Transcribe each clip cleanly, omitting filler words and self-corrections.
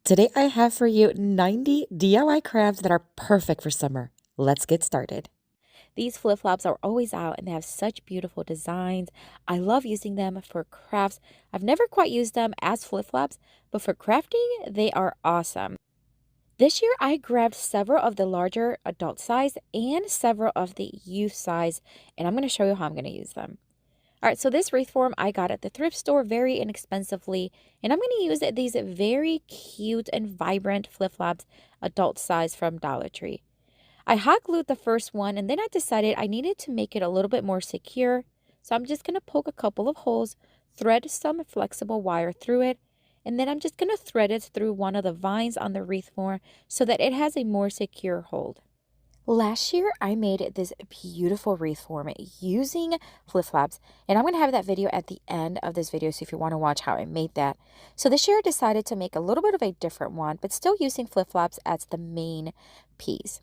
Today I have for you 90 DIY crafts that are perfect for summer. Let's get started. These flip-flops are always out and they have such beautiful designs. I love using them for crafts. I've never quite used them as flip-flops, but for crafting, they are awesome. This year I grabbed several of the larger adult size and several of the youth size, and I'm going to show you how I'm going to use them. All right, so this wreath form I got at the thrift store very inexpensively, and I'm going to use these very cute and vibrant flip-flops, adult size from Dollar Tree. I hot glued the first one, and then I decided I needed to make it a little bit more secure, so I'm just going to poke a couple of holes, thread some flexible wire through it, and then I'm just going to thread it through one of the vines on the wreath form so that it has a more secure hold. Last year, I made this beautiful wreath form using flip-flops, and I'm going to have that video at the end of this video, so if you want to watch how I made that. So this year, I decided to make a little bit of a different one, but still using flip-flops as the main piece.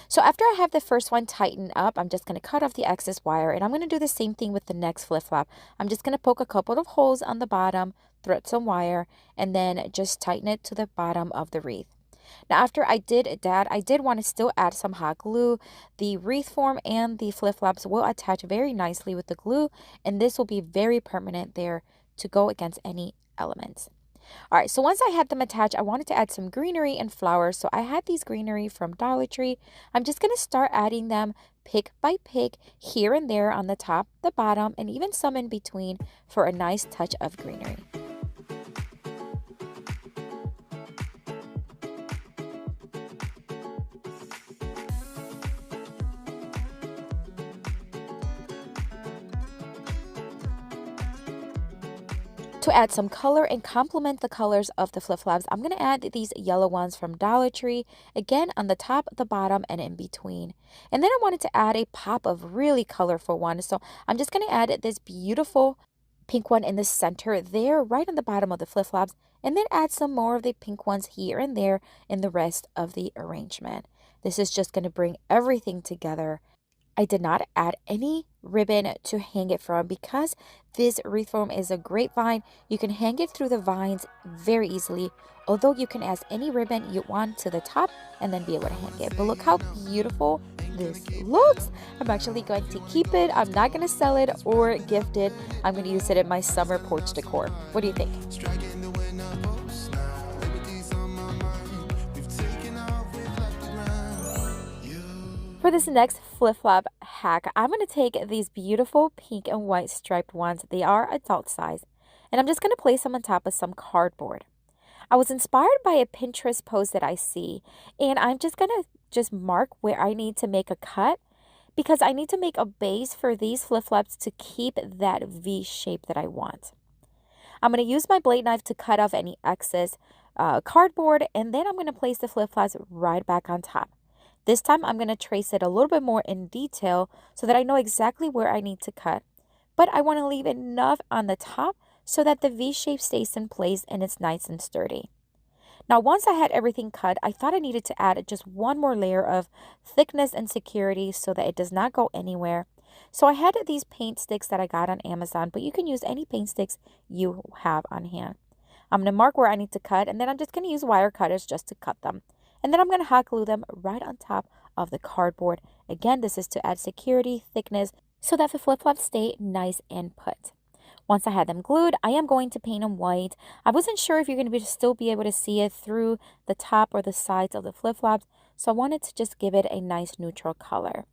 So after I have the first one tightened up, I'm just going to cut off the excess wire, and I'm going to do the same thing with the next flip-flop. I'm just going to poke a couple of holes on the bottom, thread some wire, and then just tighten it to the bottom of the wreath. Now, after I did that, I did want to still add some hot glue. The wreath form and the flip-flops will attach very nicely with the glue, and this will be very permanent there to go against any elements. All right, so once I had them attached, I wanted to add some greenery and flowers. So I had these greenery from Dollar Tree. I'm just going to start adding them pick by pick here and there on the top, the bottom, and even some in between for a nice touch of greenery. To add some color and complement the colors of the flip-flops, I'm going to add these yellow ones from Dollar Tree, again on the top, the bottom, and in between. And then I wanted to add a pop of really colorful one, so I'm just going to add this beautiful pink one in the center there, right on the bottom of the flip-flops, and then add some more of the pink ones here and there in the rest of the arrangement. This is just going to bring everything together. I did not add any ribbon to hang it from because this wreath form is a grapevine. You can hang it through the vines very easily, although you can add any ribbon you want to the top and then be able to hang it. But look how beautiful this looks. I'm actually going to keep it. I'm not going to sell it or gift it. I'm going to use it in my summer porch decor. What do you think? For this next flip-flop hack, I'm going to take these beautiful pink and white striped ones. They are adult size. And I'm just going to place them on top of some cardboard. I was inspired by a Pinterest post that I see. And I'm just going to mark where I need to make a cut, because I need to make a base for these flip-flops to keep that V shape that I want. I'm going to use my blade knife to cut off any excess cardboard. And then I'm going to place the flip-flops right back on top. This time I'm going to trace it a little bit more in detail so that I know exactly where I need to cut. But I want to leave enough on the top so that the V shape stays in place and it's nice and sturdy. Now, once I had everything cut, I thought I needed to add just one more layer of thickness and security so that it does not go anywhere. So I had these paint sticks that I got on Amazon, but you can use any paint sticks you have on hand. I'm going to mark where I need to cut, and then I'm just going to use wire cutters just to cut them. And then I'm going to hot glue them right on top of the cardboard. Again, this is to add security, thickness, so that the flip-flops stay nice and put. Once I had them glued, I am going to paint them white. I wasn't sure if you're going to still be able to see it through the top or the sides of the flip-flops, so I wanted to just give it a nice neutral color.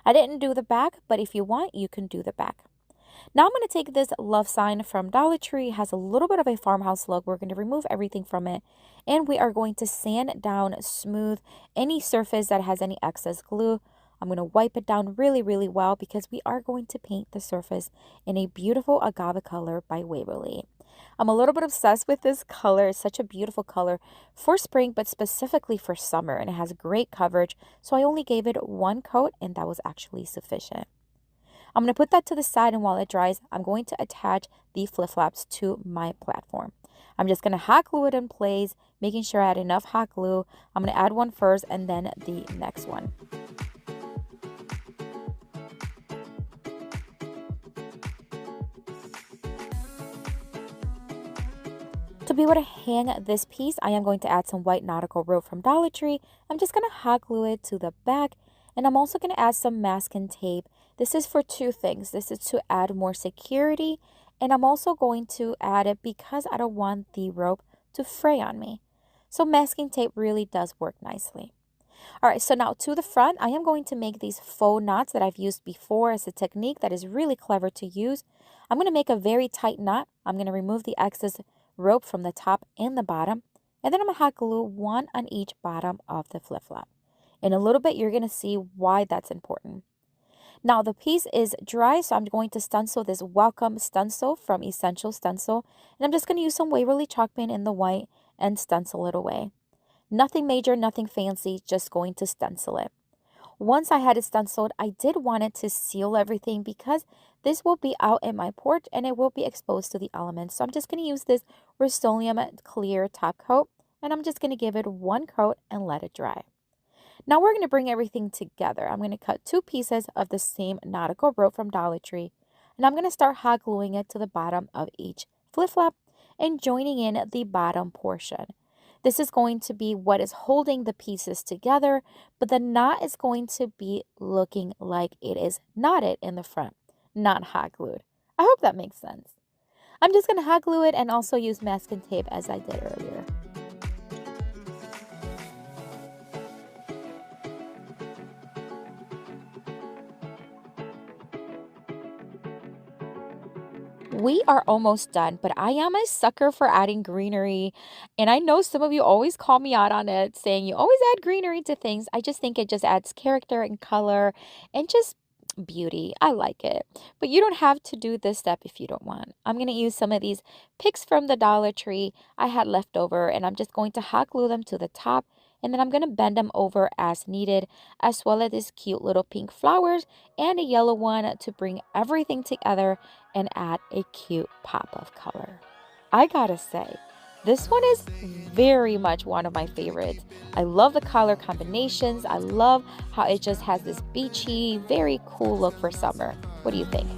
I didn't do the back, but if you want, you can do the back. Now I'm going to take this love sign from Dollar Tree. It has a little bit of a farmhouse look. We're going to remove everything from it. And we are going to sand down smooth any surface that has any excess glue. I'm going to wipe it down really, really well because we are going to paint the surface in a beautiful agave color by Waverly. I'm a little bit obsessed with this color. It's such a beautiful color for spring, but specifically for summer. And it has great coverage. So I only gave it one coat, and that was actually sufficient. I'm going to put that to the side, and while it dries, I'm going to attach the flip-flops to my platform. I'm just going to hot glue it in place, making sure I add enough hot glue. I'm going to add one first and then the next one. To be able to hang this piece, I am going to add some white nautical rope from Dollar Tree. I'm just going to hot glue it to the back, and I'm also going to add some masking tape. This is for two things. This is to add more security, and I'm also going to add it because I don't want the rope to fray on me. So masking tape really does work nicely. All right, so now to the front, I am going to make these faux knots that I've used before as a technique that is really clever to use. I'm going to make a very tight knot. I'm going to remove the excess rope from the top and the bottom, and then I'm going to hot glue one on each bottom of the flip-flop. In a little bit, you're going to see why that's important. Now the piece is dry, so I'm going to stencil this welcome stencil from Essential Stencil, and I'm just going to use some Waverly chalk paint in the white and stencil it away. Nothing major, nothing fancy, just going to stencil it. Once I had it stenciled, I did want it to seal everything because this will be out in my porch and it will be exposed to the elements. So I'm just going to use this Rust-Oleum clear top coat, and I'm just going to give it one coat and let it dry. Now we're going to bring everything together. I'm going to cut two pieces of the same nautical rope from Dollar Tree, and I'm going to start hot gluing it to the bottom of each flip-flop and joining in the bottom portion. This is going to be what is holding the pieces together, but the knot is going to be looking like it is knotted in the front, not hot glued. I hope that makes sense. I'm just going to hot glue it and also use masking tape as I did earlier. We are almost done, but I am a sucker for adding greenery, and I know some of you always call me out on it, saying you always add greenery to things. I just think it just adds character and color and just beauty. I like it, but you don't have to do this step if you don't want. I'm going to use some of these picks from the Dollar Tree I had left over, and I'm just going to hot glue them to the top, and then I'm going to bend them over as needed, as well as these cute little pink flowers and a yellow one to bring everything together and add a cute pop of color. I gotta say, this one is very much one of my favorites. I love the color combinations. I love how it just has this beachy, very cool look for summer. What do you think?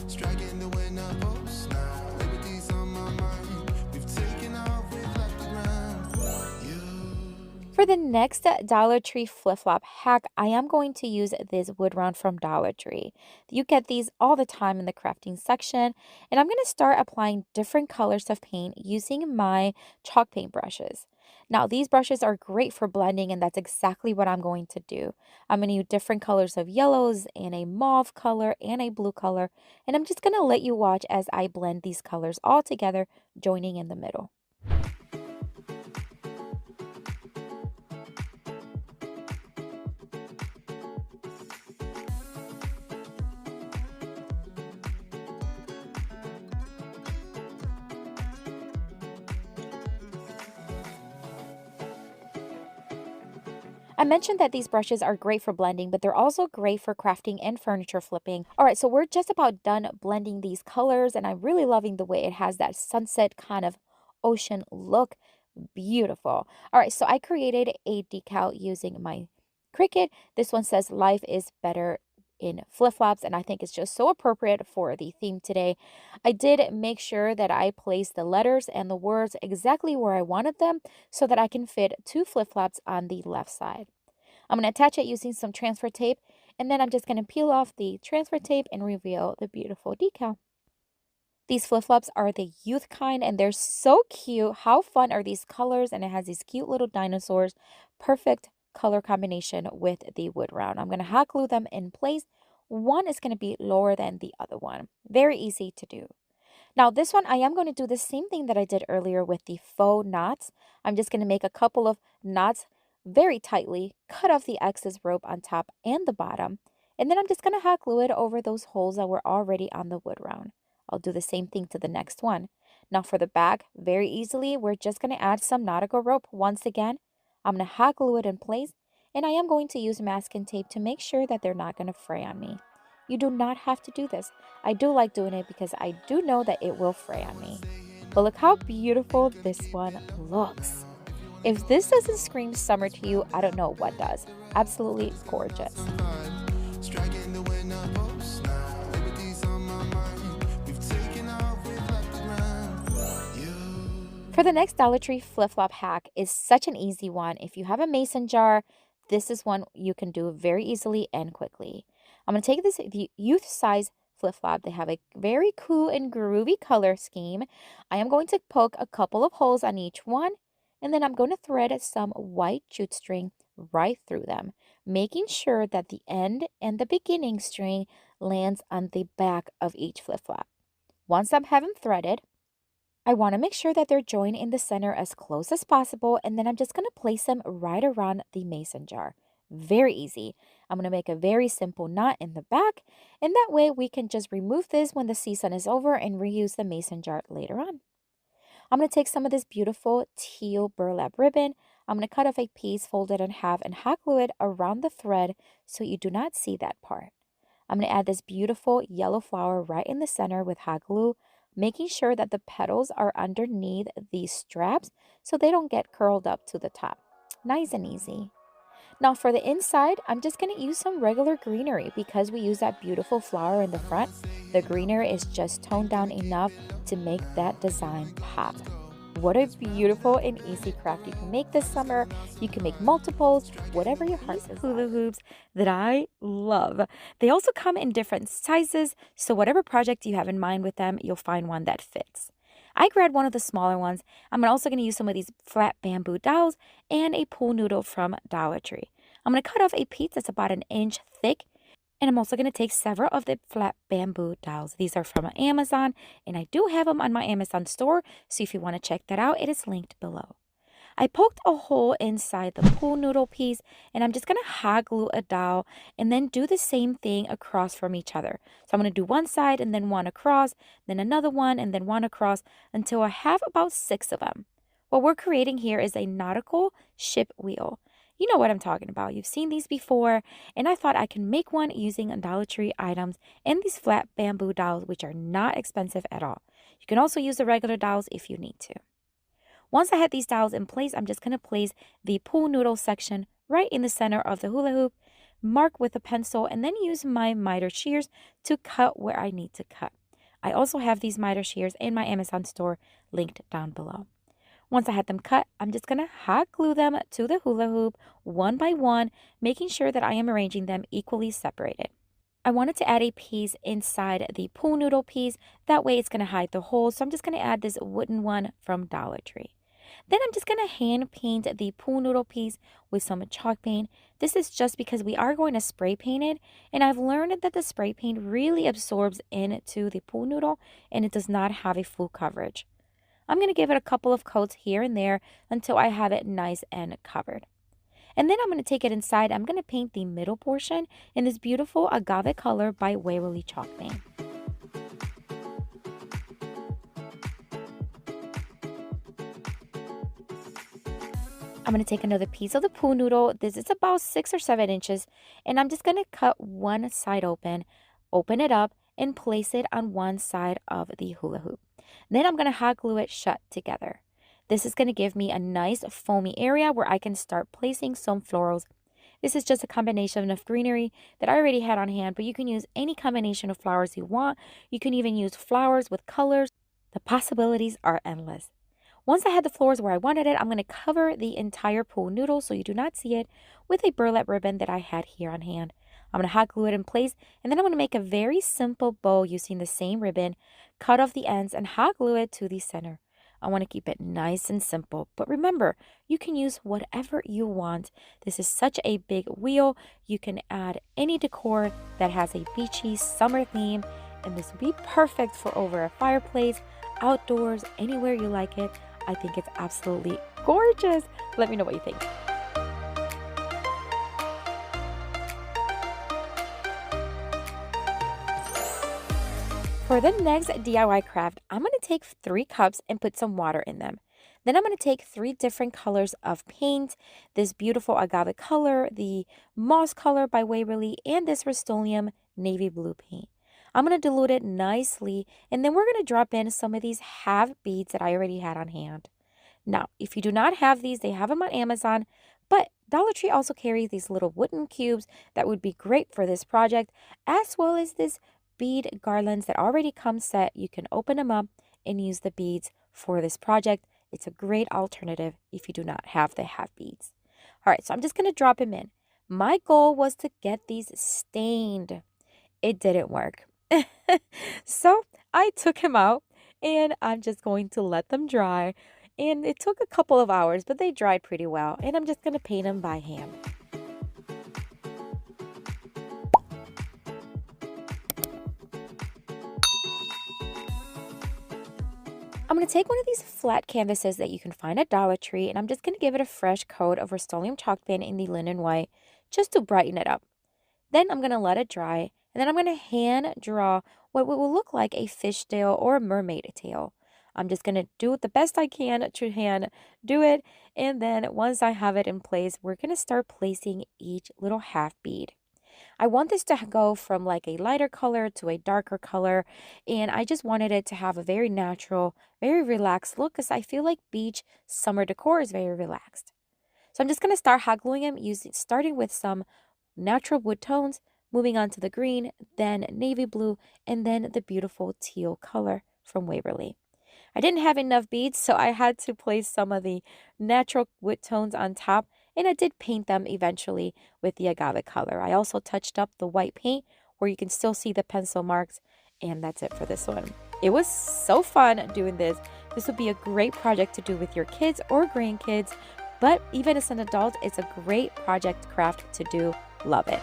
For the next Dollar Tree flip-flop hack, I am going to use this wood round from Dollar Tree. You get these all the time in the crafting section, and I'm going to start applying different colors of paint using my chalk paint brushes. Now, these brushes are great for blending, and that's exactly what I'm going to do. I'm going to use different colors of yellows and a mauve color and a blue color, and I'm just going to let you watch as I blend these colors all together, joining in the middle. I mentioned that these brushes are great for blending, but they're also great for crafting and furniture flipping. All right, so we're just about done blending these colors, and I'm really loving the way it has that sunset kind of ocean look. Beautiful. All right, so I created a decal using my Cricut. This one says life is better in flip-flops, and I think it's just so appropriate for the theme today. I did make sure that I placed the letters and the words exactly where I wanted them so that I can fit two flip-flops on the left side. I'm going to attach it using some transfer tape, and then I'm just going to peel off the transfer tape and reveal the beautiful decal. These flip-flops are the youth kind, and they're so cute. How fun are these colors? And it has these cute little dinosaurs. Perfect color combination with the wood round. I'm going to hot glue them in place. One is going to be lower than the other one. Very easy to do. Now this one, I am going to do the same thing that I did earlier with the faux knots. I'm just going to make a couple of knots very tightly, cut off the excess rope on top and the bottom, and then I'm just going to hot glue it over those holes that were already on the wood round. I'll do the same thing to the next one. Now for the back, very easily, we're just going to add some nautical rope once again. I'm going to hot glue it in place, and I am going to use masking tape to make sure that they're not going to fray on me. You do not have to do this. I do like doing it because I do know that it will fray on me. But look how beautiful this one looks. If this doesn't scream summer to you, I don't know what does. Absolutely gorgeous. For the next Dollar Tree flip-flop hack is such an easy one. If you have a mason jar, this is one you can do very easily and quickly. I'm going to take this the youth size flip-flop. They have a very cool and groovy color scheme. I am going to poke a couple of holes on each one, and then I'm going to thread some white jute string right through them, making sure that the end and the beginning string lands on the back of each flip-flop. Once I have them threaded, I want to make sure that they're joined in the center as close as possible, and then I'm just going to place them right around the mason jar. Very easy. I'm going to make a very simple knot in the back, and that way we can just remove this when the season is over and reuse the mason jar later on. I'm going to take some of this beautiful teal burlap ribbon. I'm going to cut off a piece, fold it in half, and hot glue it around the thread so you do not see that part. I'm going to add this beautiful yellow flower right in the center with hot glue, making sure that the petals are underneath these straps so they don't get curled up to the top. Nice and easy. Now for the inside, I'm just going to use some regular greenery because we use that beautiful flower in the front. The greenery is just toned down enough to make that design pop. What a beautiful and easy craft you can make this summer. You can make multiples, whatever your heart says. Hula hoops that I love. They also come in different sizes, so whatever project you have in mind with them, you'll find one that fits. I grabbed one of the smaller ones. I'm also going to use some of these flat bamboo dowels and a pool noodle from Dollar Tree. I'm going to cut off a piece that's about an inch thick, and I'm also going to take several of the flat bamboo dowels. These are from Amazon, and I do have them on my Amazon store, so if you want to check that out, it is linked below. I poked a hole inside the pool noodle piece, and I'm just going to hot glue a dowel and then do the same thing across from each other. So I'm going to do one side and then one across, then another one and then one across until I have about 6 of them. What we're creating here is a nautical ship wheel. You know what I'm talking about. You've seen these before, and I thought I can make one using Dollar Tree items and these flat bamboo dowels, which are not expensive at all. You can also use the regular dowels if you need to. Once I had these dowels in place, I'm just going to place the pool noodle section right in the center of the hula hoop, mark with a pencil, and then use my miter shears to cut where I need to cut. I also have these miter shears in my Amazon store linked down below. Once I had them cut, I'm just going to hot glue them to the hula hoop one by one, making sure that I am arranging them equally separated. I wanted to add a piece inside the pool noodle piece. That way it's going to hide the hole. So I'm just going to add this wooden one from Dollar Tree. Then I'm just going to hand paint the pool noodle piece with some chalk paint. This is just because we are going to spray paint it, and I've learned that the spray paint really absorbs into the pool noodle and it does not have a full coverage. I'm going to give it a couple of coats here and there until I have it nice and covered. And then I'm going to take it inside. I'm going to paint the middle portion in this beautiful agave color by Waverly Chalk Paint. I'm going to take another piece of the pool noodle. This is about 6 or 7 inches. And I'm just going to cut one side open it up, and place it on one side of the hula hoop. Then I'm going to hot glue it shut together. This is going to give me a nice foamy area where I can start placing some florals. This is just a combination of greenery that I already had on hand, but you can use any combination of flowers you want. You can even use flowers with colors. The possibilities are endless. Once I had the flowers where I wanted it, I'm going to cover the entire pool noodle so you do not see it with a burlap ribbon that I had here on hand. I'm going to hot glue it in place, and then I'm going to make a very simple bow using the same ribbon, cut off the ends, and hot glue it to the center. I want to keep it nice and simple, but remember, you can use whatever you want. This is such a big wheel. You can add any decor that has a beachy summer theme, and this would be perfect for over a fireplace, outdoors, anywhere you like it. I think it's absolutely gorgeous. Let me know what you think. For the next DIY craft, I'm going to take 3 cups and put some water in them. Then I'm going to take 3 different colors of paint, this beautiful agave color, the moss color by Waverly, and this Rust-Oleum navy blue paint. I'm going to dilute it nicely, and then we're going to drop in some of these half beads that I already had on hand. Now, if you do not have these, they have them on Amazon, but Dollar Tree also carries these little wooden cubes that would be great for this project, as well as this bead garlands that already come set. You can open them up and use the beads for this project. It's a great alternative if you do not have the half beads. All right, so I'm just going to drop them in. My goal was to get these stained. It didn't work. So I took him out and I'm just going to let them dry. And it took a couple of hours, but they dried pretty well. And I'm just going to paint them by hand. I'm going to take one of these flat canvases that you can find at Dollar Tree, and I'm just going to give it a fresh coat of Rust-Oleum chalk paint in the linen white just to brighten it up. Then I'm going to let it dry, and then I'm going to hand draw what will look like a fishtail or a mermaid tail. I'm just going to do it the best I can to hand do it, and then once I have it in place, we're going to start placing each little half bead. I want this to go from like a lighter color to a darker color, and I just wanted it to have a very natural, very relaxed look because I feel like beach summer decor is very relaxed. So I'm just going to start hot gluing them starting with some natural wood tones, moving on to the green, then navy blue, and then the beautiful teal color from Waverly. I didn't have enough beads, so I had to place some of the natural wood tones on top, and I did paint them eventually with the agave color. I also touched up the white paint where you can still see the pencil marks, and that's it for this one. It was so fun doing this. This would be a great project to do with your kids or grandkids, but even as an adult, it's a great project craft to do. Love it.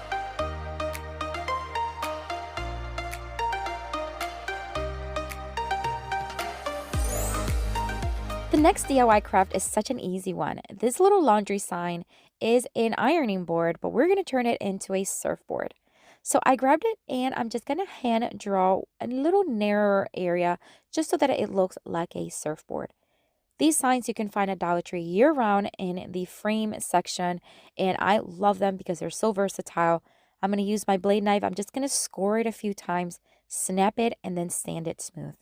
The next DIY craft is such an easy one. This little laundry sign is an ironing board, but we're going to turn it into a surfboard. So I grabbed it and I'm just going to hand draw a little narrower area just so that it looks like a surfboard. These signs you can find at Dollar Tree year-round in the frame section, and I love them because they're so versatile. I'm going to use my blade knife. I'm just going to score it a few times, snap it, and then sand it smooth.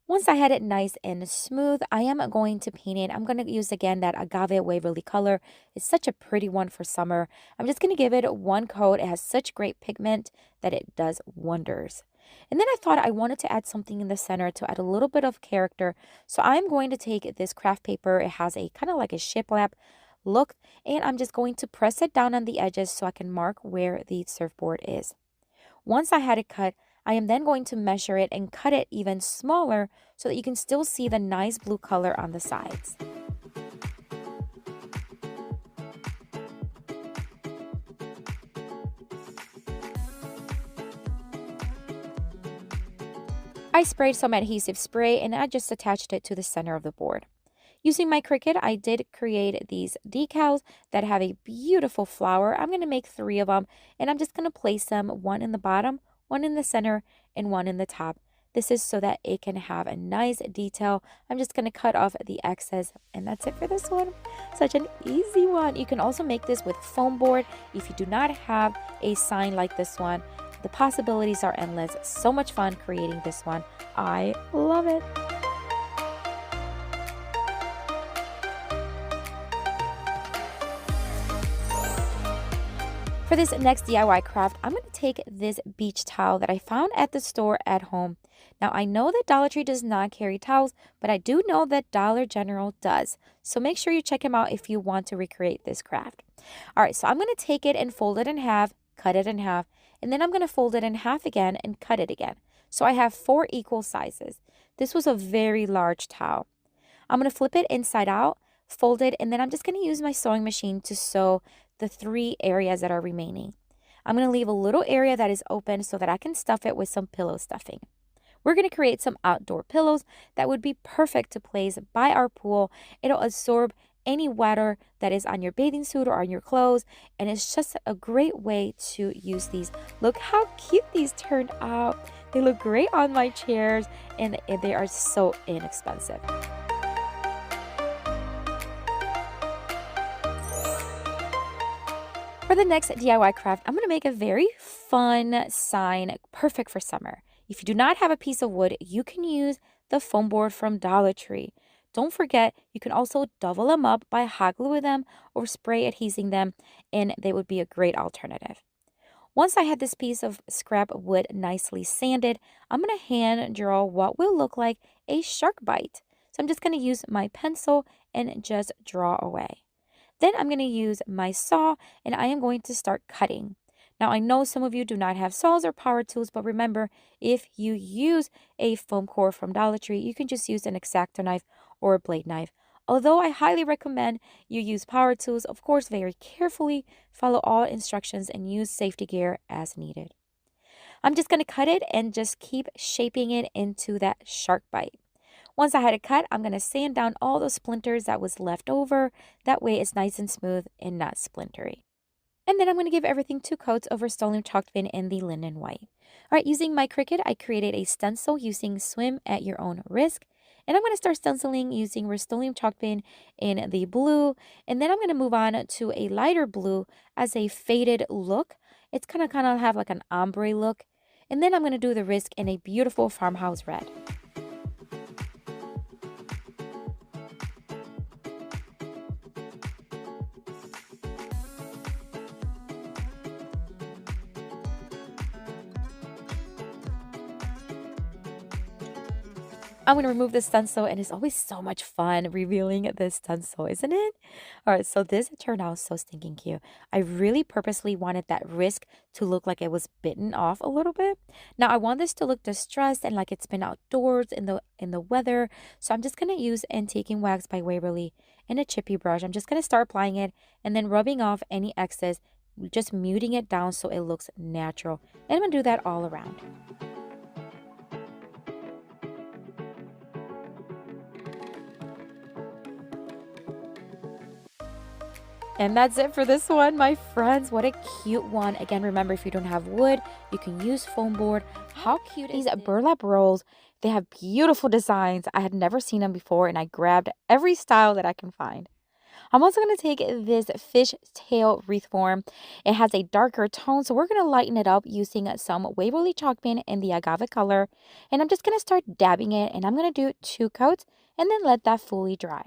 Once I had it nice and smooth, I am going to paint it. I'm going to use again that agave Waverly color. It's such a pretty one for summer. I'm just going to give it one coat. It has such great pigment that it does wonders. And then I thought I wanted to add something in the center to add a little bit of character. So I'm going to take this craft paper. It has a kind of like a shiplap look, and I'm just going to press it down on the edges so I can mark where the surfboard is. Once I had it cut, I am then going to measure it and cut it even smaller so that you can still see the nice blue color on the sides. I sprayed some adhesive spray and I just attached it to the center of the board. Using my Cricut, I did create these decals that have a beautiful flower. I'm going to make 3 of them, and I'm just going to place them one in the bottom, one in the center, and one in the top. This is so that it can have a nice detail. I'm just going to cut off the excess, and that's it for this one. Such an easy one. You can also make this with foam board if you do not have a sign like this one. The possibilities are endless. So much fun creating this one. I love it. For this next DIY craft, I'm going to take this beach towel that I found at the store at home. Now, I know that Dollar Tree does not carry towels, but I do know that Dollar General does. So make sure you check them out if you want to recreate this craft. All right, so I'm going to take it and fold it in half, cut it in half, and then I'm going to fold it in half again and cut it again. So I have 4 equal sizes. This was a very large towel. I'm going to flip it inside out, fold it, and then I'm just going to use my sewing machine to sew the 3 areas that are remaining. I'm going to leave a little area that is open so that I can stuff it with some pillow stuffing. We're going to create some outdoor pillows that would be perfect to place by our pool. It'll absorb any water that is on your bathing suit or on your clothes, and it's just a great way to use these. Look how cute these turned out. They look great on my chairs, and they are so inexpensive. For the next DIY craft, I'm going to make a very fun sign, perfect for summer. If you do not have a piece of wood, you can use the foam board from Dollar Tree. Don't forget, you can also double them up by hot gluing them or spray adhesing them, and they would be a great alternative. Once I had this piece of scrap wood nicely sanded, I'm going to hand draw what will look like a shark bite. So So I'm just going to use my pencil and just draw away. Then I'm going to use my saw and I am going to start cutting. Now I know some of you do not have saws or power tools, but remember, if you use a foam core from Dollar Tree, you can just use an X-Acto knife or a blade knife. Although I highly recommend you use power tools, of course, very carefully, follow all instructions and use safety gear as needed. I'm just going to cut it and just keep shaping it into that shark bite. Once I had it cut, I'm going to sand down all those splinters that was left over. That way it's nice and smooth and not splintery. And then I'm going to give everything 2 coats of Rust-Oleum chalk paint in the linen white. All right, using my Cricut, I created a stencil using Swim at Your Own Risk. And I'm going to start stenciling using Rust-Oleum chalk paint in the blue. And then I'm going to move on to a lighter blue as a faded look. It's kind of have like an ombre look. And then I'm going to do the Risk in a beautiful farmhouse red. I'm going to remove this stencil, and it's always so much fun revealing this stencil, isn't it? All right, so this turned out so stinking cute. I really purposely wanted that Risk to look like it was bitten off a little bit. Now I want this to look distressed and like it's been outdoors in the weather. So I'm just going to use Antiquing Wax by Waverly and a chippy brush. I'm just going to start applying it and then rubbing off any excess, just muting it down so it looks natural. And I'm going to do that all around. And that's it for this one, my friends. What a cute one. Again, remember, if you don't have wood, you can use foam board. How cute is these burlap rolls? They have beautiful designs. I had never seen them before, and I grabbed every style that I can find. I'm also going to take this fish tail wreath form. It has a darker tone, so we're going to lighten it up using some Waverly chalk paint in the agave color. And I'm just going to start dabbing it, and I'm going to do 2 coats and then let that fully dry.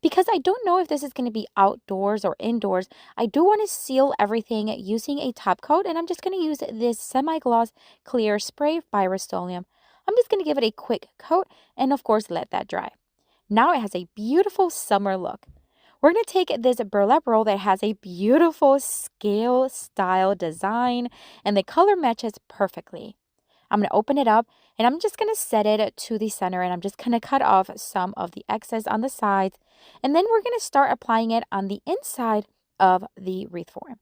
Because I don't know if this is going to be outdoors or indoors, I do want to seal everything using a top coat, and I'm just going to use this semi-gloss clear spray by Rust-Oleum. I'm just going to give it a quick coat and of course let that dry. Now it has a beautiful summer look. We're going to take this burlap roll that has a beautiful scale style design and the color matches perfectly. I'm going to open it up and I'm just going to set it to the center, and I'm just going to cut off some of the excess on the sides. And then we're going to start applying it on the inside of the wreath form.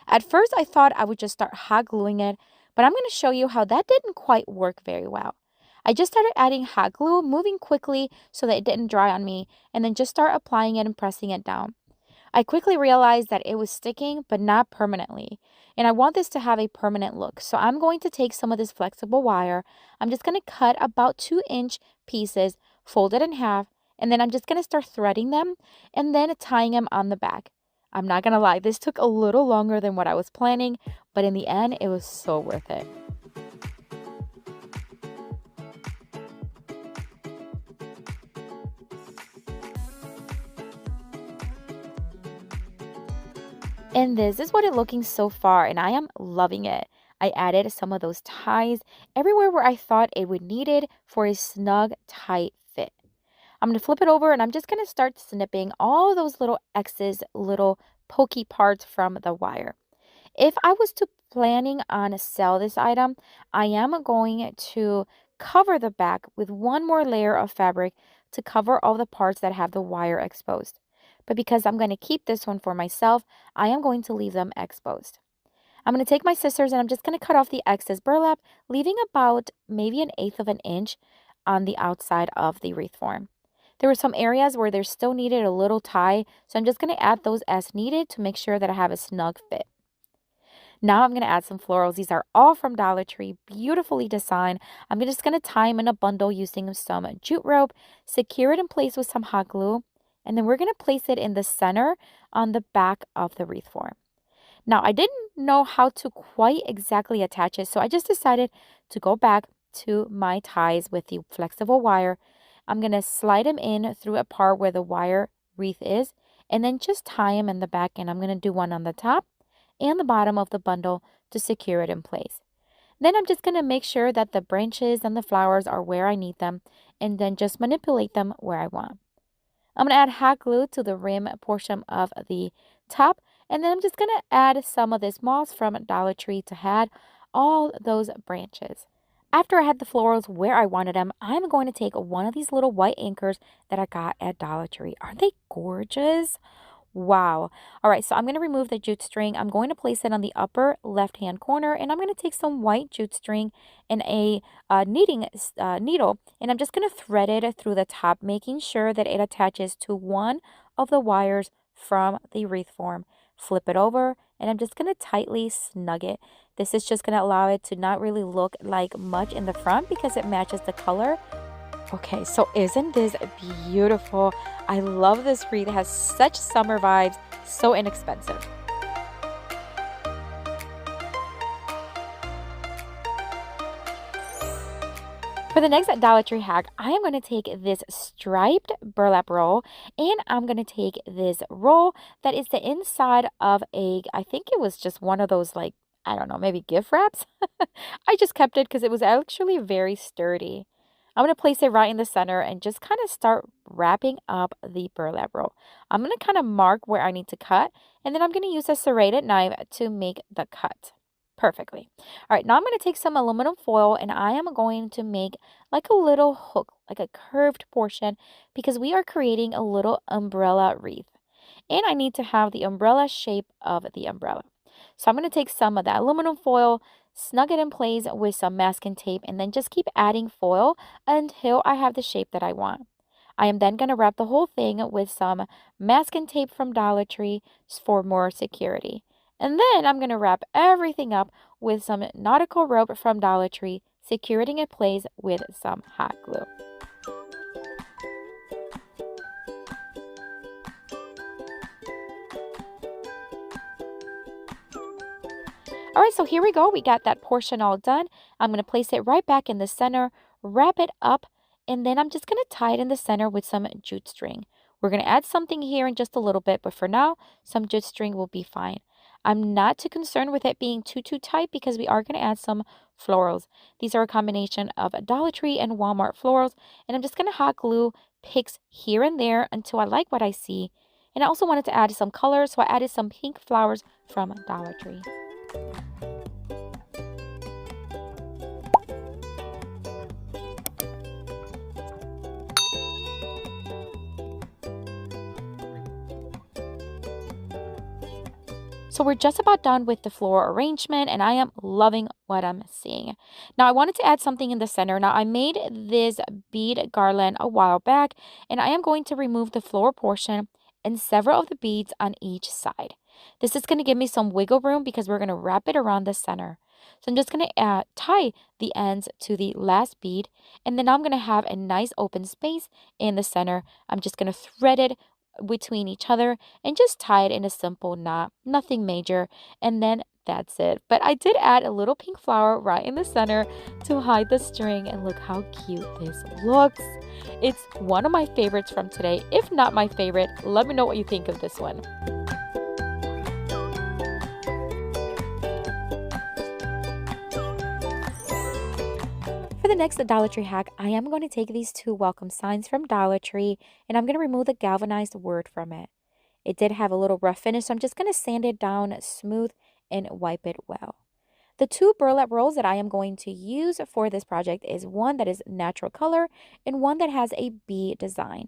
At first, I thought I would just start hot gluing it, but I'm going to show you how that didn't quite work very well. I just started adding hot glue, moving quickly so that it didn't dry on me, and then just start applying it and pressing it down. I quickly realized that it was sticking, but not permanently. And I want this to have a permanent look. So I'm going to take some of this flexible wire. I'm just going to cut about 2-inch pieces, fold it in half, and then I'm just going to start threading them and then tying them on the back. I'm not going to lie, this took a little longer than what I was planning, but in the end, it was so worth it. And this is what it's looking so far, and I am loving it. I added some of those ties everywhere where I thought it would need it for a snug, tight fit. I'm going to flip it over and I'm just going to start snipping all those little X's, little pokey parts from the wire. If I was to planning on sell this item, I am going to cover the back with one more layer of fabric to cover all the parts that have the wire exposed. But because I'm going to keep this one for myself, I am going to leave them exposed. I'm going to take my scissors and I'm just going to cut off the excess burlap, leaving about maybe 1/8 of an inch on the outside of the wreath form. There were some areas where there still needed a little tie, so I'm just going to add those as needed to make sure that I have a snug fit. Now I'm going to add some florals. These are all from Dollar Tree, beautifully designed. I'm just going to tie them in a bundle using some jute rope, secure it in place with some hot glue, and then we're going to place it in the center on the back of the wreath form. Now, I didn't know how to quite exactly attach it, so I just decided to go back to my ties with the flexible wire. I'm going to slide them in through a part where the wire wreath is, and then just tie them in the back, and I'm going to do one on the top and the bottom of the bundle to secure it in place. Then I'm just going to make sure that the branches and the flowers are where I need them, and then just manipulate them where I want. I'm going to add hot glue to the rim portion of the top, and then I'm just going to add some of this moss from Dollar Tree to add all those branches. After I had the florals where I wanted them, I'm going to take one of these little white anchors that I got at Dollar Tree. Aren't they gorgeous? Wow. All right, so I'm going to remove the jute string. I'm going to place it on the upper left-hand corner, and I'm going to take some white jute string and a knitting needle, and I'm just going to thread it through the top, making sure that it attaches to one of the wires from the wreath form. Flip it over, and I'm just going to tightly snug it. This is just going to allow it to not really look like much in the front because it matches the color. Okay, so isn't this beautiful? I love this wreath. It has such summer vibes, so inexpensive. For the next Dollar Tree hack, I am going to take this striped burlap roll, and I'm going to take this roll that is the inside of I think it was just one of those, like, I don't know, maybe gift wraps. I just kept it because it was actually very sturdy. I'm going to place it right in the center and just kind of start wrapping up the burlap roll. I'm going to kind of mark where I need to cut, and then I'm going to use a serrated knife to make the cut perfectly. All right, now I'm going to take some aluminum foil, and I am going to make like a little hook, like a curved portion, because we are creating a little umbrella wreath. And I need to have the umbrella shape of the umbrella. So I'm going to take some of that aluminum foil, snug it in place with some masking tape, and then just keep adding foil until I have the shape that I want. I am then going to wrap the whole thing with some masking tape from Dollar Tree for more security. And then I'm going to wrap everything up with some nautical rope from Dollar Tree, securing it in place with some hot glue. All right, so here we go. We got that portion all done. I'm going to place it right back in the center, wrap it up, and then I'm just going to tie it in the center with some jute string. We're going to add something here in just a little bit, but for now, some jute string will be fine. I'm not too concerned with it being too tight because we are going to add some florals. These are a combination of Dollar Tree and Walmart florals, and I'm just going to hot glue picks here and there until I like what I see. And I also wanted to add some color, so I added some pink flowers from Dollar Tree. So we're just about done with the floral arrangement, and I am loving what I'm seeing. Now I wanted to add something in the center. Now I made this bead garland a while back, and I am going to remove the floral portion and several of the beads on each side. This is going to give me some wiggle room because we're going to wrap it around the center. So I'm just going to tie the ends to the last bead, and then I'm going to have a nice open space in the center. I'm just going to thread it between each other and just tie it in a simple knot, nothing major, and then that's it. But I did add a little pink flower right in the center to hide the string, and look how cute this looks. It's one of my favorites from today, if not my favorite. Let me know what you think of this one. For the next Dollar Tree hack, I am going to take these two welcome signs from Dollar Tree, and I'm going to remove the galvanized word from it. It did have a little rough finish, so I'm just going to sand it down smooth and wipe it well. The two burlap rolls that I am going to use for this project is one that is natural color and one that has a bee design.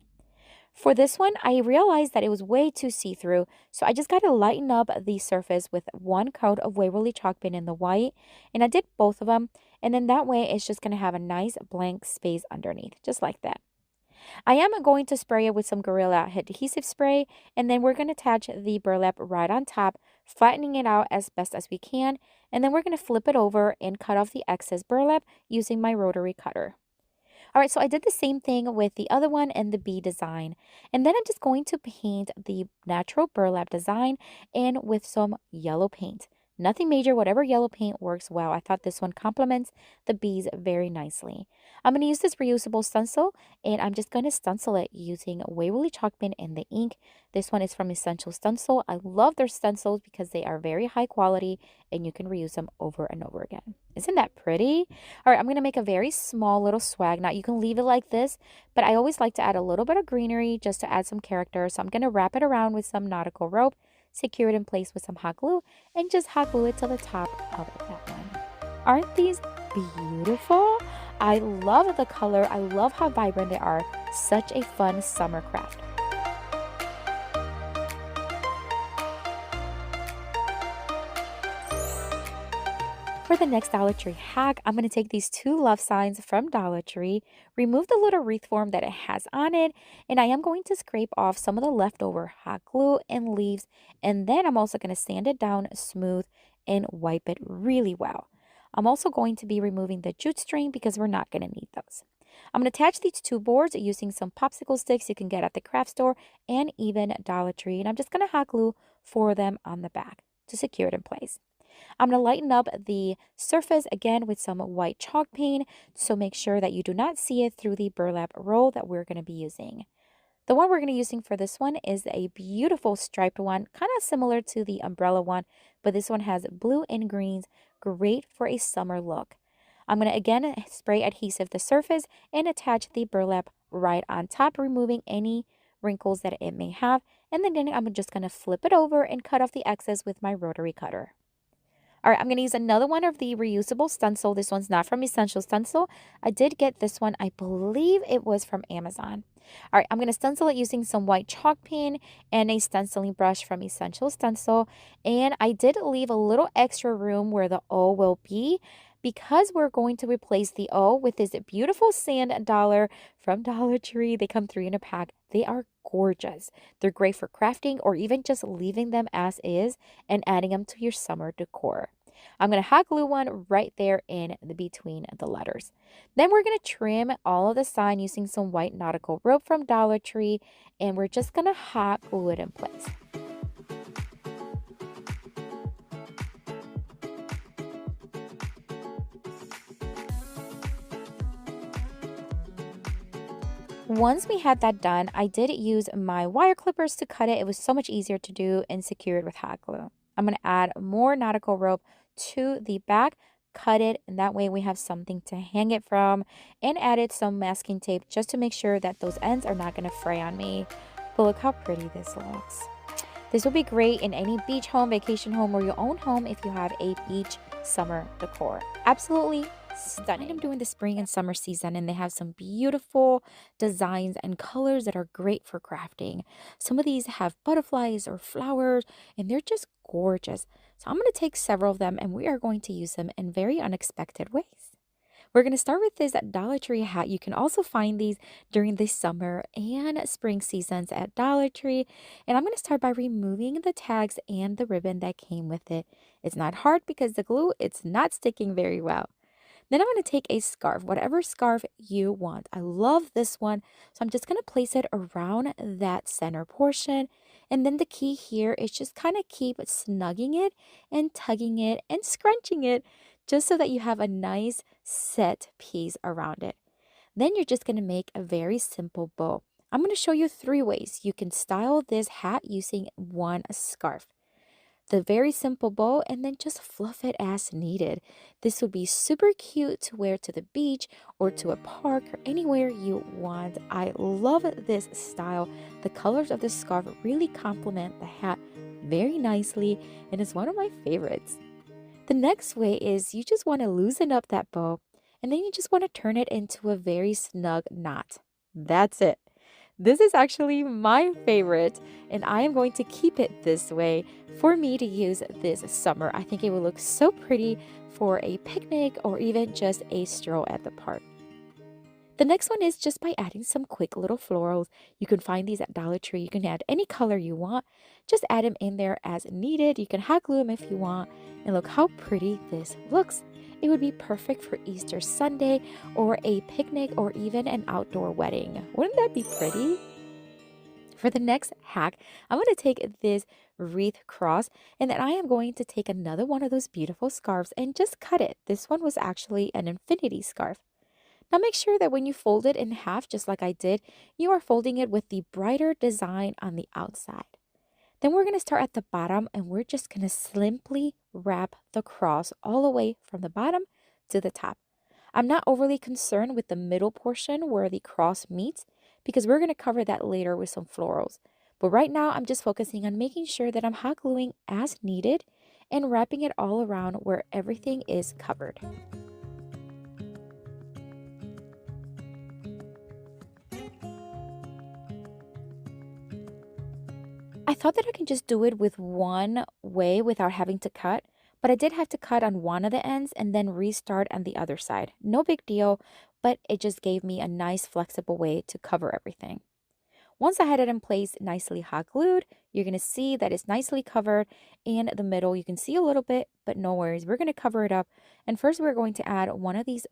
For this one, I realized that it was way too see-through, so I just got to lighten up the surface with one coat of Waverly chalk paint in the white, and I did both of them, and then that way it's just going to have a nice blank space underneath, just like that. I am going to spray it with some Gorilla adhesive spray, and then we're going to attach the burlap right on top, flattening it out as best as we can, and then we're going to flip it over and cut off the excess burlap using my rotary cutter. All right, so I did the same thing with the other one and the bee design. And then I'm just going to paint the natural burlap design in with some yellow paint. Nothing major, whatever yellow paint works well. I thought this one complements the bees very nicely. I'm going to use this reusable stencil, and I'm just going to stencil it using Waverly chalk pen and the ink. This one is from Essential Stencil. I love their stencils because they are very high quality and you can reuse them over and over again. Isn't that pretty? All right, I'm going to make a very small little swag knot. You can leave it like this, but I always like to add a little bit of greenery just to add some character. So I'm going to wrap it around with some nautical rope, secure it in place with some hot glue, and just hot glue it to the top of that one. Aren't these beautiful? I love the color. I love how vibrant they are. Such a fun summer craft. For the next Dollar Tree hack, I'm going to take these two love signs from Dollar Tree, remove the little wreath form that it has on it, and I am going to scrape off some of the leftover hot glue and leaves, and then I'm also going to sand it down smooth and wipe it really well. I'm also going to be removing the jute string because we're not going to need those. I'm going to attach these two boards using some popsicle sticks you can get at the craft store and even Dollar Tree, and I'm just going to hot glue 4 of them on the back to secure it in place. I'm going to lighten up the surface again with some white chalk paint, so make sure that you do not see it through the burlap roll that we're going to be using. The one we're going to be using for this one is a beautiful striped one, kind of similar to the umbrella one, but this one has blue and greens, great for a summer look. I'm going to again spray adhesive the surface and attach the burlap right on top, removing any wrinkles that it may have, and then I'm just going to flip it over and cut off the excess with my rotary cutter. All right, I'm going to use another one of the reusable stencil. This one's not from Essential Stencil. I did get this one. I believe it was from Amazon. All right, I'm going to stencil it using some white chalk paint and a stenciling brush from Essential Stencil. And I did leave a little extra room where the O will be because we're going to replace the O with this beautiful sand dollar from Dollar Tree. They come 3 in a pack. They are gorgeous. They're great for crafting or even just leaving them as is and adding them to your summer decor. I'm going to hot glue one right there in between the letters. Then we're going to trim all of the sign using some white nautical rope from Dollar Tree, and we're just going to hot glue it in place. Once we had that done, I did use my wire clippers to cut it. It was so much easier to do and secure it with hot glue. I'm going to add more nautical rope to the back, cut it, and that way we have something to hang it from, and added some masking tape just to make sure that those ends are not going to fray on me. But look how pretty this looks. This will be great in any beach home, vacation home, or your own home if you have a beach summer decor. Absolutely stunning. I'm doing the spring and summer season, and they have some beautiful designs and colors that are great for crafting. Some of these have butterflies or flowers, and they're just gorgeous. So I'm going to take several of them, and we are going to use them in very unexpected ways. We're going to start with this Dollar Tree hat. You can also find these during the summer and spring seasons at Dollar Tree. And I'm going to start by removing the tags and the ribbon that came with it. It's not hard because the glue, it's not sticking very well. Then I'm going to take a scarf, whatever scarf you want. I love this one, so I'm just going to place it around that center portion. And then the key here is just kind of keep snugging it and tugging it and scrunching it just so that you have a nice set piece around it. Then you're just going to make a very simple bow. I'm going to show you 3 ways you can style this hat using one scarf. The very simple bow, and then just fluff it as needed. This would be super cute to wear to the beach or to a park or anywhere you want. I love this style. The colors of this scarf really complement the hat very nicely, and it's one of my favorites. The next way is you just want to loosen up that bow, and then you just want to turn it into a very snug knot. That's it. This is actually my favorite, and I am going to keep it this way for me to use this summer. I think it will look so pretty for a picnic or even just a stroll at the park. The next one is just by adding some quick little florals. You can find these at Dollar Tree. You can add any color you want. Just add them in there as needed. You can hot glue them if you want. And look how pretty this looks. It would be perfect for Easter Sunday or a picnic or even an outdoor wedding. Wouldn't that be pretty? For the next hack, I'm going to take this wreath cross and then I am going to take another one of those beautiful scarves and just cut it. This one was actually an infinity scarf. Now make sure that when you fold it in half, just like I did, you are folding it with the brighter design on the outside. Then we're going to start at the bottom and we're just going to simply wrap the cross all the way from the bottom to the top. I'm not overly concerned with the middle portion where the cross meets because we're going to cover that later with some florals. But right now I'm just focusing on making sure that I'm hot gluing as needed and wrapping it all around where everything is covered. I thought that I can just do it with one way without having to cut, but I did have to cut on one of the ends and then restart on the other side. No big deal, but it just gave me a nice flexible way to cover everything. Once I had it in place, nicely hot glued, you're going to see that it's nicely covered in the middle. You can see a little bit, but no worries. We're going to cover it up. And first we're going to add one of these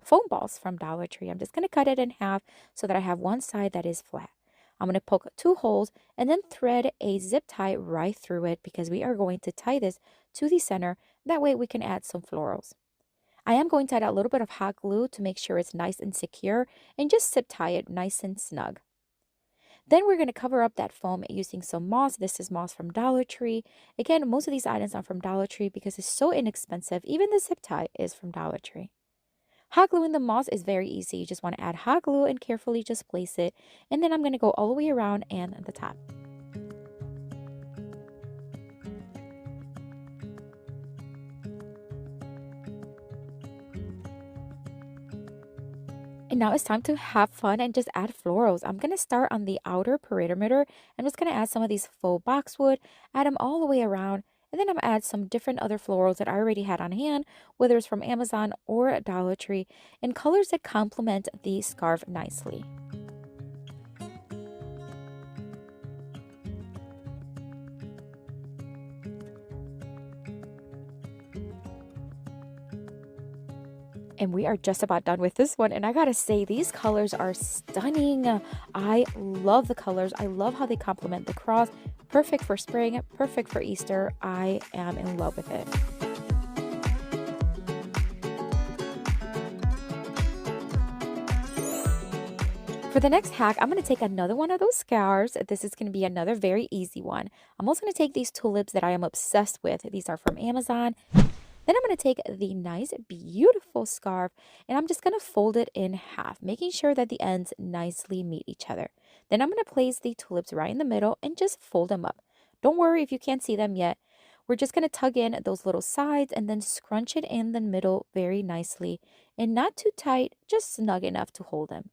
foam balls from Dollar Tree. I'm just going to cut it in half so that I have one side that is flat. I'm going to poke 2 holes and then thread a zip tie right through it because we are going to tie this to the center. That way we can add some florals. I am going to add a little bit of hot glue to make sure it's nice and secure and just zip tie it nice and snug. Then we're going to cover up that foam using some moss. This is moss from Dollar Tree. Again, most of these items are from Dollar Tree because it's so inexpensive. Even the zip tie is from Dollar Tree. Hot gluing the moss is very easy. You just want to add hot glue and carefully just place it. And then I'm going to go all the way around and the top. And now it's time to have fun and just add florals. I'm going to start on the outer perimeter. I'm just going to add some of these faux boxwood, add them all the way around. And then I'm going to add some different other florals that I already had on hand, whether it's from Amazon or Dollar Tree, in colors that complement the scarf nicely. And we are just about done with this one. And I gotta say, these colors are stunning. I love the colors. I love how they complement the cross. Perfect for spring, perfect for Easter. I am in love with it. For the next hack, I'm going to take another one of those scarves. This is going to be another very easy one. I'm also going to take these tulips that I am obsessed with. These are from Amazon. Then I'm going to take the nice, beautiful scarf and I'm just going to fold it in half, making sure that the ends nicely meet each other. Then I'm going to place the tulips right in the middle and just fold them up. Don't worry if you can't see them yet. We're just going to tug in those little sides and then scrunch it in the middle very nicely and not too tight, just snug enough to hold them.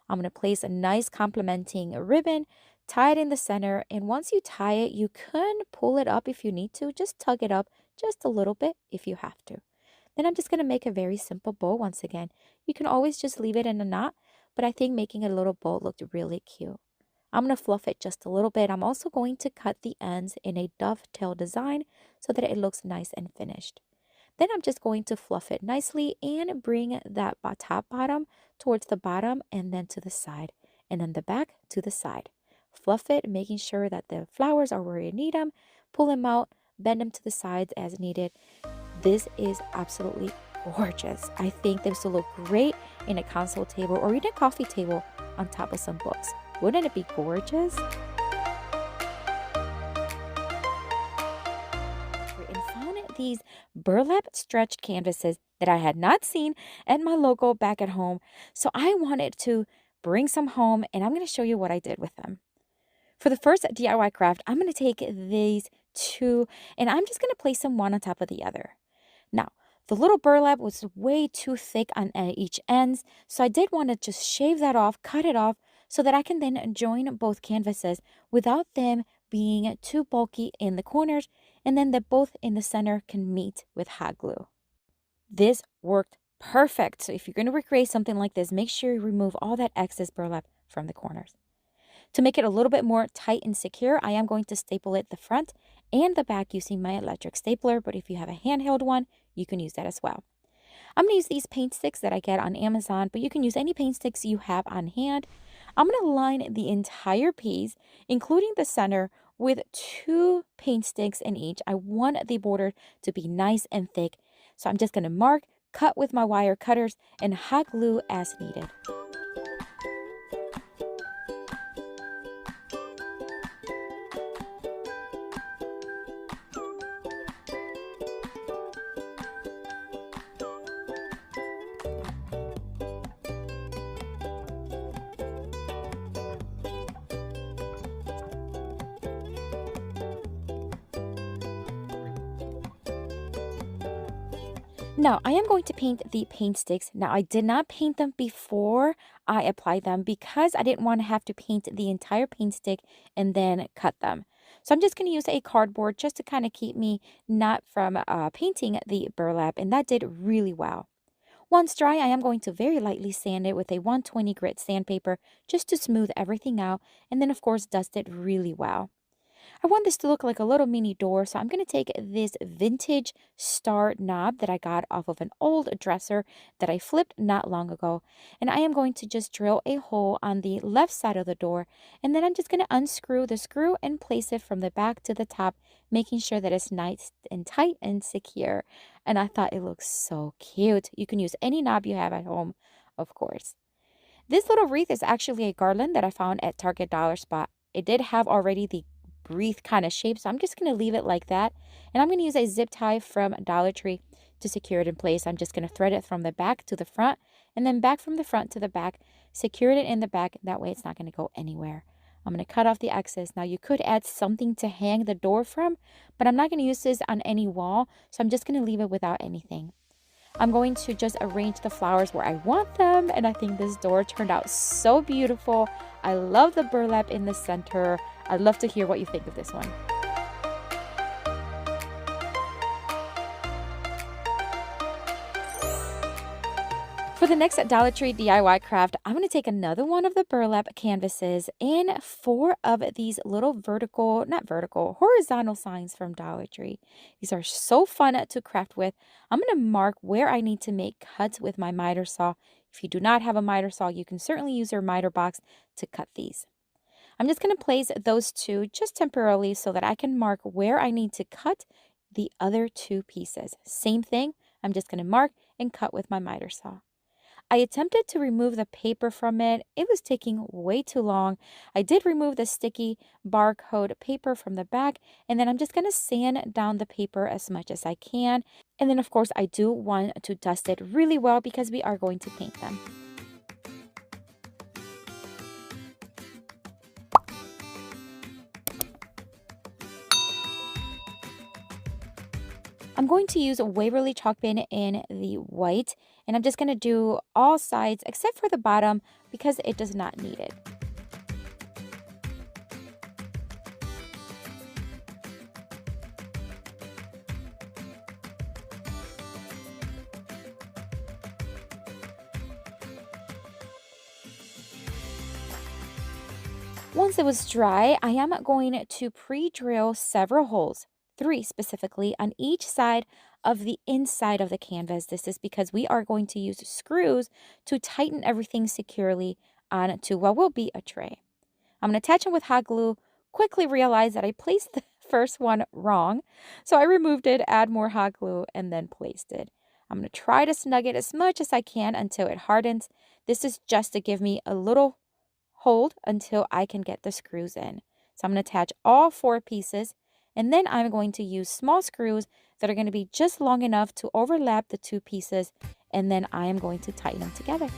I'm going to place a nice complementing ribbon, tie it in the center, and once you tie it, you can pull it up if you need to. Just tug it up just a little bit if you have to. Then I'm just going to make a very simple bow once again. You can always just leave it in a knot, but I think making a little bow looked really cute. I'm going to fluff it just a little bit. I'm also going to cut the ends in a dovetail design so that it looks nice and finished. Then I'm just going to fluff it nicely and bring that top bottom towards the bottom and then to the side, and then the back to the side. Fluff it, making sure that the flowers are where you need them. Pull them out, bend them to the sides as needed. This is absolutely gorgeous. I think this will look great in a console table or even a coffee table on top of some books. Wouldn't it be gorgeous? These burlap stretched canvases that I had not seen at my local back at home. So I wanted to bring some home and I'm going to show you what I did with them. For the first DIY craft, I'm going to take these two and I'm just going to place them one on top of the other. Now, the little burlap was way too thick on each ends. So I did want to just shave that off, cut it off so that I can then join both canvases without them being too bulky in the corners, and then that both in the center can meet with hot glue. This worked perfect. So if you're going to recreate something like this, make sure you remove all that excess burlap from the corners. To make it a little bit more tight and secure, I am going to staple it the front and the back using my electric stapler, but if you have a handheld one, you can use that as well. I'm going to use these paint sticks that I get on Amazon, but you can use any paint sticks you have on hand. I'm going to line the entire piece, including the center, with 2 paint sticks in each. I want the border to be nice and thick, so I'm just going to mark, cut with my wire cutters, and hot glue as needed. Now, I am going to paint the paint sticks. Now, I did not paint them before I applied them because I didn't want to have to paint the entire paint stick and then cut them. So I'm just going to use a cardboard just to kind of keep me not from painting the burlap, and that did really well. Once dry, I am going to very lightly sand it with a 120 grit sandpaper just to smooth everything out, and then of course dust it really well. I want this to look like a little mini door, so I'm going to take this vintage star knob that I got off of an old dresser that I flipped not long ago, and I am going to just drill a hole on the left side of the door, and then I'm just going to unscrew the screw and place it from the back to the top, making sure that it's nice and tight and secure. And I thought it looks so cute. You can use any knob you have at home, of course. This little wreath is actually a garland that I found at Target Dollar Spot. It did have already the wreath kind of shape, so I'm just going to leave it like that, and I'm going to use a zip tie from Dollar Tree to secure it in place. I'm just going to thread it from the back to the front, and then back from the front to the back, secure it in the back. That way it's not going to go anywhere. I'm going to cut off the excess. Now you could add something to hang the door from, but I'm not going to use this on any wall, so I'm just going to leave it without anything. I'm going to just arrange the flowers where I want them, and I think this door turned out so beautiful. I love the burlap in the center. I'd love to hear what you think of this one. For the next Dollar Tree DIY craft, I'm going to take another one of the burlap canvases and 4 of these little horizontal signs from Dollar Tree. These are so fun to craft with. I'm going to mark where I need to make cuts with my miter saw. If you do not have a miter saw, you can certainly use your miter box to cut these. I'm just going to place those 2 just temporarily so that I can mark where I need to cut the other 2 pieces. Same thing, I'm just going to mark and cut with my miter saw. I attempted to remove the paper from it. It was taking way too long. I did remove the sticky barcode paper from the back, and then I'm just going to sand down the paper as much as I can. And then of course I do want to dust it really well because we are going to paint them. I'm going to use a Waverly chalk pen in the white, and I'm just going to do all sides except for the bottom because it does not need it. Once it was dry, I am going to pre-drill several holes, 3 specifically, on each side of the inside of the canvas. This is because we are going to use screws to tighten everything securely onto what will be a tray. I'm going to attach them with hot glue, quickly realize that I placed the first one wrong, so I removed it, add more hot glue, and then placed it. I'm going to try to snug it as much as I can until it hardens. This is just to give me a little hold until I can get the screws in. So I'm going to attach all 4 pieces, and then I'm going to use small screws that are going to be just long enough to overlap the 2 pieces, and then I am going to tighten them together.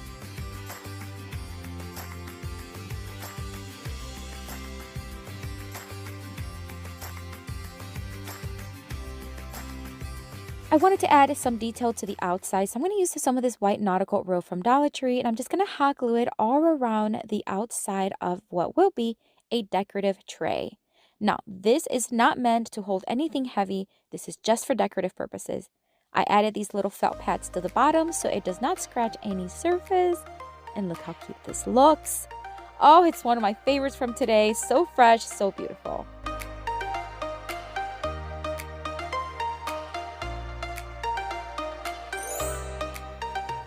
I wanted to add some detail to the outside, so I'm going to use some of this white nautical rope from Dollar Tree, and I'm just going to hot glue it all around the outside of what will be a decorative tray. Now, this is not meant to hold anything heavy. This is just for decorative purposes. I added these little felt pads to the bottom so it does not scratch any surface. And look how cute this looks. Oh, it's one of my favorites from today. So fresh, so beautiful.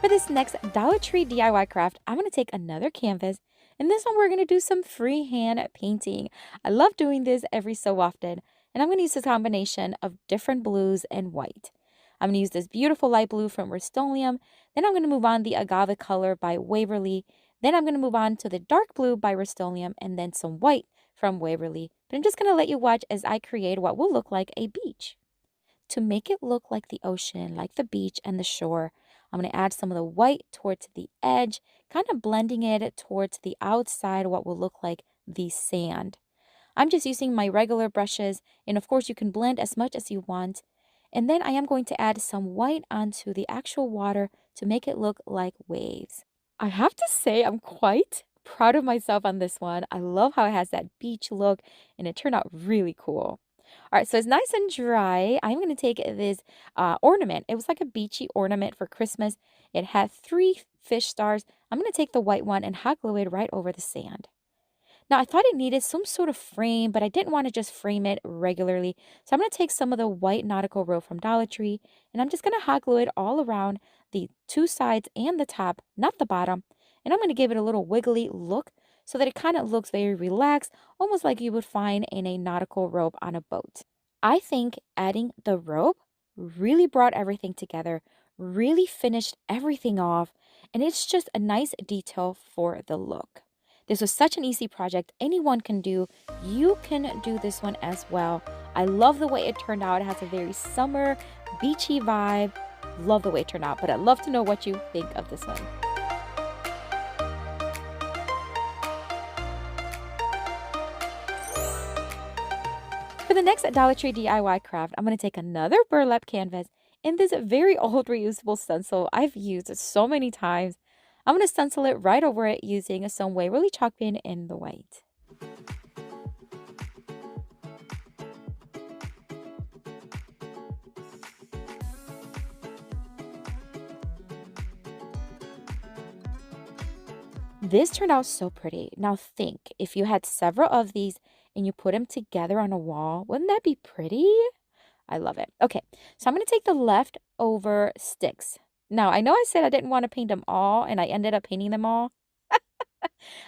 For this next Dollar Tree DIY craft, I'm going to take another canvas In this one, we're going to do some freehand painting. I love doing this every so often. And I'm going to use a combination of different blues and white. I'm going to use this beautiful light blue from Rust-Oleum. Then I'm going to move on the agave color by Waverly. Then I'm going to move on to the dark blue by Rust-Oleum and then some white from Waverly. But I'm just going to let you watch as I create what will look like a beach. To make it look like the ocean, like the beach and the shore, I'm going to add some of the white towards the edge, kind of blending it towards the outside, what will look like the sand. I'm just using my regular brushes, and of course you can blend as much as you want. And then I am going to add some white onto the actual water to make it look like waves. I have to say I'm quite proud of myself on this one. I love how it has that beach look, and it turned out really cool. All right, so it's nice and dry. I'm going to take this ornament. It was like a beachy ornament for Christmas. It had 3 fish stars. I'm going to take the white one and hot glue it right over the sand. Now, I thought it needed some sort of frame, but I didn't want to just frame it regularly. So I'm going to take some of the white nautical rope from Dollar Tree, and I'm just going to hot glue it all around the 2 sides and the top, not the bottom. And I'm going to give it a little wiggly look so that it kind of looks very relaxed, almost like you would find in a nautical rope on a boat. I think adding the rope really brought everything together, really finished everything off, and it's just a nice detail for the look. This was such an easy project anyone can do. You can do this one as well. I love the way it turned out. It has a very summer, beachy vibe. Love the way it turned out, but I'd love to know what you think of this one. For the next Dollar Tree DIY craft, I'm going to take another burlap canvas and this very old reusable stencil I've used so many times. I'm going to stencil it right over it using some Waverly chalk pen in the white. This turned out so pretty. Now think, if you had several of these and you put them together on a wall, wouldn't that be pretty? I love it. Okay, so I'm going to take the leftover sticks. Now, I know I said I didn't want to paint them all, and I ended up painting them all.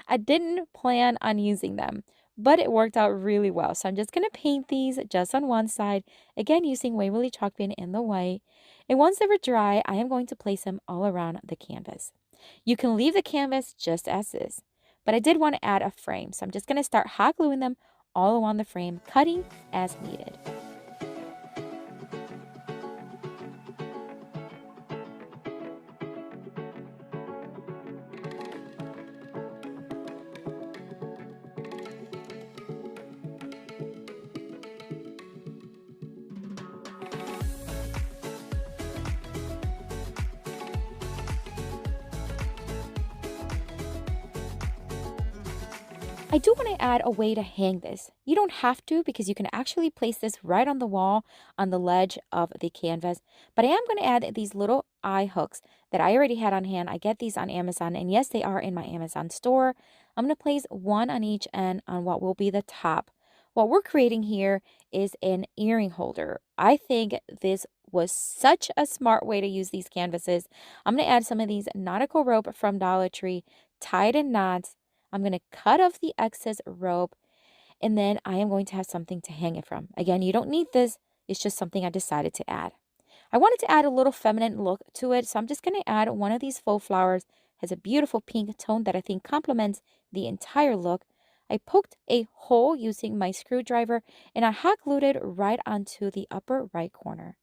I didn't plan on using them, but it worked out really well. So I'm just going to paint these just on one side, again using Waverly chalk pen in the white. And once they were dry, I am going to place them all around the canvas. You can leave the canvas just as is, but I did want to add a frame. So I'm just going to start hot gluing them all around the frame, cutting as needed. I do want to add a way to hang this. You don't have to because you can actually place this right on the wall on the ledge of the canvas. But I am going to add these little eye hooks that I already had on hand. I get these on Amazon, and yes, they are in my Amazon store. I'm going to place one on each end on what will be the top. What we're creating here is an earring holder. I think this was such a smart way to use these canvases. I'm going to add some of these nautical rope from Dollar Tree, tied in knots. I'm going to cut off the excess rope, and then I am going to have something to hang it from. Again, you don't need this. It's just something I decided to add. I wanted to add a little feminine look to it, so I'm just going to add one of these faux flowers. It has a beautiful pink tone that I think complements the entire look. I poked a hole using my screwdriver, and I hot glued it right onto the upper right corner.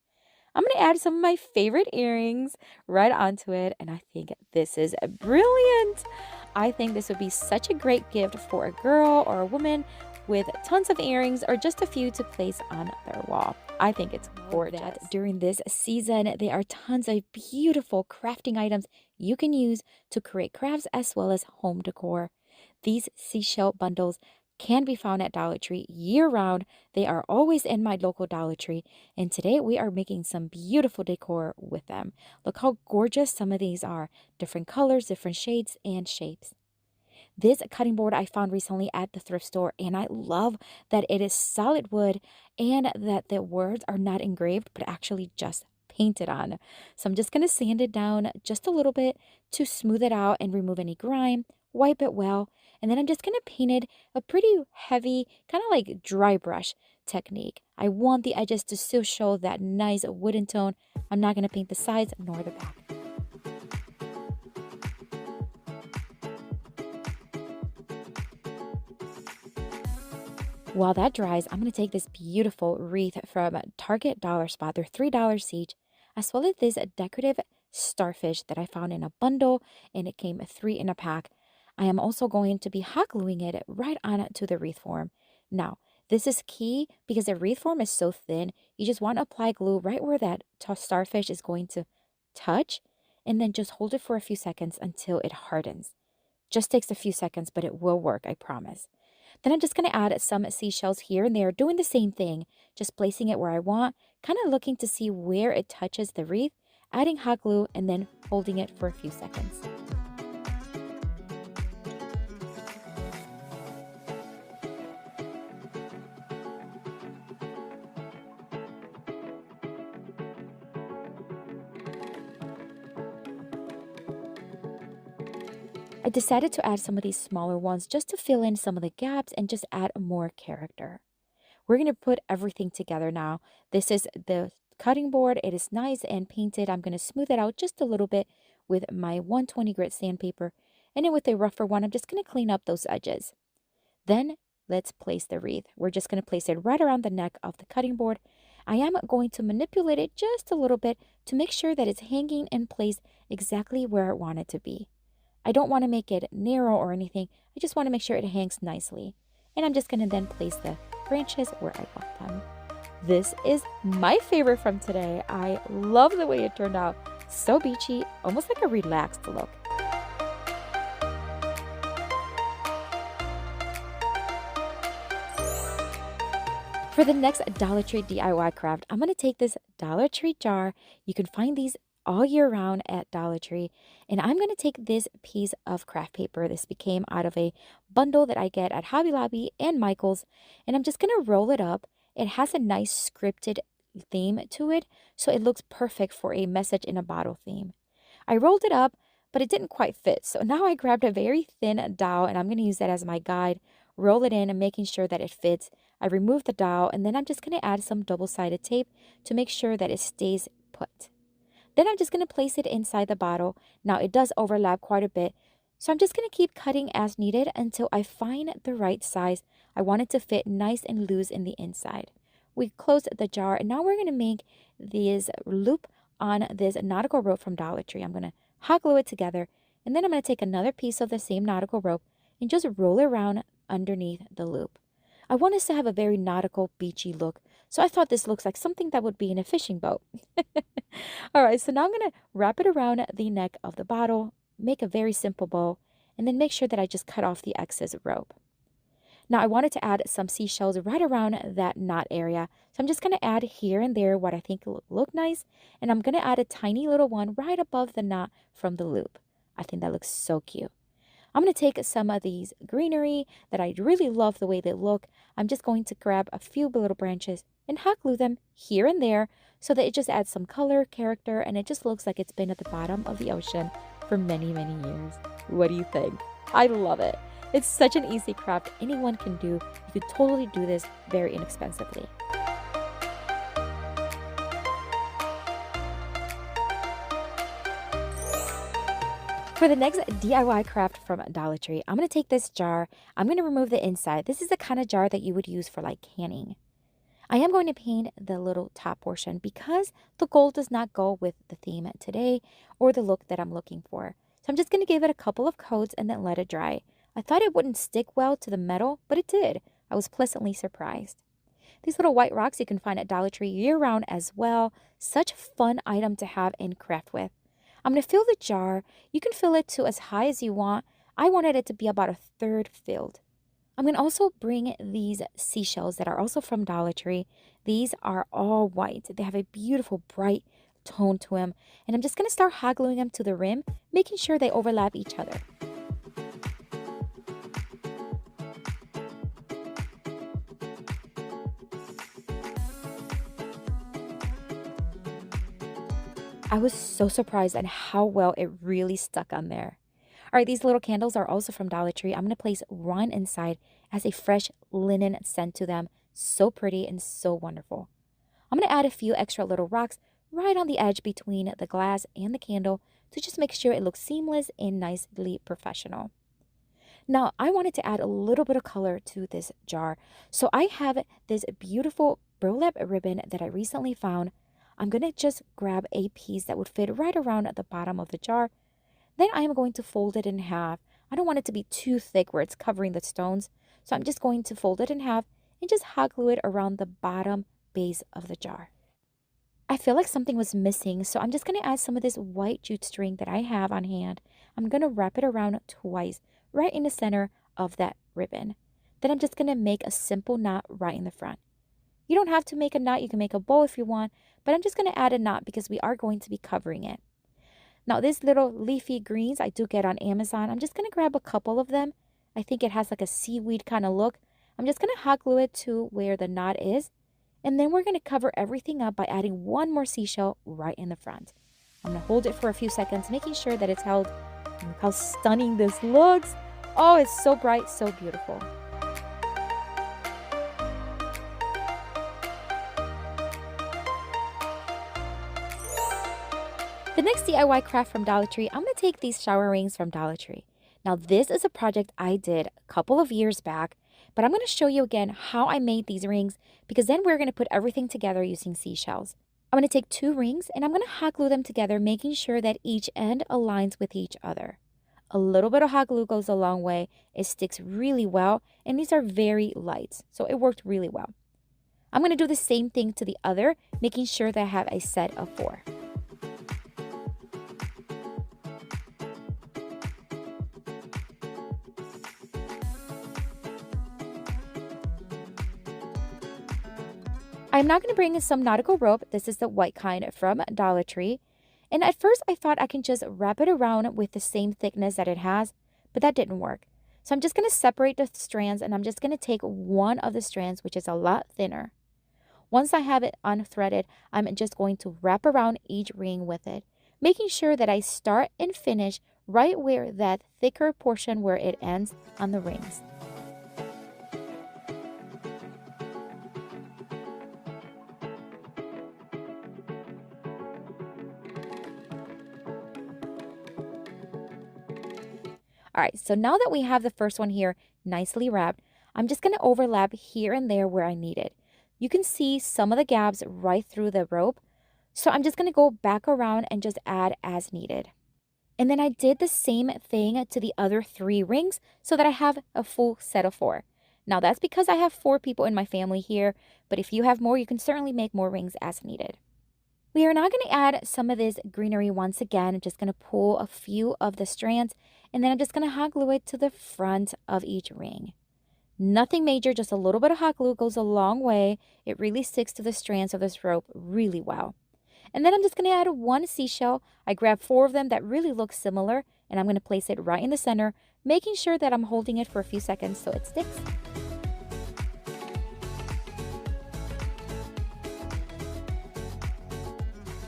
I'm going to add some of my favorite earrings right onto it, and I think this is brilliant. I think this would be such a great gift for a girl or a woman with tons of earrings or just a few to place on their wall. I think it's gorgeous. During this season, there are tons of beautiful crafting items you can use to create crafts as well as home decor. These seashell bundles can be found at Dollar Tree year-round. They are always in my local Dollar Tree, and today we are making some beautiful decor with them. Look how gorgeous some of these are. Different colors, different shades, and shapes. This cutting board I found recently at the thrift store, and I love that it is solid wood and that the words are not engraved but actually just painted on. So I'm just going to sand it down just a little bit to smooth it out and remove any grime wipe it well, and then I'm just going to paint it a pretty heavy, kind of like dry brush technique. I want the edges to still show that nice wooden tone. I'm not going to paint the sides nor the back. While that dries, I'm going to take this beautiful wreath from Target Dollar Spot. They're $3 each, as well as this decorative starfish that I found in a bundle, and it came 3 in a pack. I am also going to be hot gluing it right onto the wreath form. Now, this is key because the wreath form is so thin. You just want to apply glue right where that starfish is going to touch, and then just hold it for a few seconds until it hardens. Just takes a few seconds, but it will work, I promise. Then I'm just going to add some seashells here and there, doing the same thing, just placing it where I want, kind of looking to see where it touches the wreath, adding hot glue, and then holding it for a few seconds. I decided to add some of these smaller ones just to fill in some of the gaps and just add more character. We're going to put everything together now. This is the cutting board. It is nice and painted. I'm going to smooth it out just a little bit with my 120 grit sandpaper. And then with a rougher one, I'm just going to clean up those edges. Then let's place the wreath. We're just going to place it right around the neck of the cutting board. I am going to manipulate it just a little bit to make sure that it's hanging in place exactly where I want it to be. I don't want to make it narrow or anything. I just want to make sure it hangs nicely. And I'm just going to then place the branches where I want them. This is my favorite from today. I love the way it turned out. So beachy, almost like a relaxed look. For the next Dollar Tree DIY craft, I'm going to take this Dollar Tree jar. You can find these all year round at Dollar Tree. And I'm going to take this piece of craft paper. This became out of a bundle that I get at Hobby Lobby and Michael's. And I'm just going to roll it up. It has a nice scripted theme to it, so it looks perfect for a message in a bottle theme. I rolled it up, but it didn't quite fit. So now I grabbed a very thin dowel, and I'm going to use that as my guide. Roll it in and making sure that it fits. I remove the dowel, and then I'm just going to add some double-sided tape to make sure that it stays put. Then I'm just going to place it inside the bottle. Now it does overlap quite a bit, so I'm just going to keep cutting as needed until I find the right size. I want it to fit nice and loose in the inside. We closed the jar, and now we're going to make this loop on this nautical rope from Dollar Tree. I'm going to hot glue it together, and then I'm going to take another piece of the same nautical rope and just roll it around underneath the loop. I want us to have a very nautical, beachy look, so I thought this looks like something that would be in a fishing boat. All right, so now I'm going to wrap it around the neck of the bottle, make a very simple bow, and then make sure that I just cut off the excess rope. Now I wanted to add some seashells right around that knot area, so I'm just going to add here and there what I think look nice, and I'm going to add a tiny little one right above the knot from the loop. I think that looks so cute. I'm going to take some of these greenery that I really love the way they look. I'm just going to grab a few little branches and hot glue them here and there so that it just adds some color, character, and it just looks like it's been at the bottom of the ocean for many, many years. What do you think? I love it. It's such an easy craft anyone can do. You could totally do this very inexpensively. For the next DIY craft from Dollar Tree, I'm going to take this jar. I'm going to remove the inside. This is the kind of jar that you would use for like canning. I am going to paint the little top portion because the gold does not go with the theme today or the look that I'm looking for. So I'm just going to give it a couple of coats and then let it dry. I thought it wouldn't stick well to the metal, but it did. I was pleasantly surprised. These little white rocks you can find at Dollar Tree year-round as well. Such a fun item to have and craft with. I'm going to fill the jar. You can fill it to as high as you want. I wanted it to be about a third filled. I'm going to also bring these seashells that are also from Dollar Tree. These are all white. They have a beautiful bright tone to them. And I'm just going to start hot gluing them to the rim, making sure they overlap each other. I was so surprised at how well it really stuck on there. All right, these little candles are also from Dollar Tree. I'm going to place one inside as a fresh linen scent to them. So pretty and so wonderful. I'm going to add a few extra little rocks right on the edge between the glass and the candle to just make sure it looks seamless and nicely professional. Now, I wanted to add a little bit of color to this jar. So I have this beautiful burlap ribbon that I recently found. I'm going to just grab a piece that would fit right around at the bottom of the jar. Then I am going to fold it in half. I don't want it to be too thick where it's covering the stones. So I'm just going to fold it in half and just hot glue it around the bottom base of the jar. I feel like something was missing, so I'm just going to add some of this white jute string that I have on hand. I'm going to wrap it around twice, right in the center of that ribbon. Then I'm just going to make a simple knot right in the front. You don't have to make a knot, you can make a bow if you want, but I'm just going to add a knot because we are going to be covering it. Now, these little leafy greens I do get on Amazon. I'm just going to grab a couple of them. I think it has like a seaweed kind of look. I'm just going to hot glue it to where the knot is. And then we're going to cover everything up by adding one more seashell right in the front. I'm going to hold it for a few seconds, making sure that it's held. And look how stunning this looks. Oh, it's so bright, so beautiful. The next DIY craft from Dollar Tree, I'm going to take these shower rings from Dollar Tree. Now, this is a project I did a couple of years back, but I'm going to show you again how I made these rings because then we're going to put everything together using seashells. I'm going to take 2 rings and I'm going to hot glue them together, making sure that each end aligns with each other. A little bit of hot glue goes a long way. It sticks really well, and these are very light, so it worked really well. I'm going to do the same thing to the other, making sure that I have a set of 4. I'm now going to bring in some nautical rope. This is the white kind from Dollar Tree. And at first I thought I can just wrap it around with the same thickness that it has, but that didn't work. So I'm just going to separate the strands and I'm just going to take one of the strands, which is a lot thinner. Once I have it unthreaded, I'm just going to wrap around each ring with it, making sure that I start and finish right where that thicker portion where it ends on the rings. All right, so now that we have the first one here nicely wrapped, I'm just going to overlap here and there where I need it. You can see some of the gaps right through the rope, so I'm just going to go back around and just add as needed. And then I did the same thing to the other 3 rings so that I have a full set of 4. Now that's because I have 4 people in my family here, but if you have more, you can certainly make more rings as needed. We are now going to add some of this greenery once again. I'm just going to pull a few of the strands and then I'm just going to hot glue it to the front of each ring. Nothing major, just a little bit of hot glue goes a long way. It really sticks to the strands of this rope really well. And then I'm just going to add 1 seashell. I grabbed 4 of them that really look similar and I'm going to place it right in the center, making sure that I'm holding it for a few seconds so it sticks.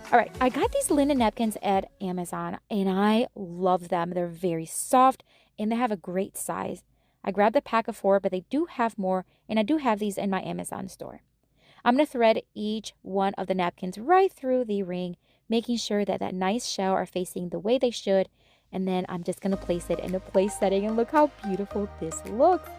All right, I got these linen napkins at Amazon and I love them. They're very soft and they have a great size. I grabbed a pack of 4, but they do have more and I do have these in my Amazon store. I'm going to thread each one of the napkins right through the ring, making sure that that nice shell are facing the way they should. And then I'm just going to place it in a place setting and look how beautiful this looks.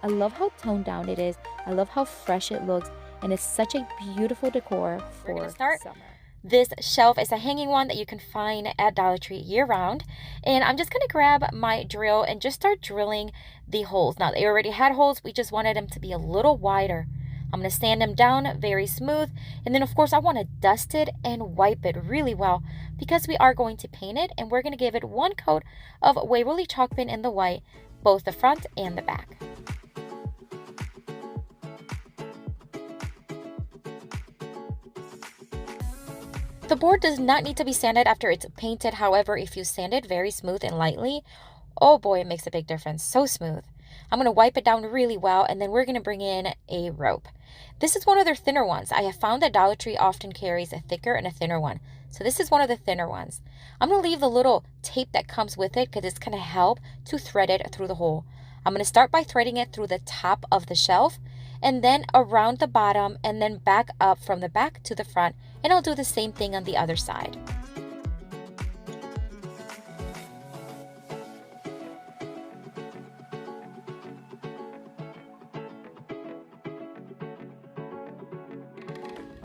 I love how toned down it is. I love how fresh it looks. And it's such a beautiful decor for summer. This shelf is a hanging one that you can find at Dollar Tree year-round. And I'm just going to grab my drill and just start drilling the holes. Now, they already had holes. We just wanted them to be a little wider. I'm going to sand them down very smooth. And then, of course, I want to dust it and wipe it really well because we are going to paint it. And we're going to give it 1 coat of Waverly chalk paint in the white, both the front and the back. The board does not need to be sanded after it's painted. However, if you sand it very smooth and lightly, oh boy, it makes a big difference. So smooth. I'm going to wipe it down really well, and then we're going to bring in a rope. This is one of their thinner ones. I have found that Dollar Tree often carries a thicker and a thinner one. So this is one of the thinner ones. I'm going to leave the little tape that comes with it because it's going to help to thread it through the hole. I'm going to start by threading it through the top of the shelf and then around the bottom and then back up from the back to the front, and I'll do the same thing on the other side.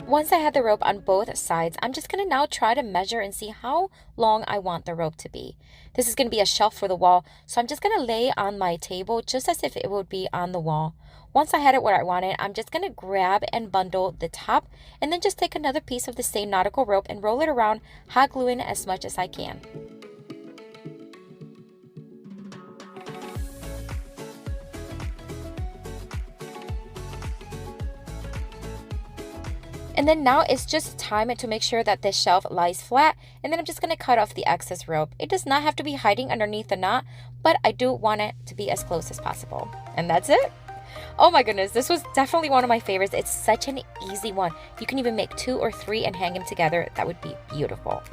Once I had the rope on both sides, I'm just going to now try to measure and see how long I want the rope to be. This is going to be a shelf for the wall, so I'm just going to lay on my table just as if it would be on the wall. Once I had it where I wanted, I'm just going to grab and bundle the top and then just take another piece of the same nautical rope and roll it around, hot gluing as much as I can. And then now it's just time to make sure that this shelf lies flat, and then I'm just going to cut off the excess rope. It does not have to be hiding underneath the knot, but I do want it to be as close as possible. And that's it. Oh my goodness, this was definitely one of my favorites. It's such an easy one. You can even make 2 or 3 and hang them together. That would be beautiful.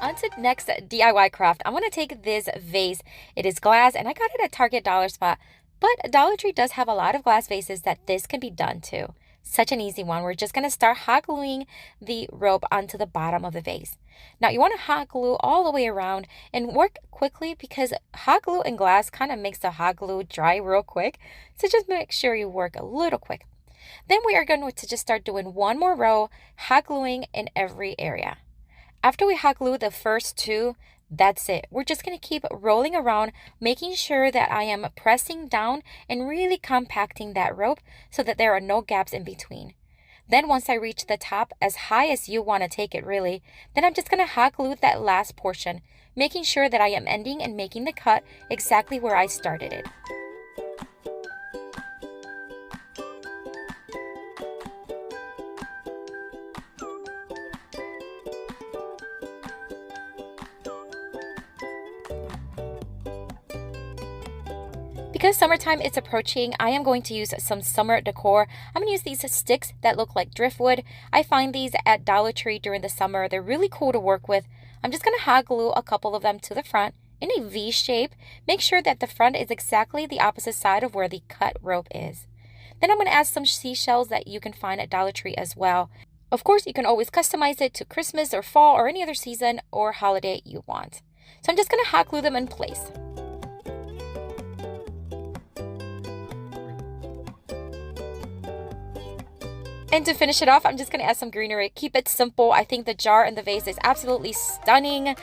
On to next DIY craft. I'm going to take this vase. It is glass and I got it at Target Dollar Spot, but Dollar Tree does have a lot of glass vases that this can be done to. Such an easy one. We're just going to start hot gluing the rope onto the bottom of the vase. Now you want to hot glue all the way around and work quickly because hot glue and glass kind of makes the hot glue dry real quick. So just make sure you work a little quick. Then we are going to just start doing one more row, hot gluing in every area. After we hot glue the first 2, that's it. We're just going to keep rolling around, making sure that I am pressing down and really compacting that rope so that there are no gaps in between. Then once I reach the top, as high as you want to take it really, then I'm just going to hot glue that last portion, making sure that I am ending and making the cut exactly where I started it. Because summertime is approaching, I am going to use some summer decor. I'm going to use these sticks that look like driftwood. I find these at Dollar Tree during the summer. They're really cool to work with. I'm just going to hot glue a couple of them to the front in a V shape. Make sure that the front is exactly the opposite side of where the cut rope is. Then I'm going to add some seashells that you can find at Dollar Tree as well. Of course, you can always customize it to Christmas or fall or any other season or holiday you want. So I'm just going to hot glue them in place. And to finish it off, I'm just going to add some greenery. Keep it simple. I think the jar and the vase is absolutely stunning.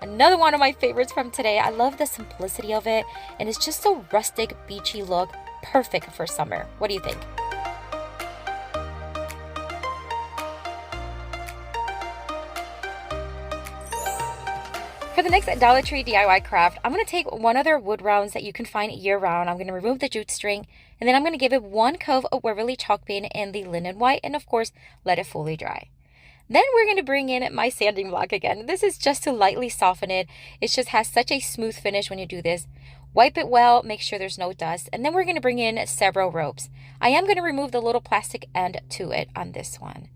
Another one of my favorites from today. I love the simplicity of it, and it's just a rustic, beachy look. Perfect for summer. What do you think? For the next Dollar Tree DIY craft, I'm going to take one of their wood rounds that you can find year-round. I'm going to remove the jute string, and then I'm going to give it one coat of Waverly chalk paint in the linen white, and of course, let it fully dry. Then we're going to bring in my sanding block again. This is just to lightly soften it. It just has such a smooth finish when you do this. Wipe it well, make sure there's no dust, and then we're going to bring in several ropes. I am going to remove the little plastic end to it on this one.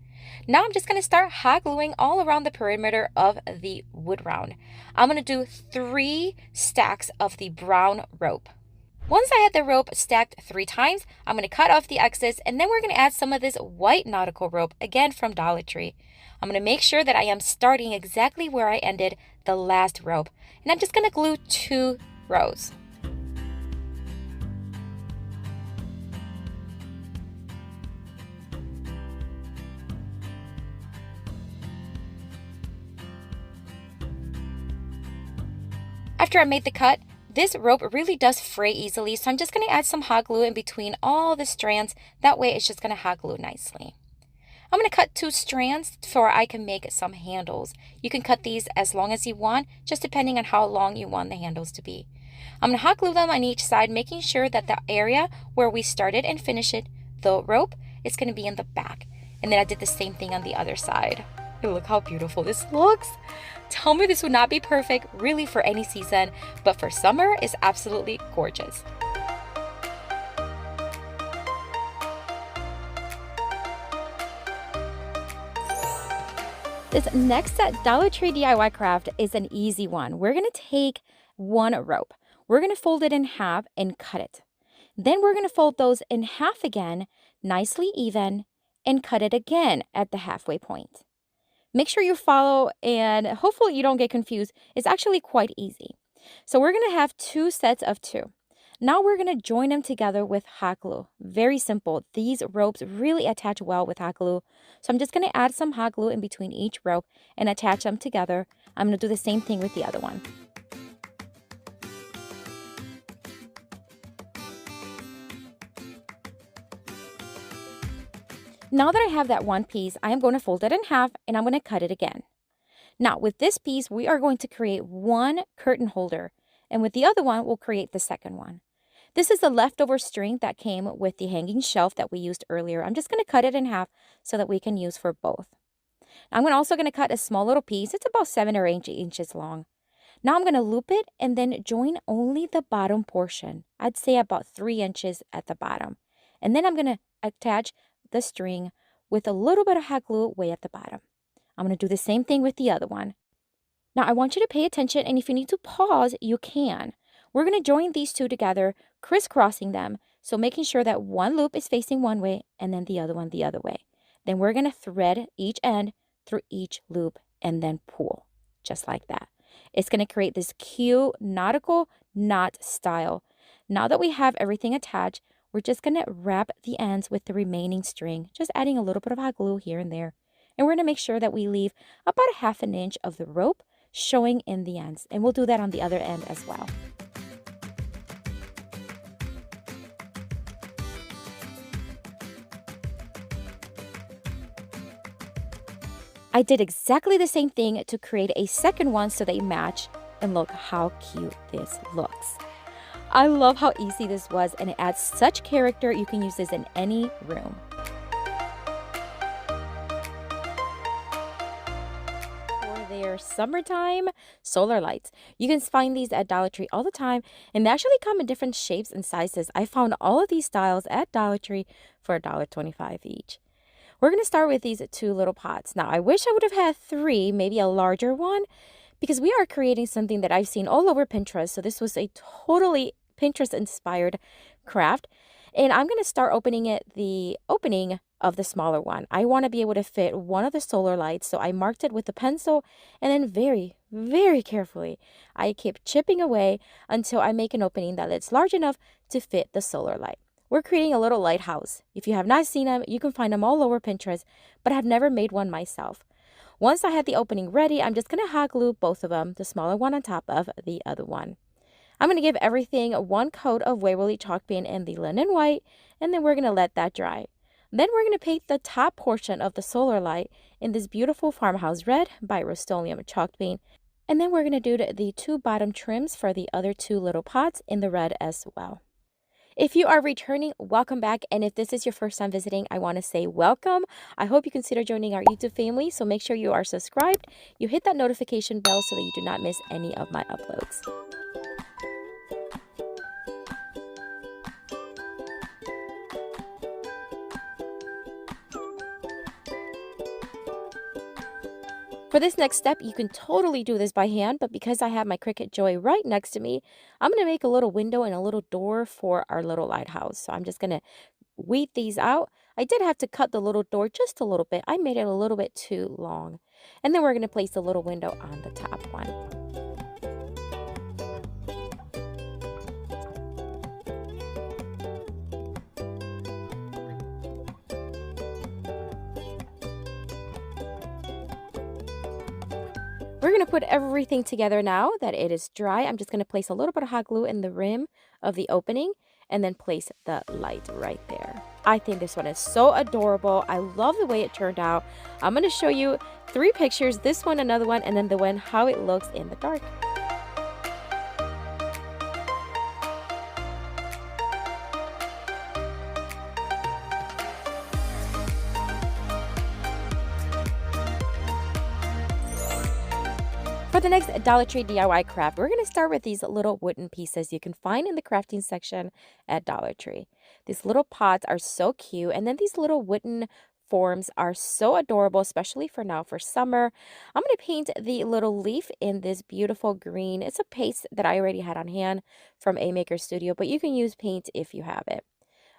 Now I'm just going to start hot gluing all around the perimeter of the wood round. I'm going to do 3 stacks of the brown rope. Once I had the rope stacked 3 times, I'm going to cut off the excess, and then we're going to add some of this white nautical rope, again from Dollar Tree. I'm going to make sure that I am starting exactly where I ended the last rope, and I'm just going to glue 2 rows. After I made the cut, this rope really does fray easily, so I'm just going to add some hot glue in between all the strands. That way it's just going to hot glue nicely. I'm going to cut 2 strands so I can make some handles. You can cut these as long as you want, just depending on how long you want the handles to be. I'm going to hot glue them on each side, making sure that the area where we started and finished it, the rope, is going to be in the back. And then I did the same thing on the other side. Look how beautiful this looks. Tell me this would not be perfect really for any season, but for summer it's absolutely gorgeous. This next Dollar Tree DIY craft is an easy one. We're going to take one rope. We're going to fold it in half and cut it. Then we're going to fold those in half again, nicely even, and cut it again at the halfway point. Make sure you follow and hopefully you don't get confused. It's actually quite easy. So we're going to have two sets of two. Now we're going to join them together with hot glue. Very simple. These ropes really attach well with hot glue. So I'm just going to add some hot glue in between each rope and attach them together. I'm going to do the same thing with the other one. Now that I have that one piece, I am going to fold it in half and I'm going to cut it again. Now with this piece, we are going to create one curtain holder, and with the other one, we'll create the second one. This is the leftover string that came with the hanging shelf that we used earlier. I'm just going to cut it in half so that we can use for both. I'm also going to cut a small little piece. It's about 7 or 8 inches long. Now I'm going to loop it and then join only the bottom portion. I'd say about 3 inches at the bottom. And then I'm going to attach the string with a little bit of hot glue way at the bottom. I'm going to do the same thing with the other one. Now I want you to pay attention, and if you need to pause, you can. We're going to join these two together, crisscrossing them, so making sure that one loop is facing one way and then the other one the other way. Then we're going to thread each end through each loop and then pull, just like that. It's going to create this cute nautical knot style. Now that we have everything attached, we're just going to wrap the ends with the remaining string, just adding a little bit of hot glue here and there. And we're going to make sure that we leave about a 1/2 inch of the rope showing in the ends. And we'll do that on the other end as well. I did exactly the same thing to create a second one so they match, and look how cute this looks. I love how easy this was, and it adds such character. You can use this in any room. For their summertime solar lights, you can find these at Dollar Tree all the time, and they actually come in different shapes and sizes. I found all of these styles at Dollar Tree for $1.25 each. We're going to start with these two little pots. Now, I wish I would have had 3, maybe a larger one, because we are creating something that I've seen all over Pinterest. So this was a totally Pinterest-inspired craft. And I'm going to start opening the opening of the smaller one. I want to be able to fit one of the solar lights. So I marked it with a pencil, and then very, very carefully, I keep chipping away until I make an opening that is large enough to fit the solar light. We're creating a little lighthouse. If you have not seen them, you can find them all over Pinterest, but I've never made one myself. Once I had the opening ready, I'm just going to hot glue both of them, the smaller one on top of the other one. I'm going to give everything one coat of Waverly chalk paint in the linen white, and then we're going to let that dry. Then we're going to paint the top portion of the solar light in this beautiful farmhouse red by Rust-Oleum chalk paint. And then we're going to do the 2 bottom trims for the other 2 little pots in the red as well. If you are returning, welcome back. And if this is your first time visiting, I want to say welcome. I hope you consider joining our YouTube family. So make sure you are subscribed. You hit that notification bell so that you do not miss any of my uploads. For this next step, you can totally do this by hand, but because I have my Cricut Joy right next to me, I'm going to make a little window and a little door for our little lighthouse. So I'm just going to weed these out. I did have to cut the little door just a little bit. I made it a little bit too long. And then we're going to place the little window on the top one. We're going to put everything together now that it is dry. I'm just going to place a little bit of hot glue in the rim of the opening and then place the light right there. I think this one is so adorable. I love the way it turned out. I'm going to show you 3 pictures, this one, another one, and then the one how it looks in the dark. For the next Dollar Tree DIY craft, we're going to start with these little wooden pieces you can find in the crafting section at Dollar Tree. These little pots are so cute, and then these little wooden forms are so adorable, especially for now for summer. I'm going to paint the little leaf in this beautiful green. It's a paste that I already had on hand from A Maker Studio, but you can use paint if you have it.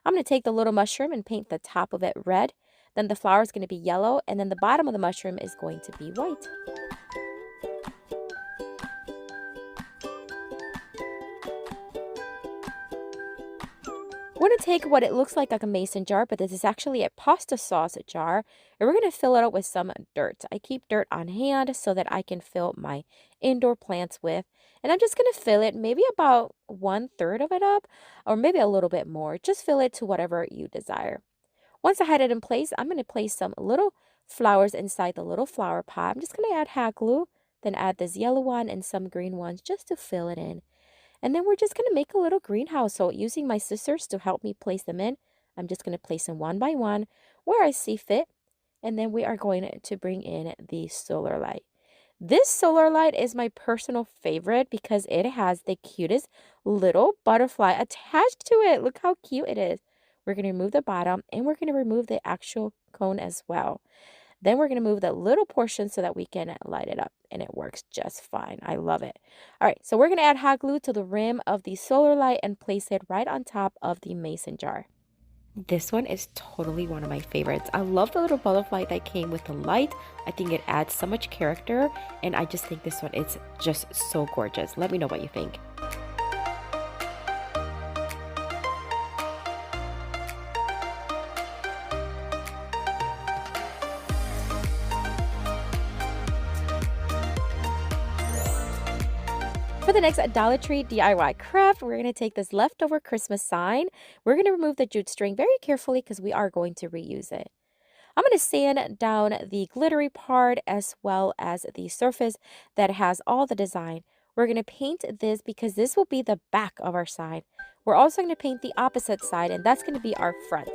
I'm going to take the little mushroom and paint the top of it red. Then the flower is going to be yellow, and then the bottom of the mushroom is going to be white. We're going to take what it looks like a mason jar, but this is actually a pasta sauce jar, and we're going to fill it up with some dirt. I keep dirt on hand so that I can fill my indoor plants with, and I'm just going to fill it maybe about 1/3 of it up, or maybe a little bit more. Just fill it to whatever you desire. Once I had it in place, I'm going to place some little flowers inside the little flower pot. I'm just going to add hot glue, then add this yellow one and some green ones just to fill it in. And then we're just going to make a little greenhouse. So using my scissors to help me place them in, I'm just going to place them one by one where I see fit. And then we are going to bring in the solar light. This solar light is my personal favorite because it has the cutest little butterfly attached to it. Look how cute it is. We're going to remove the bottom and we're going to remove the actual cone as well. Then we're going to move the little portion so that we can light it up, and it works just fine. I love it. All right, so we're going to add hot glue to the rim of the solar light and place it right on top of the mason jar. This one is totally one of my favorites. I love the little butterfly that came with the light. I think it adds so much character, and I just think this one is just so gorgeous. Let me know what you think. For the next Dollar Tree DIY craft, we're going to take this leftover Christmas sign. We're going to remove the jute string very carefully because we are going to reuse it. I'm going to sand down the glittery part as well as the surface that has all the design. We're going to paint this because this will be the back of our sign. We're also going to paint the opposite side, and that's going to be our front.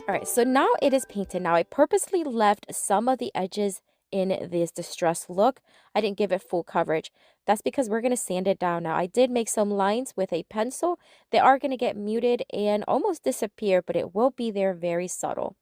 All right, so now it is painted. Now I purposely left some of the edges in this distressed look. I didn't give it full coverage. That's because we're going to sand it down. Now I did make some lines with a pencil. They are going to get muted and almost disappear, but it will be there very subtle.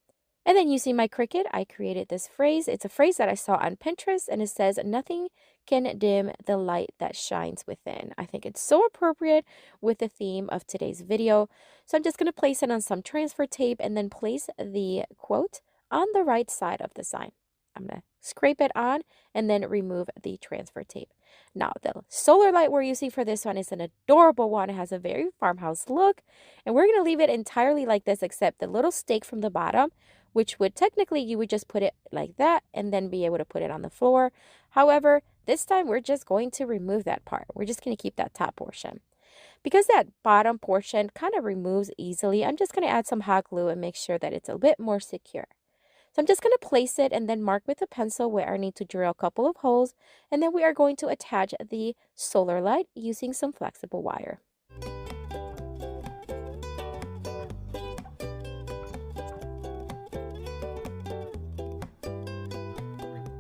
And then using my Cricut, I created this phrase. It's a phrase that I saw on Pinterest, and it says, "Nothing can dim the light that shines within." I think it's so appropriate with the theme of today's video. So I'm just going to place it on some transfer tape and then place the quote on the right side of the sign. I'm going to scrape it on and then remove the transfer tape. Now, the solar light we're using for this one is an adorable one. It has a very farmhouse look, and we're going to leave it entirely like this except the little stake from the bottom, which would technically, you would just put it like that and then be able to put it on the floor. However, this time we're just going to remove that part. We're just going to keep that top portion. Because that bottom portion kind of removes easily, I'm just going to add some hot glue and make sure that it's a bit more secure. So I'm just going to place it and then mark with a pencil where I need to drill a couple of holes, and then we are going to attach the solar light using some flexible wire.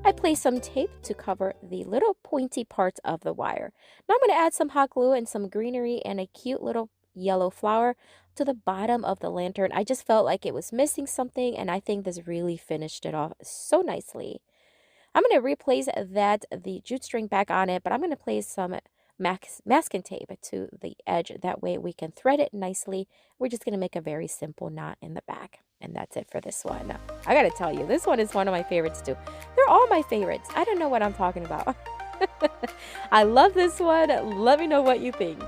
I place some tape to cover the little pointy parts of the wire. Now I'm going to add some hot glue and some greenery and a cute little yellow flower to the bottom of the lantern. I just felt like it was missing something, and I think this really finished it off so nicely. I'm going to replace the jute string back on it, but I'm going to place some masking tape to the edge. That way we can thread it nicely. We're just going to make a very simple knot in the back. And that's it for this one. I gotta tell you, this one is one of my favorites too. They're all my favorites. I don't know what I'm talking about. I love this one. Let me know what you think.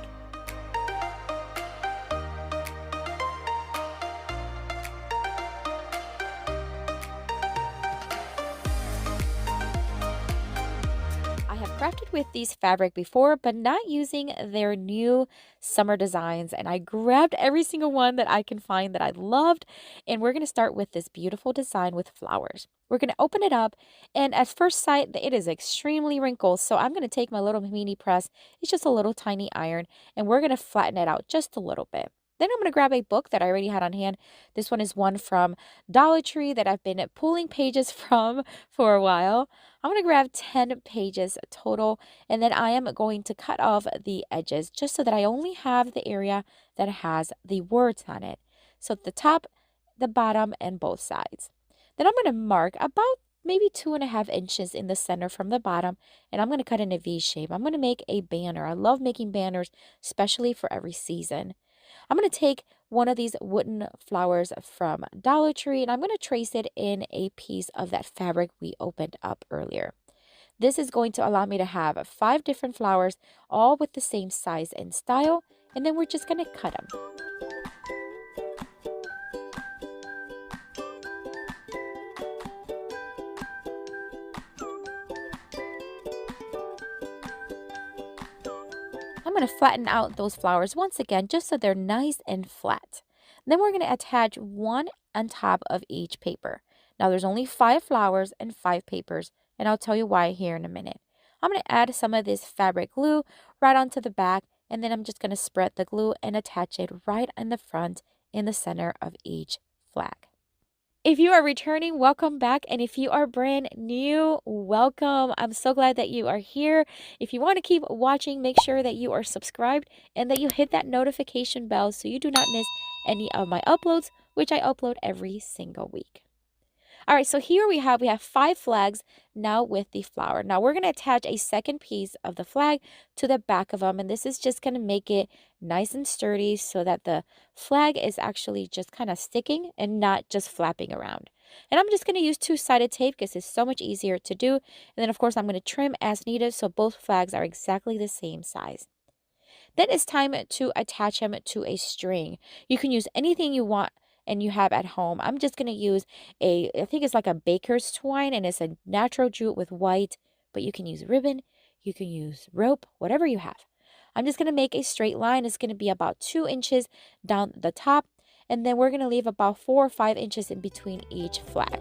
Crafted with these fabric before, but not using their new summer designs, and I grabbed every single one that I can find that I loved, and we're going to start with this beautiful design with flowers. We're going to open it up, and at first sight it is extremely wrinkled, so I'm going to take my little mini press. It's just a little tiny iron, and we're going to flatten it out just a little bit. Then I'm going to grab a book that I already had on hand. This one is one from Dollar Tree that I've been pulling pages from for a while. I'm going to grab 10 pages total, and then I am going to cut off the edges just so that I only have the area that has the words on it. So the top, the bottom, and both sides. Then I'm going to mark about maybe 2.5 inches in the center from the bottom, and I'm going to cut in a V shape. I'm going to make a banner. I love making banners, especially for every season. I'm going to take one of these wooden flowers from Dollar Tree, and I'm going to trace it in a piece of that fabric we opened up earlier. This is going to allow me to have 5 different flowers, all with the same size and style, and then we're just going to cut them. I'm going to flatten out those flowers once again just so they're nice and flat. Then we're going to attach one on top of each paper. Now there's only 5 flowers and 5 papers, and I'll tell you why here in a minute. I'm going to add some of this fabric glue right onto the back, and then I'm just going to spread the glue and attach it right in the front in the center of each flag. If you are returning, welcome back. And if you are brand new, welcome. I'm so glad that you are here. If you want to keep watching, make sure that you are subscribed and that you hit that notification bell so you do not miss any of my uploads, which I upload every single week. All right, so here we have 5 flags now with the flower. Now we're going to attach a second piece of the flag to the back of them, and this is just going to make it nice and sturdy so that the flag is actually just kind of sticking and not just flapping around. And I'm just going to use 2-sided tape because it's so much easier to do. And then of course I'm going to trim as needed so both flags are exactly the same size. Then it's time to attach them to a string. You can use anything you want and you have at home. I'm just going to use I think it's like a baker's twine, and it's a natural jute with white, but you can use ribbon, you can use rope, whatever you have. I'm just going to make a straight line. It's going to be about 2 inches down the top, and then we're going to leave about 4 or 5 inches in between each flag.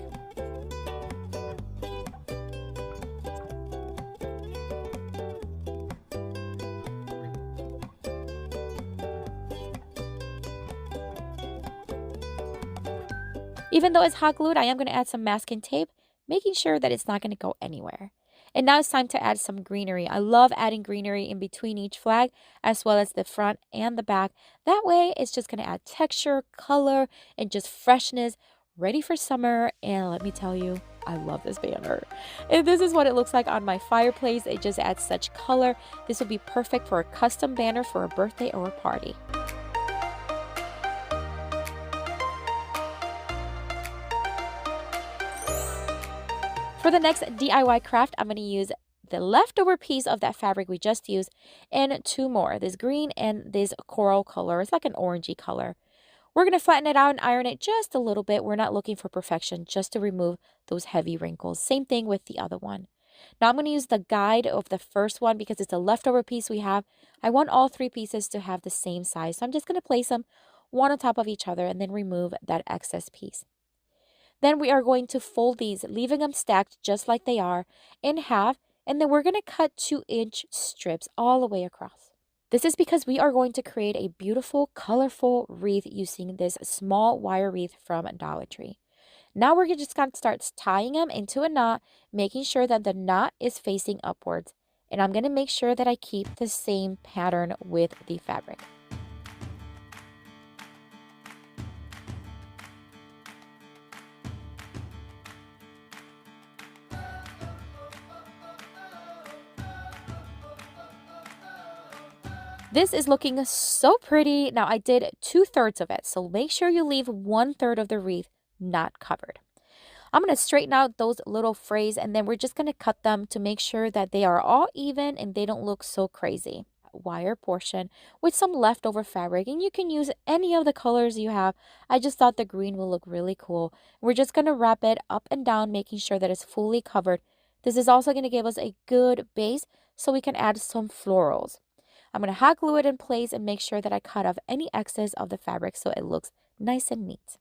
Even though it's hot glued, I am going to add some masking tape, making sure that it's not going to go anywhere. And now it's time to add some greenery. I love adding greenery in between each flag, as well as the front and the back. That way, it's just going to add texture, color, and just freshness, ready for summer. And let me tell you, I love this banner. And this is what it looks like on my fireplace. It just adds such color. This will be perfect for a custom banner for a birthday or a party. For the next DIY craft, I'm going to use the leftover piece of that fabric we just used and 2 more, this green and this coral color. It's like an orangey color. We're going to flatten it out and iron it just a little bit. We're not looking for perfection, just to remove those heavy wrinkles. Same thing with the other one. Now I'm going to use the guide of the first one because it's a leftover piece we have. I want all 3 pieces to have the same size. So I'm just going to place them one on top of each other and then remove that excess piece. Then we are going to fold these, leaving them stacked just like they are in half, and then we're going to cut 2-inch strips all the way across. This is because we are going to create a beautiful, colorful wreath using this small wire wreath from Dollar Tree. Now we're just going to start tying them into a knot, making sure that the knot is facing upwards. And I'm going to make sure that I keep the same pattern with the fabric. This is looking so pretty. Now I did 2/3 of it, so make sure you leave 1/3 of the wreath not covered. I'm going to straighten out those little frays, and then we're just going to cut them to make sure that they are all even and they don't look so crazy. Wire portion with some leftover fabric, and you can use any of the colors you have. I just thought the green will look really cool. We're just going to wrap it up and down, making sure that it's fully covered. This is also going to give us a good base so we can add some florals. I'm going to hot glue it in place and make sure that I cut off any excess of the fabric so it looks nice and neat.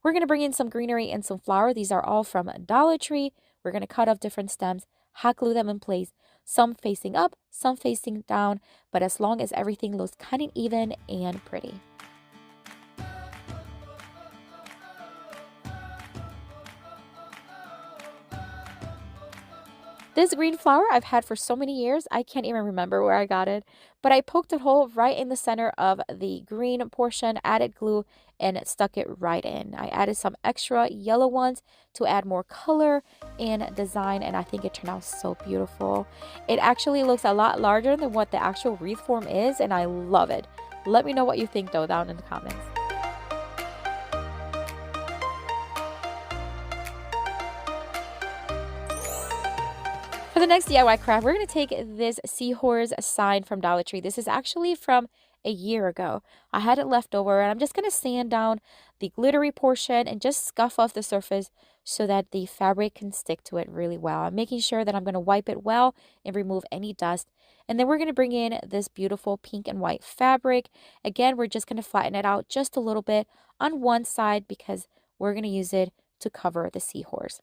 We're going to bring in some greenery and some flower. These are all from Dollar Tree. We're going to cut off different stems, hot glue them in place, some facing up, some facing down, but as long as everything looks kind of even and pretty. This green flower I've had for so many years, I can't even remember where I got it. But I poked a hole right in the center of the green portion, added glue, and stuck it right in. I added some extra yellow ones to add more color and design, and I think it turned out so beautiful. It actually looks a lot larger than what the actual wreath form is, and I love it. Let me know what you think though down in the comments. For the next DIY craft, we're going to take this seahorse sign from Dollar Tree. This is actually from a year ago. I had it left over, and I'm just going to sand down the glittery portion and just scuff off the surface so that the fabric can stick to it really well. I'm making sure that I'm going to wipe it well and remove any dust. And then we're going to bring in this beautiful pink and white fabric. Again, we're just going to flatten it out just a little bit on one side because we're going to use it to cover the seahorse.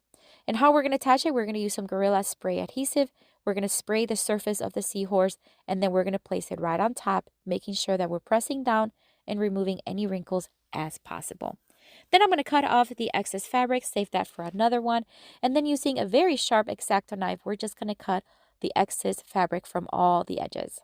And how we're going to attach it, we're going to use some Gorilla Spray adhesive. We're going to spray the surface of the seahorse, and then we're going to place it right on top, making sure that we're pressing down and removing any wrinkles as possible. Then I'm going to cut off the excess fabric, save that for another one, and then using a very sharp X-Acto knife, we're just going to cut the excess fabric from all the edges.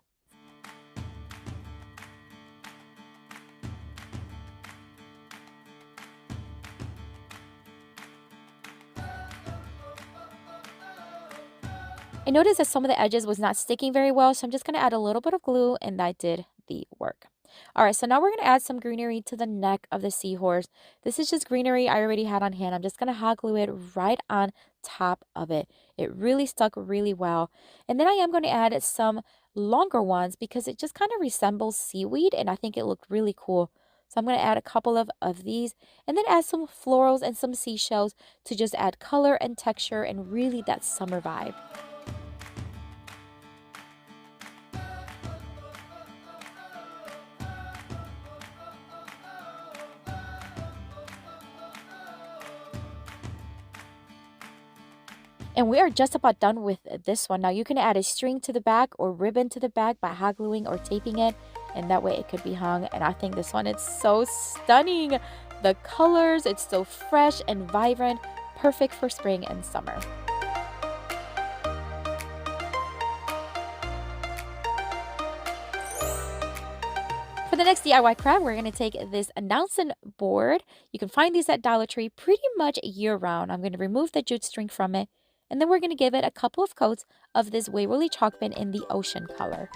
I noticed that some of the edges was not sticking very well, so I'm just going to add a little bit of glue, and that did the work. All right, so now we're going to add some greenery to the neck of the seahorse. This is just greenery I already had on hand. I'm just going to hot glue it right on top of it. It really stuck really well. And then I am going to add some longer ones because it just kind of resembles seaweed, and I think it looked really cool. So I'm going to add a couple of these and then add some florals and some seashells to just add color and texture and really that summer vibe. And we are just about done with this one. Now you can add a string to the back or ribbon to the back by hot gluing or taping it, and that way it could be hung. And I think this one, it's so stunning. The colors, it's so fresh and vibrant, perfect for spring and summer. For the next DIY craft, we're going to take this announcement board. You can find these at Dollar Tree pretty much year round. I'm going to remove the jute string from it, and then we're going to give it a couple of coats of this Waverly chalk pen in the ocean color.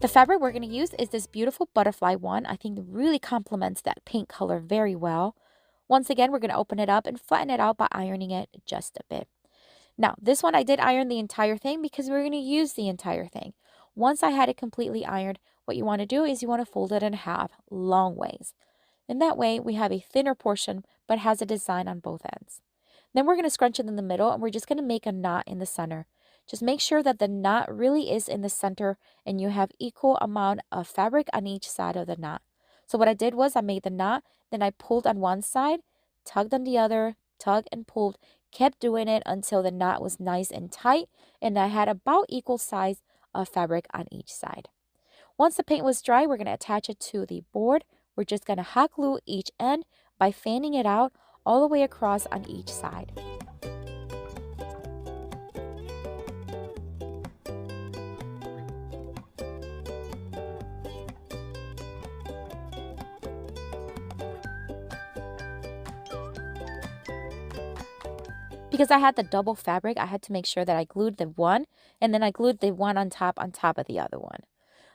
The fabric we're going to use is this beautiful butterfly one. I think it really complements that pink color very well. Once again, we're going to open it up and flatten it out by ironing it just a bit. Now, this one I did iron the entire thing because we're going to use the entire thing. Once I had it completely ironed, what you want to do is you want to fold it in half long ways. And that way we have a thinner portion but has a design on both ends. Then we're going to scrunch it in the middle, and we're just going to make a knot in the center. Just make sure that the knot really is in the center and you have equal amount of fabric on each side of the knot. So what I did was I made the knot, then I pulled on one side, tugged on the other, tugged and pulled, kept doing it until the knot was nice and tight, and I had about equal size of fabric on each side. Once the paint was dry, we're going to attach it to the board. We're just going to hot glue each end by fanning it out all the way across on each side. Because I had the double fabric, I had to make sure that I glued the one, and then I glued the one on top of the other one.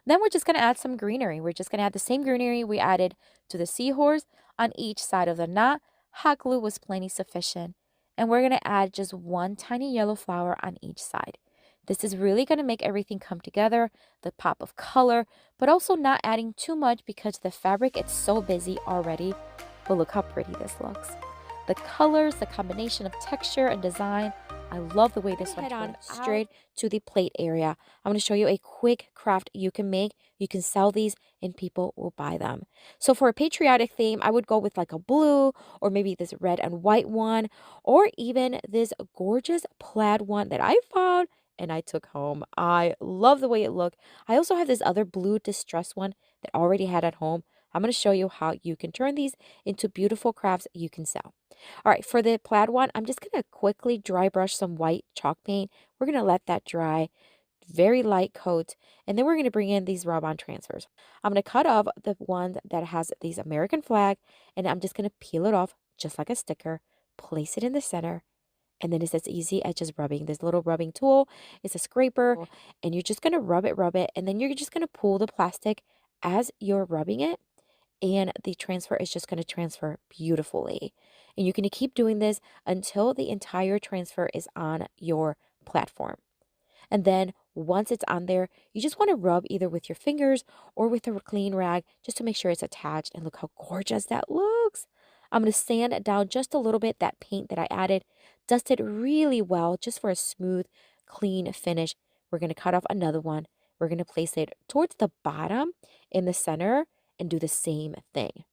Then we're just going to add some greenery. We're just going to add the same greenery we added to the seahorse on each side of the knot. Hot glue was plenty sufficient. And we're going to add just one tiny yellow flower on each side. This is really going to make everything come together, the pop of color, but also not adding too much because the fabric, it's so busy already. But look how pretty this looks. The colors, the combination of texture and design, I love the way this one turned straight to the plate area. I'm going to show you a quick craft you can make. You can sell these and people will buy them. So for a patriotic theme, I would go with like a blue or maybe this red and white one, or even this gorgeous plaid one that I found and I took home. I love the way it looked. I also have this other blue distress one that I already had at home. I'm going to show you how you can turn these into beautiful crafts you can sell. All right, for the plaid one, I'm just going to quickly dry brush some white chalk paint. We're going to let that dry, very light coat, and then we're going to bring in these rub-on transfers. I'm going to cut off the one that has these American flag, and I'm just going to peel it off just like a sticker, place it in the center, and then it's as easy as just rubbing. This little rubbing tool, it's a scraper, and you're just going to rub it, and then you're just going to pull the plastic as you're rubbing it, and the transfer is just going to transfer beautifully. And you're going to keep doing this until the entire transfer is on your platform. And then once it's on there, you just want to rub either with your fingers or with a clean rag just to make sure it's attached. And look how gorgeous that looks. I'm going to sand down just a little bit that paint that I added, dust it really well just for a smooth, clean finish. We're going to cut off another one. We're going to place it towards the bottom in the center and do the same thing.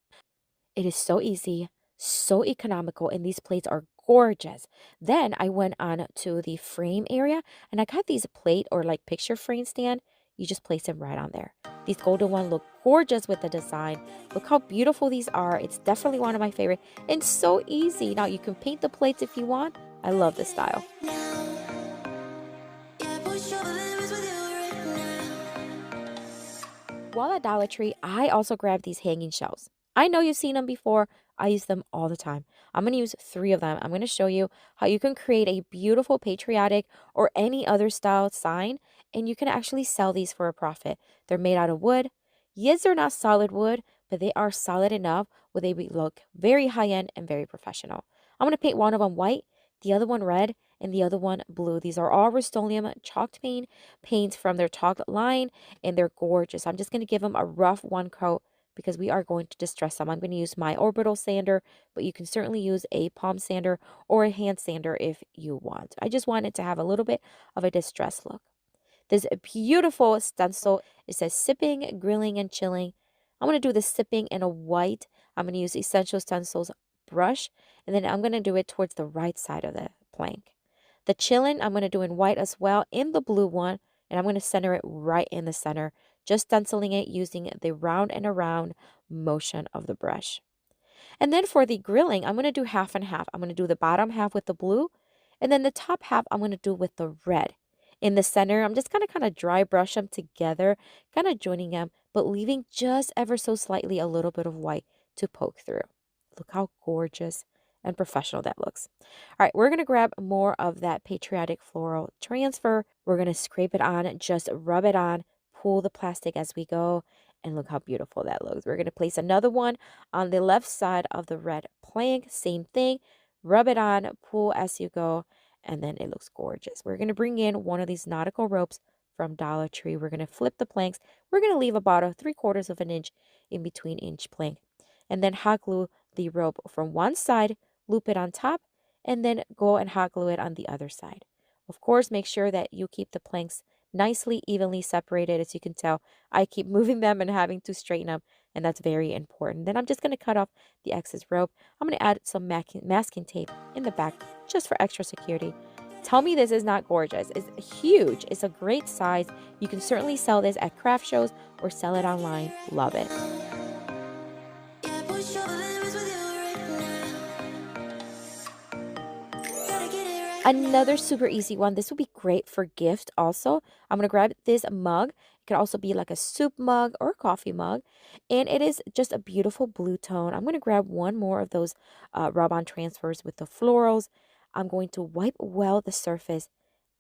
It is so easy, so economical, and these plates are gorgeous. Then I went on to the frame area, and I got these plate or like picture frame stand. You just place them right on there. These golden ones look gorgeous with the design. Look how beautiful these are. It's definitely one of my favorite and so easy. Now you can paint the plates if you want. I love this style. While at Dollar Tree, I also grabbed these hanging shelves. I know you've seen them before. I use them all the time. I'm going to use 3 of them. I'm going to show you how you can create a beautiful patriotic or any other style sign, and you can actually sell these for a profit. They're made out of wood. Yes, they're not solid wood, but they are solid enough where they look very high-end and very professional. I'm going to paint one of them white, the other one red, and the other one blue. These are all Rust-Oleum chalked paints from their chalked line, and they're gorgeous. I'm just going to give them a rough one coat because we are going to distress them. I'm going to use my orbital sander, but you can certainly use a palm sander or a hand sander if you want. I just want it to have a little bit of a distressed look. This beautiful stencil, it says sipping, grilling, and chilling. I'm going to do the sipping in a white. I'm going to use Essential Stencils brush, and then I'm going to do it towards the right side of the plank. The chilling, I'm going to do in white as well, in the blue one, and I'm going to center it right in the center, just stenciling it using the round and around motion of the brush. And then for the grilling, I'm going to do half and half. I'm going to do the bottom half with the blue, and then the top half I'm going to do with the red. In the center, I'm just going to kind of dry brush them together, kind of joining them, but leaving just ever so slightly a little bit of white to poke through. Look how gorgeous and professional that looks. All right, we're going to grab more of that patriotic floral transfer. We're going to scrape it on, just rub it on, pull the plastic as we go, and look how beautiful that looks. We're going to place another one on the left side of the red plank. Same thing, rub it on, pull as you go, and then it looks gorgeous. We're going to bring in one of these nautical ropes from Dollar Tree. We're going to flip the planks. We're going to leave about a 3/4 of an inch in between each plank, and then hot glue the rope from one side, loop it on top, and then go and hot glue it on the other side. Of course, make sure that you keep the planks nicely, evenly separated. As you can tell, I keep moving them and having to straighten them, and that's very important. Then I'm just going to cut off the excess rope. I'm going to add some masking tape in the back just for extra security. Tell me this is not gorgeous. It's huge. It's a great size. You can certainly sell this at craft shows or sell it online. Love it. Another super easy one. This would be great for gift also. I'm going to grab this mug. It could also be like a soup mug or a coffee mug. And it is just a beautiful blue tone. I'm going to grab one more of those rub-on transfers with the florals. I'm going to wipe well the surface,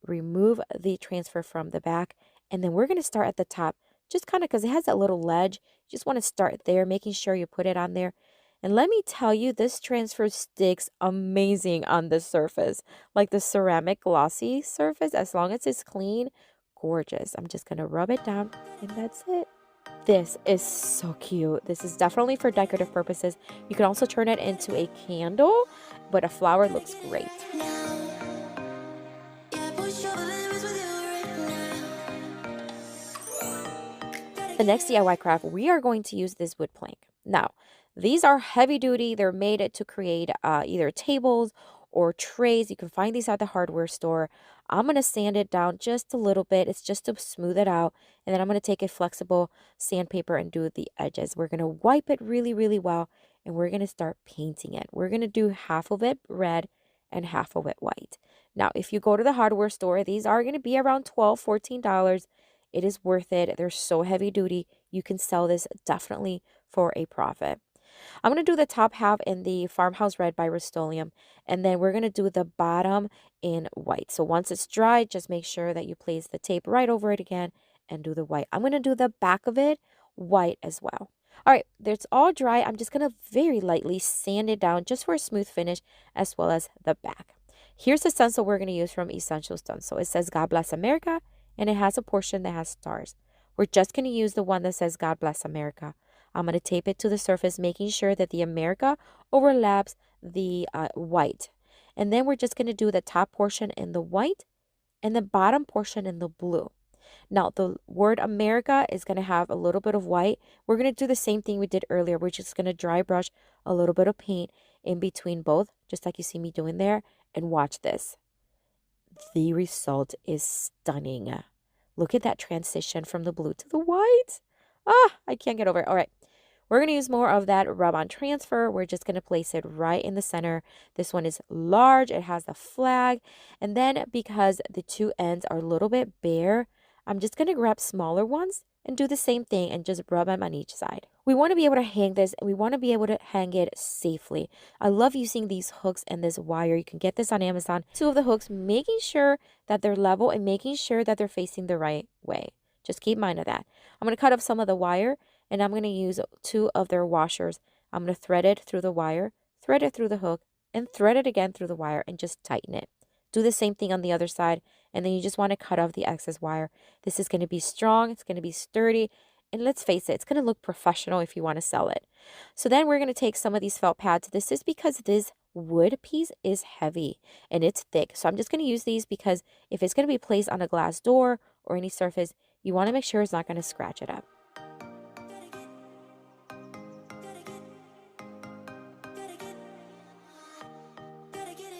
remove the transfer from the back, and then we're going to start at the top. Just kind of because it has that little ledge. You just want to start there, making sure you put it on there. And let me tell you, this transfer sticks amazing on the surface. Like the ceramic glossy surface, as long as it's clean, gorgeous. I'm just going to rub it down, and that's it. This is so cute. This is definitely for decorative purposes. You can also turn it into a candle, but a flower looks great. The next DIY craft, we are going to use this wood plank. Now, these are heavy duty. They're made to create either tables or trays. You can find these at the hardware store. I'm going to sand it down just a little bit. It's just to smooth it out. And then I'm going to take a flexible sandpaper and do the edges. We're going to wipe it really, really well. And we're going to start painting it. We're going to do half of it red and half of it white. Now, if you go to the hardware store, these are going to be around $12, $14. It is worth it. They're so heavy duty. You can sell this definitely for a profit. I'm going to do the top half in the Farmhouse Red by Rust-Oleum, and then we're going to do the bottom in white. So once it's dry, just make sure that you place the tape right over it again and do the white. I'm going to do the back of it white as well. All right, it's all dry. I'm just going to very lightly sand it down just for a smooth finish, as well as the back. Here's the stencil we're going to use from Essential Stencil. It says God Bless America, and it has a portion that has stars. We're just going to use the one that says God Bless America. I'm going to tape it to the surface, making sure that the America overlaps the white. And then we're just going to do the top portion in the white and the bottom portion in the blue. Now, the word America is going to have a little bit of white. We're going to do the same thing we did earlier. We're just going to dry brush a little bit of paint in between both, just like you see me doing there. And watch this. The result is stunning. Look at that transition from the blue to the white. I can't get over it. All right. We're going to use more of that rub-on transfer. We're just going to place it right in the center. This one is large. It has the flag. And then because the two ends are a little bit bare, I'm just going to grab smaller ones and do the same thing and just rub them on each side. We want to be able to hang this, and we want to be able to hang it safely. I love using these hooks and this wire. You can get this on Amazon. Two of the hooks, making sure that they're level and making sure that they're facing the right way. Just keep mind of that. I'm going to cut off some of the wire, and I'm going to use two of their washers. I'm going to thread it through the wire, thread it through the hook, and thread it again through the wire and just tighten it. Do the same thing on the other side, and then you just want to cut off the excess wire. This is going to be strong, it's going to be sturdy, and let's face it, it's going to look professional if you want to sell it. So then we're going to take some of these felt pads. This is because this wood piece is heavy and it's thick. So I'm just going to use these because if it's going to be placed on a glass door or any surface, you want to make sure it's not going to scratch it up.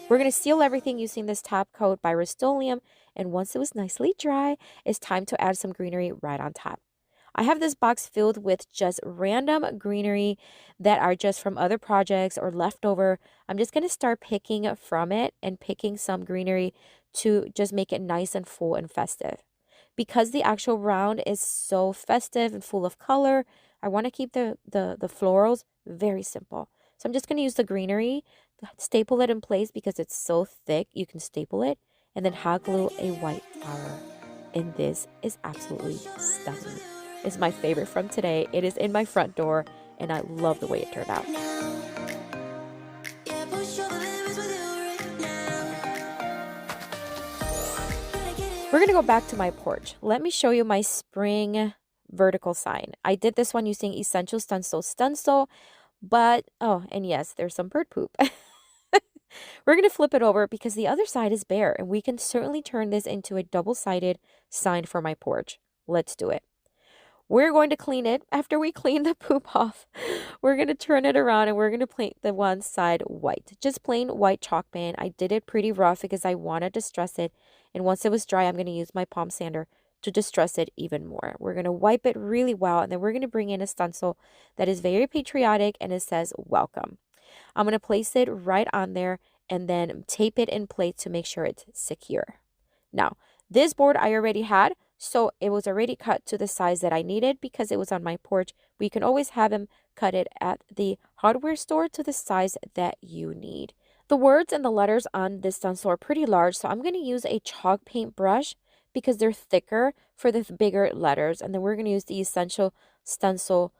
We're going to seal everything using this top coat by Rust-Oleum, and once it was nicely dry, it's time to add some greenery right on top. I have this box filled with just random greenery that are just from other projects or leftover. I'm just going to start picking from it and picking some greenery to just make it nice and full and festive. Because the actual round is so festive and full of color, I want to keep the florals very simple. So I'm just going to use the greenery, staple it in place because it's so thick, you can staple it, and then hot glue a white flower. And this is absolutely stunning. It's my favorite from today. It is in my front door, and I love the way it turned out. We're going to go back to my porch. Let me show you my spring vertical sign. I did this one using Essential Stencil, but, oh, and yes, there's some bird poop. We're going to flip it over because the other side is bare, and we can certainly turn this into a double-sided sign for my porch. Let's do it. We're going to clean it. After we clean the poop off, we're going to turn it around and we're going to paint the one side white. Just plain white chalk paint. I did it pretty rough because I wanted to distress it. And once it was dry, I'm going to use my palm sander to distress it even more. We're going to wipe it really well, and then we're going to bring in a stencil that is very patriotic, and it says welcome. I'm going to place it right on there and then tape it in place to make sure it's secure. Now, this board I already had, so it was already cut to the size that I needed because it was on my porch. But you can always have them cut it at the hardware store to the size that you need. The words and the letters on this stencil are pretty large, so I'm going to use a chalk paint brush because they're thicker for the bigger letters. And then we're going to use the Essential Stencil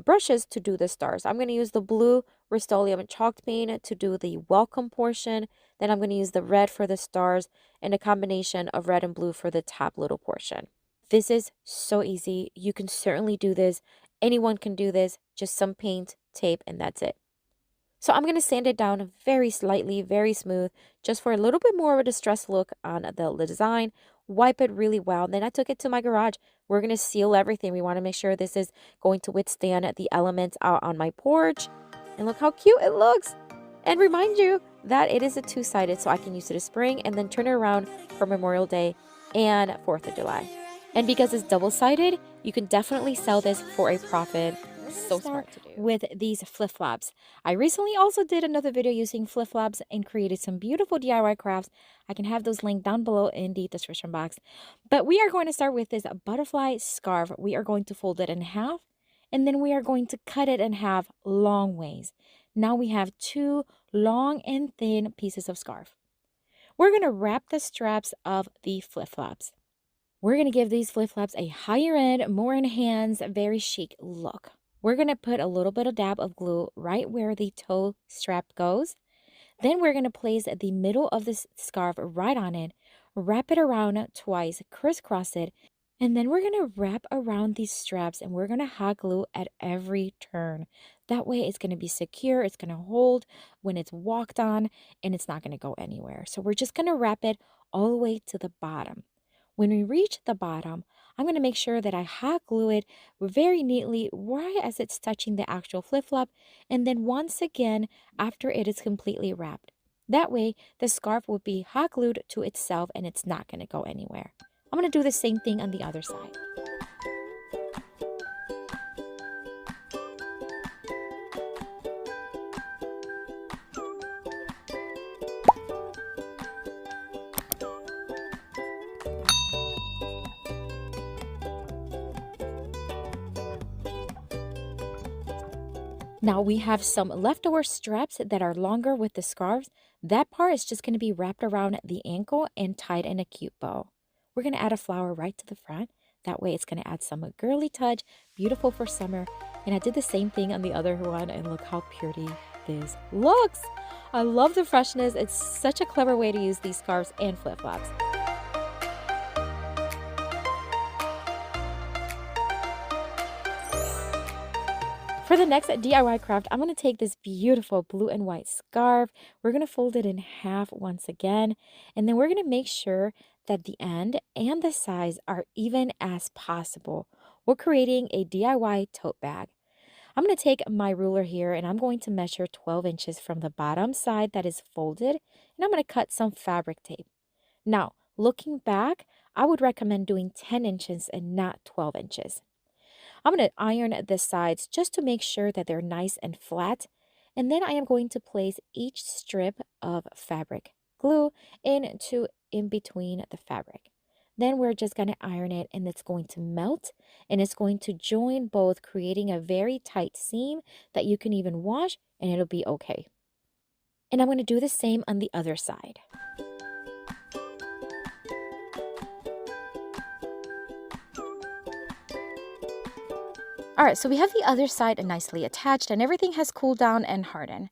brushes to do the stars. I'm going to use the blue Rust-Oleum chalk paint to do the welcome portion. Then I'm going to use the red for the stars and a combination of red and blue for the top little portion. This is so easy. You can certainly do this. Anyone can do this. Just some paint, tape, and that's it. So I'm going to sand it down very slightly, very smooth, just for a little bit more of a distressed look on the design. Wipe it really well. And then I took it to my garage. We're going to seal everything. We want to make sure this is going to withstand the elements out on my porch. And look how cute it looks. And remind you that it is a two-sided, so I can use it as spring and then turn it around for Memorial Day and 4th of July. And because it's double-sided, you can definitely sell this for a profit. So smart to do. With these flip-flops. I recently also did another video using flip-flops and created some beautiful DIY crafts. I can have those linked down below in the description box. But we are going to start with this butterfly scarf. We are going to fold it in half, and then we are going to cut it in half long ways. Now we have two long and thin pieces of scarf. We're going to wrap the straps of the flip-flops. We're going to give these flip-flops a higher end, more in hands, very chic look. We're going to put a little bit of dab of glue right where the toe strap goes. Then we're going to place the middle of the scarf right on it, wrap it around twice, crisscross it, and then we're going to wrap around these straps and we're going to hot glue at every turn. That way it's going to be secure, it's going to hold when it's walked on, and it's not going to go anywhere. So we're just going to wrap it all the way to the bottom. When we reach the bottom, I'm going to make sure that I hot glue it very neatly right as it's touching the actual flip-flop, and then once again after it is completely wrapped. That way, the scarf will be hot glued to itself and it's not going to go anywhere. I'm going to do the same thing on the other side. Now we have some leftover straps that are longer with the scarves. That part is just going to be wrapped around the ankle and tied in a cute bow. We're going to add a flower right to the front. That way it's going to add some girly touch, beautiful for summer. And I did the same thing on the other one, and look how pretty this looks. I love the freshness. It's such a clever way to use these scarves and flip-flops. For the next DIY craft, I'm going to take this beautiful blue and white scarf. We're going to fold it in half once again, and then we're going to make sure that the end and the sides are even as possible. We're creating a DIY tote bag. I'm going to take my ruler here, and I'm going to measure 12 inches from the bottom side that is folded, and I'm going to cut some fabric tape. Now, looking back, I would recommend doing 10 inches and not 12 inches. I'm going to iron the sides just to make sure that they're nice and flat. And then I am going to place each strip of fabric glue in between the fabric. Then we're just going to iron it, and it's going to melt and it's going to join both, creating a very tight seam that you can even wash and it'll be okay. And I'm going to do the same on the other side. Alright, so we have the other side nicely attached and everything has cooled down and hardened.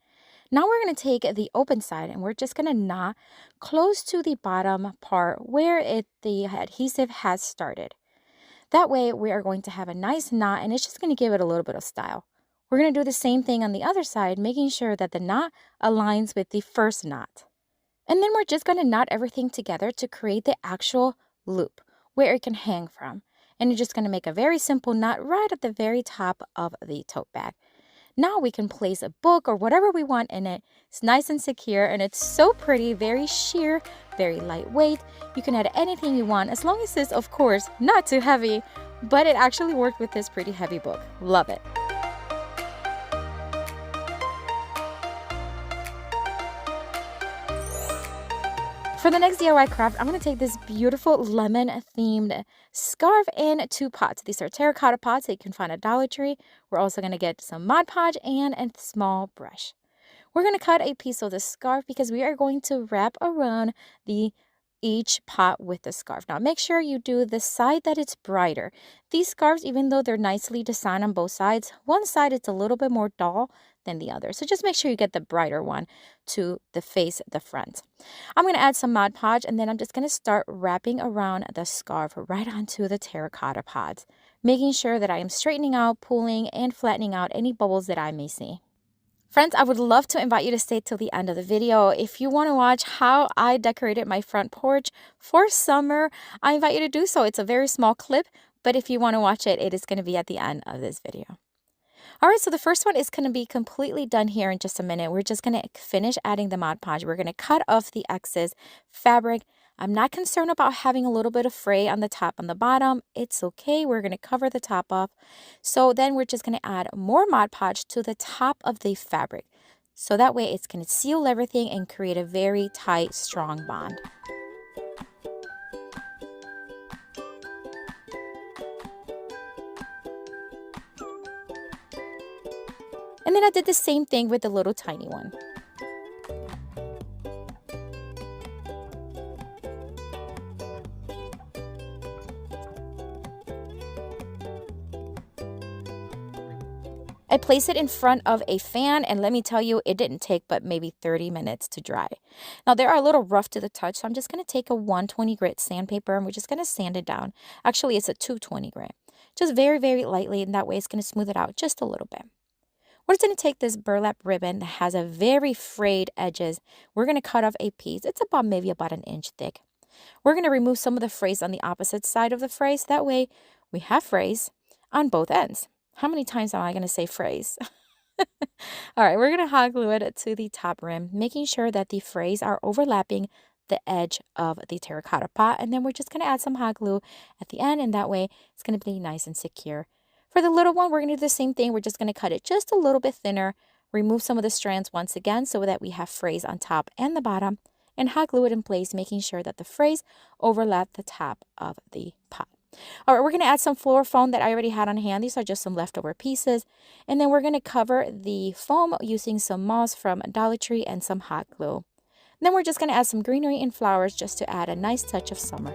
Now we're going to take the open side and we're just going to knot close to the bottom part where the adhesive has started. That way we are going to have a nice knot, and it's just going to give it a little bit of style. We're going to do the same thing on the other side, making sure that the knot aligns with the first knot. And then we're just going to knot everything together to create the actual loop where it can hang from. And you're just going to make a very simple knot right at the very top of the tote bag. Now we can place a book or whatever we want in it. It's nice and secure, and it's so pretty, very sheer, very lightweight. You can add anything you want, as long as it's, of course, not too heavy. But it actually worked with this pretty heavy book. Love it. For the next DIY craft, I'm going to take this beautiful lemon-themed scarf in 2 pots. These are terracotta pots that you can find at Dollar Tree. We're also going to get some Mod Podge and a small brush. We're going to cut a piece of the scarf because we are going to wrap around each pot with the scarf. Now make sure you do the side that it's brighter. These scarves, even though they're nicely designed on both sides, one side it's a little bit more dull than the other. So just make sure you get the brighter one to face the front. I'm going to add some Mod Podge, and then I'm just going to start wrapping around the scarf right onto the terracotta pods, making sure that I am straightening out, pulling, and flattening out any bubbles that I may see. Friends, I would love to invite you to stay till the end of the video. If you want to watch how I decorated my front porch for summer, I invite you to do so. It's a very small clip, but if you want to watch it, it is going to be at the end of this video. All right, so the first one is going to be completely done here in just a minute. We're just going to finish adding the Mod Podge. We're going to cut off the excess fabric. I'm not concerned about having a little bit of fray on the top and the bottom. It's okay. We're going to cover the top up. So then we're just going to add more Mod Podge to the top of the fabric. So that way it's going to seal everything and create a very tight, strong bond. And then I did the same thing with the little tiny one. I placed it in front of a fan, and let me tell you, it didn't take but maybe 30 minutes to dry. Now, they are a little rough to the touch, so I'm just going to take a 120 grit sandpaper, and we're just going to sand it down. Actually, it's a 220 grit. Just very, very lightly, and that way it's going to smooth it out just a little bit. We're just going to take this burlap ribbon that has a very frayed edges. We're going to cut off a piece. It's maybe about an inch thick. We're going to remove some of the frays on the opposite side of the frays. That way, we have frays on both ends. How many times am I going to say frays? All right, we're going to hot glue it to the top rim, making sure that the frays are overlapping the edge of the terracotta pot. And then we're just going to add some hot glue at the end, and that way it's going to be nice and secure. For the little one, we're going to do the same thing. We're just going to cut it just a little bit thinner, remove some of the strands once again so that we have frays on top and the bottom, and hot glue it in place, making sure that the frays overlap the top of the pot. All right, we're going to add some floor foam that I already had on hand. These are just some leftover pieces. And then we're going to cover the foam using some moss from Dollar Tree and some hot glue. And then we're just going to add some greenery and flowers just to add a nice touch of summer.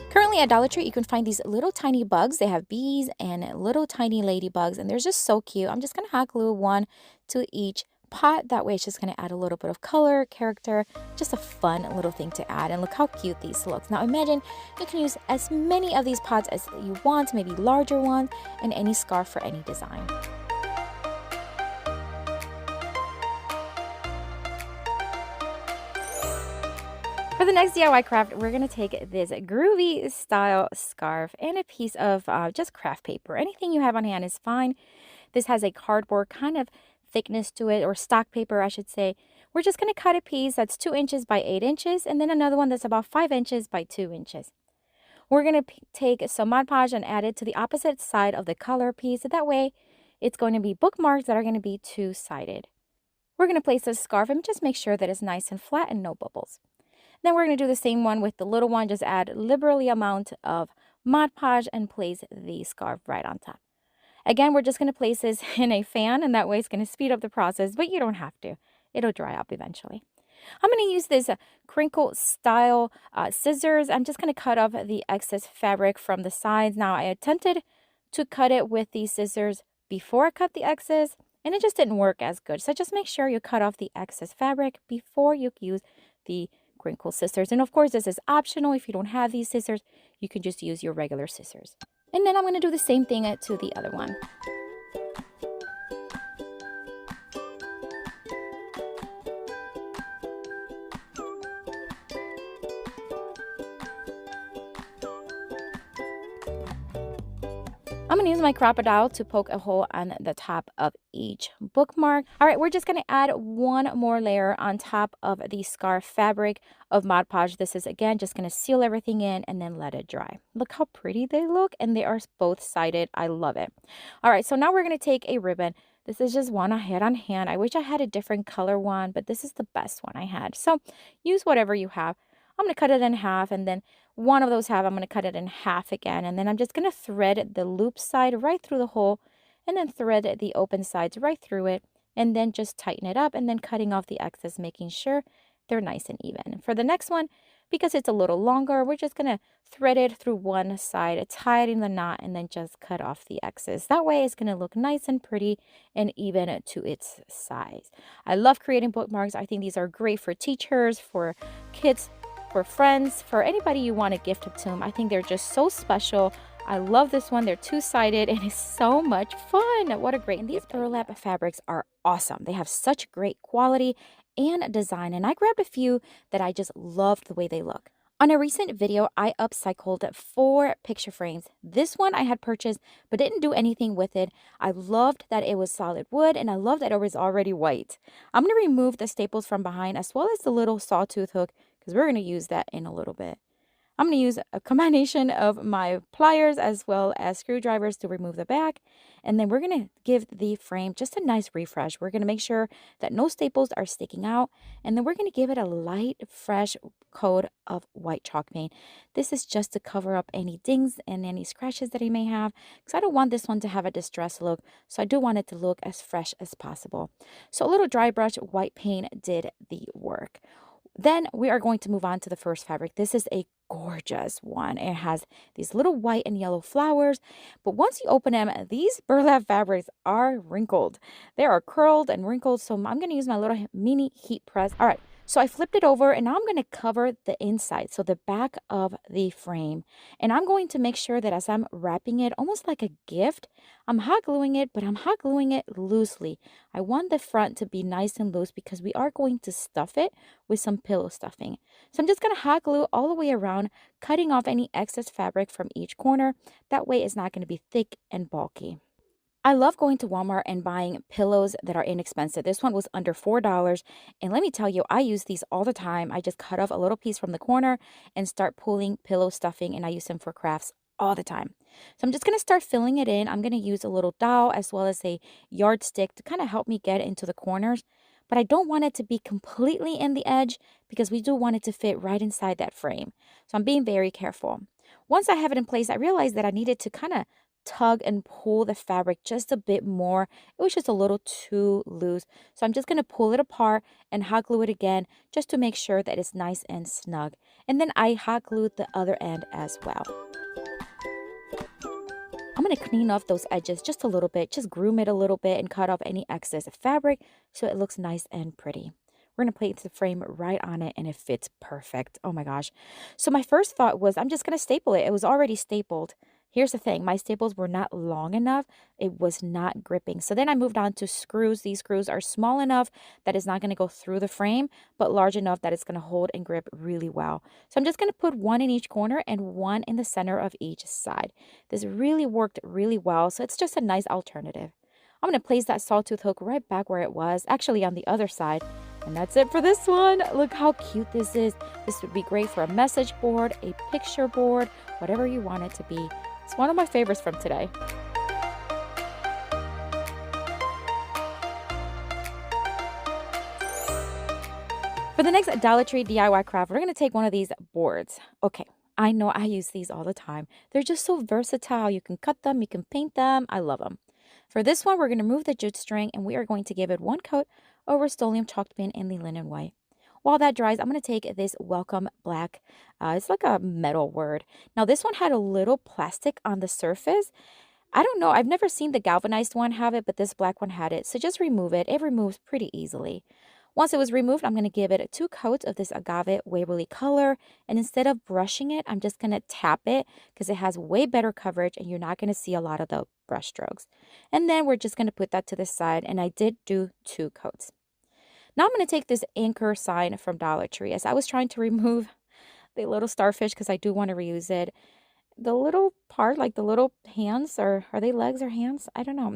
Currently at Dollar Tree, you can find these little tiny bugs. They have bees and little tiny ladybugs, and they're just so cute. I'm just going to hot glue one to each pot. That way it's just going to add a little bit of color, character, just a fun little thing to add. And look how cute these look. Now imagine you can use as many of these pots as you want, maybe larger ones, and any scarf for any design. For the next DIY craft, we're going to take this groovy style scarf and a piece of just craft paper. Anything you have on hand is fine. This has a cardboard kind of thickness to it, or stock paper, I should say. We're just going to cut a piece that's 2 inches by 8 inches, and then another one that's about 5 inches by 2 inches. We're going to take some Mod Podge and add it to the opposite side of the color piece. That way, it's going to be bookmarks that are going to be two-sided. We're going to place this scarf and just make sure that it's nice and flat and no bubbles. Then we're going to do the same one with the little one. Just add liberally amount of Mod Podge and place the scarf right on top. Again, we're just going to place this in a fan, and that way it's going to speed up the process, but you don't have to. It'll dry up eventually. I'm going to use this crinkle style scissors. I'm just going to cut off the excess fabric from the sides. Now, I attempted to cut it with these scissors before I cut the excess, and it just didn't work as good. So just make sure you cut off the excess fabric before you use the crinkle scissors. And of course, this is optional. If you don't have these scissors, you can just use your regular scissors. And then I'm going to do the same thing to the other one. I'm going to use my crocodile to poke a hole on the top of each bookmark. All right, we're just going to add one more layer on top of the scarf fabric of Mod Podge. This is, again, just going to seal everything in and then let it dry. Look how pretty they look, and they are both sided. I love it. All right, so now we're going to take a ribbon. This is just one I had on hand. I wish I had a different color one, but this is the best one I had. So use whatever you have. I'm going to cut it in half, and then one of those half, I'm going to cut it in half again. And then I'm just going to thread the loop side right through the hole, and then thread the open sides right through it, and then just tighten it up, and then cutting off the excess, making sure they're nice and even. For the next one, because it's a little longer, we're just going to thread it through one side, tie it in the knot, and then just cut off the excess. That way it's going to look nice and pretty and even to its size. I love creating bookmarks. I think these are great for teachers, for kids, for friends, for anybody you want to gift it to them. I think they're just so special. I love this one. They're two-sided and it's so much fun. What a great gift. These burlap fabrics are awesome. They have such great quality and design, and I grabbed a few that I just loved the way they look. On a recent video, I upcycled 4 picture frames. This one I had purchased but didn't do anything with it. I loved that it was solid wood and I loved that it was already white. I'm going to remove the staples from behind as well as the little sawtooth hook because we're going to use that in a little bit. I'm going to use a combination of my pliers as well as screwdrivers to remove the back. And then we're going to give the frame just a nice refresh. We're going to make sure that no staples are sticking out. And then we're going to give it a light, fresh coat of white chalk paint. This is just to cover up any dings and any scratches that I may have, because I don't want this one to have a distressed look. So I do want it to look as fresh as possible. So a little dry brush white paint did the work. Then we are going to move on to the first fabric. This is a gorgeous one. It has these little white and yellow flowers, but once you open them, these burlap fabrics are wrinkled. They are curled and wrinkled, so I'm going to use my little mini heat press. All right, so I flipped it over and now I'm going to cover the inside, so the back of the frame. And I'm going to make sure that as I'm wrapping it, almost like a gift, I'm hot gluing it, but I'm hot gluing it loosely. I want the front to be nice and loose because we are going to stuff it with some pillow stuffing. So I'm just going to hot glue all the way around, cutting off any excess fabric from each corner. That way it's not going to be thick and bulky. I love going to Walmart and buying pillows that are inexpensive. This one was under $4. And let me tell you, I use these all the time. I just cut off a little piece from the corner and start pulling pillow stuffing, and I use them for crafts all the time. So I'm just going to start filling it in. I'm going to use a little dowel as well as a yardstick to kind of help me get into the corners. But I don't want it to be completely in the edge because we do want it to fit right inside that frame. So I'm being very careful. Once I have it in place, I realized that I needed to kind of tug and pull the fabric just a bit more. It was just a little too loose. So I'm just going to pull it apart and hot glue it again just to make sure that it's nice and snug. And then I hot glued the other end as well. I'm going to clean off those edges just a little bit, just groom it a little bit and cut off any excess fabric so it looks nice and pretty. We're going to place the frame right on it and it fits perfect. Oh my gosh. So my first thought was I'm just going to staple it. It was already stapled. Here's the thing, my staples were not long enough. It was not gripping. So then I moved on to screws. These screws are small enough that it's not going to go through the frame, but large enough that it's going to hold and grip really well. So I'm just going to put one in each corner and one in the center of each side. This really worked really well, so it's just a nice alternative. I'm going to place that sawtooth hook right back where it was, actually on the other side. And that's it for this one. Look how cute this is. This would be great for a message board, a picture board, whatever you want it to be. It's one of my favorites from today. For the next Dollar Tree DIY craft, we're going to take one of these boards. Okay, I know I use these all the time. They're just so versatile. You can cut them, you can paint them. I love them. For this one, we're going to remove the jute string and we are going to give it one coat of Rust-Oleum chalk paint in the linen white. While that dries, I'm going to take this Welcome Black. It's like a metal word. Now, this one had a little plastic on the surface. I don't know. I've never seen the galvanized one have it, but this black one had it. So just remove it. It removes pretty easily. Once it was removed, I'm going to give it 2 coats of this Agave Waverly color. And instead of brushing it, I'm just going to tap it because it has way better coverage and you're not going to see a lot of the brush strokes. And then we're just going to put that to the side. And I did do 2 coats. Now I'm going to take this anchor sign from Dollar Tree. As I was trying to remove the little starfish because I do want to reuse it, the little part, like the little hands, or are they legs or hands? I don't know.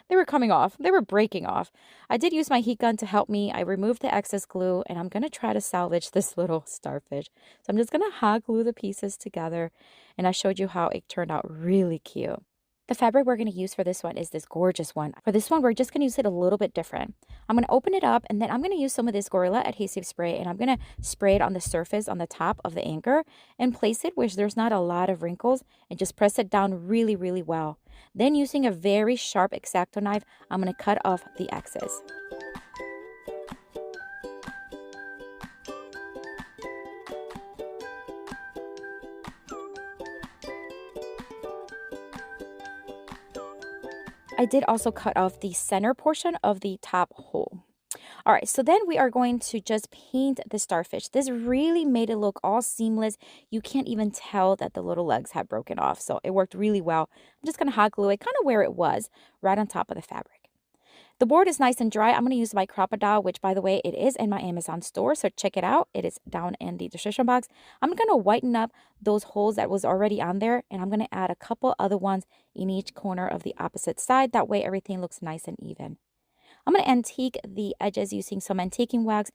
They were coming off. They were breaking off. I did use my heat gun to help me. I removed the excess glue and I'm going to try to salvage this little starfish. So I'm just going to hot glue the pieces together and I showed you how it turned out really cute. The fabric we're going to use for this one is this gorgeous one. For this one, we're just going to use it a little bit different. I'm going to open it up and then I'm going to use some of this Gorilla adhesive spray and I'm going to spray it on the surface on the top of the anchor and place it where there's not a lot of wrinkles and just press it down really, really well. Then using a very sharp X-Acto knife, I'm going to cut off the excess. I did also cut off the center portion of the top hole. All right, so then we are going to just paint the starfish. This really made it look all seamless. You can't even tell that the little legs have broken off, so it worked really well. I'm just going to hot glue it kind of where it was, right on top of the fabric. The board is nice and dry. I'm going to use my crocodile, which, by the way, it is in my Amazon store, so check it out. It is down in the description box. I'm going to whiten up those holes that was already on there, and I'm going to add a couple other ones in each corner of the opposite side. That way, everything looks nice and even. I'm going to antique the edges using some antiquing wax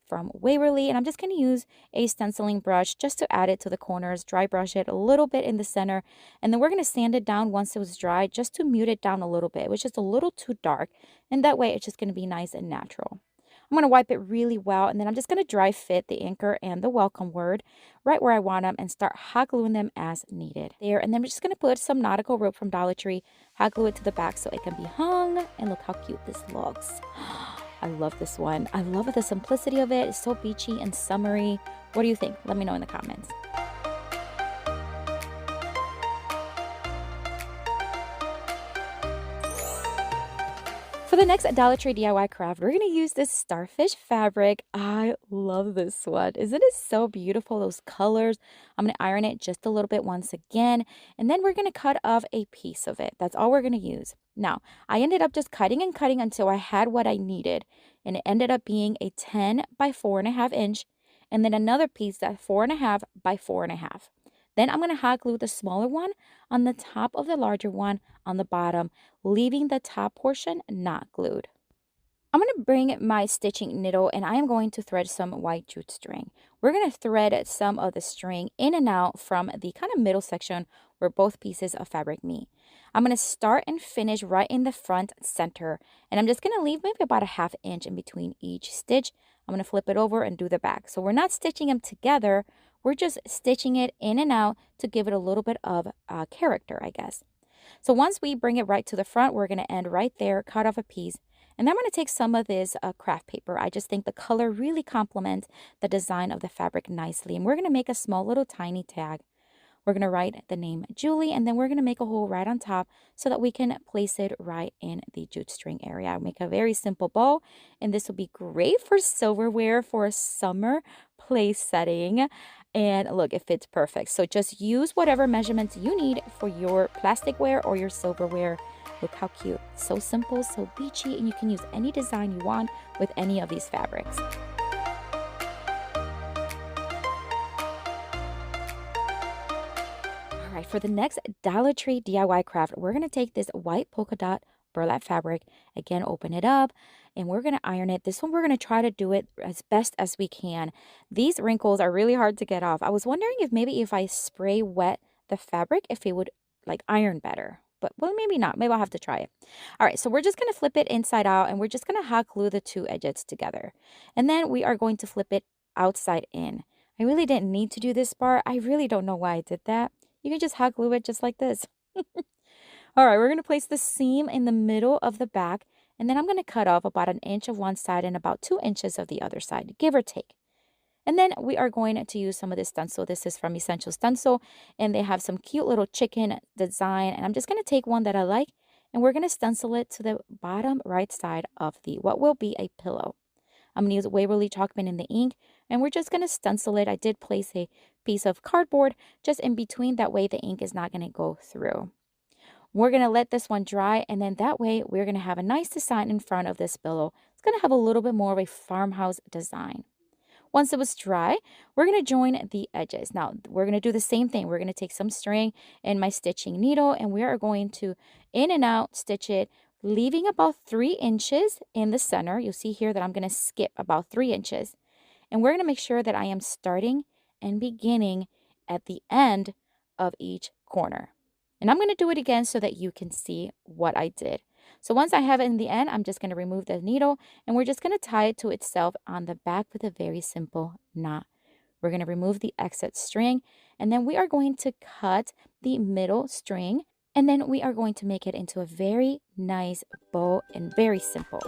from Waverly, and I'm just going to use a stenciling brush just to add it to the corners, dry brush it a little bit in the center, and then we're going to sand it down once it was dry just to mute it down a little bit. It was just a little too dark, and that way it's just going to be nice and natural. I'm going to wipe it really well, and then I'm just going to dry fit the anchor and the welcome word right where I want them and start hot gluing them as needed. There, and then we're just going to put some nautical rope from Dollar Tree, hot glue it to the back so it can be hung, and look how cute this looks. I love this one. I love the simplicity of it. It's so beachy and summery. What do you think? Let me know in the comments. For the next Dollar Tree DIY craft, we're going to use this starfish fabric. I love this one. Isn't it so beautiful, those colors? I'm going to iron it just a little bit once again, and then we're going to cut off a piece of it. That's all we're going to use. Now, I ended up just cutting and cutting until I had what I needed, and it ended up being a 10 by 4.5 inch, and then another piece that's 4.5 by 4.5. Then I'm going to hot glue the smaller one on the top of the larger one on the bottom, leaving the top portion not glued. I'm going to bring my stitching needle and I am going to thread some white jute string. We're going to thread some of the string in and out from the kind of middle section where both pieces of fabric meet. I'm going to start and finish right in the front center, and I'm just going to leave maybe about a 1/2 inch in between each stitch. I'm going to flip it over and do the back. So we're not stitching them together. We're just stitching it in and out to give it a little bit of character, I guess. So once we bring it right to the front, we're going to end right there, cut off a piece. And then I'm going to take some of this craft paper. I just think the color really complements the design of the fabric nicely. And we're going to make a small little tiny tag. We're going to write the name Julie, and then we're going to make a hole right on top so that we can place it right in the jute string area. I'll make a very simple bow, and this will be great for silverware for a summer place setting. And look, it fits perfect. So just use whatever measurements you need for your plasticware or your silverware. Look how cute. So simple, so beachy, and you can use any design you want with any of these fabrics. All right, for the next Dollar Tree DIY craft, we're going to take this white polka dot burlap fabric, again, open it up, and we're going to iron it. This one, we're going to try to do it as best as we can. These wrinkles are really hard to get off. I was wondering if maybe if I spray wet the fabric, if it would like iron better. But, well, maybe not. Maybe I'll have to try it. All right, so we're just going to flip it inside out, and we're just going to hot glue the two edges together. And then we are going to flip it outside in. I really didn't need to do this part. I really don't know why I did that. You can just hot glue it just like this. All right, we're going to place the seam in the middle of the back, and then I'm going to cut off about 1 inch of one side and about 2 inches of the other side, give or take. And then we are going to use some of this stencil. This is from Essential Stencil, and they have some cute little chicken design. And I'm just going to take one that I like, and we're going to stencil it to the bottom right side of the what will be a pillow. I'm going to use Waverly chalk pen in the ink, and we're just going to stencil it. I did place a piece of cardboard just in between. That way the ink is not going to go through. We're going to let this one dry, and then that way we're going to have a nice design in front of this pillow. It's going to have a little bit more of a farmhouse design. Once it was dry, we're going to join the edges. Now, we're going to do the same thing. We're going to take some string and my stitching needle, and we are going to in and out stitch it, leaving about 3 inches in the center. You'll see here that I'm going to skip about 3 inches. And we're going to make sure that I am starting and beginning at the end of each corner. And I'm going to do it again so that you can see what I did. So once I have it in the end, I'm just going to remove the needle, and we're just going to tie it to itself on the back with a very simple knot. We're going to remove the excess string, and then we are going to cut the middle string, and then we are going to make it into a very nice bow and very simple.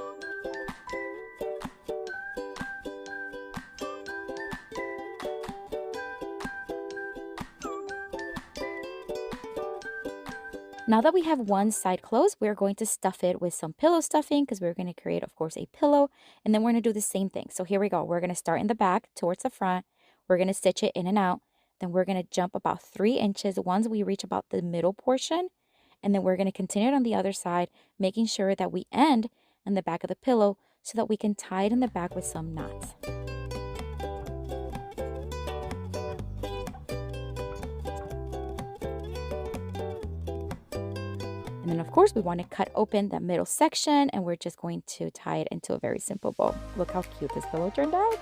Now that we have one side closed, we're going to stuff it with some pillow stuffing because we're going to create, of course, a pillow. And then we're going to do the same thing. So here we go. We're going to start in the back towards the front. We're going to stitch it in and out. Then we're going to jump about 3 inches once we reach about the middle portion. And then we're going to continue it on the other side, making sure that we end in the back of the pillow so that we can tie it in the back with some knots. And then, of course, we want to cut open that middle section, and we're just going to tie it into a very simple bow. Look how cute this pillow turned out.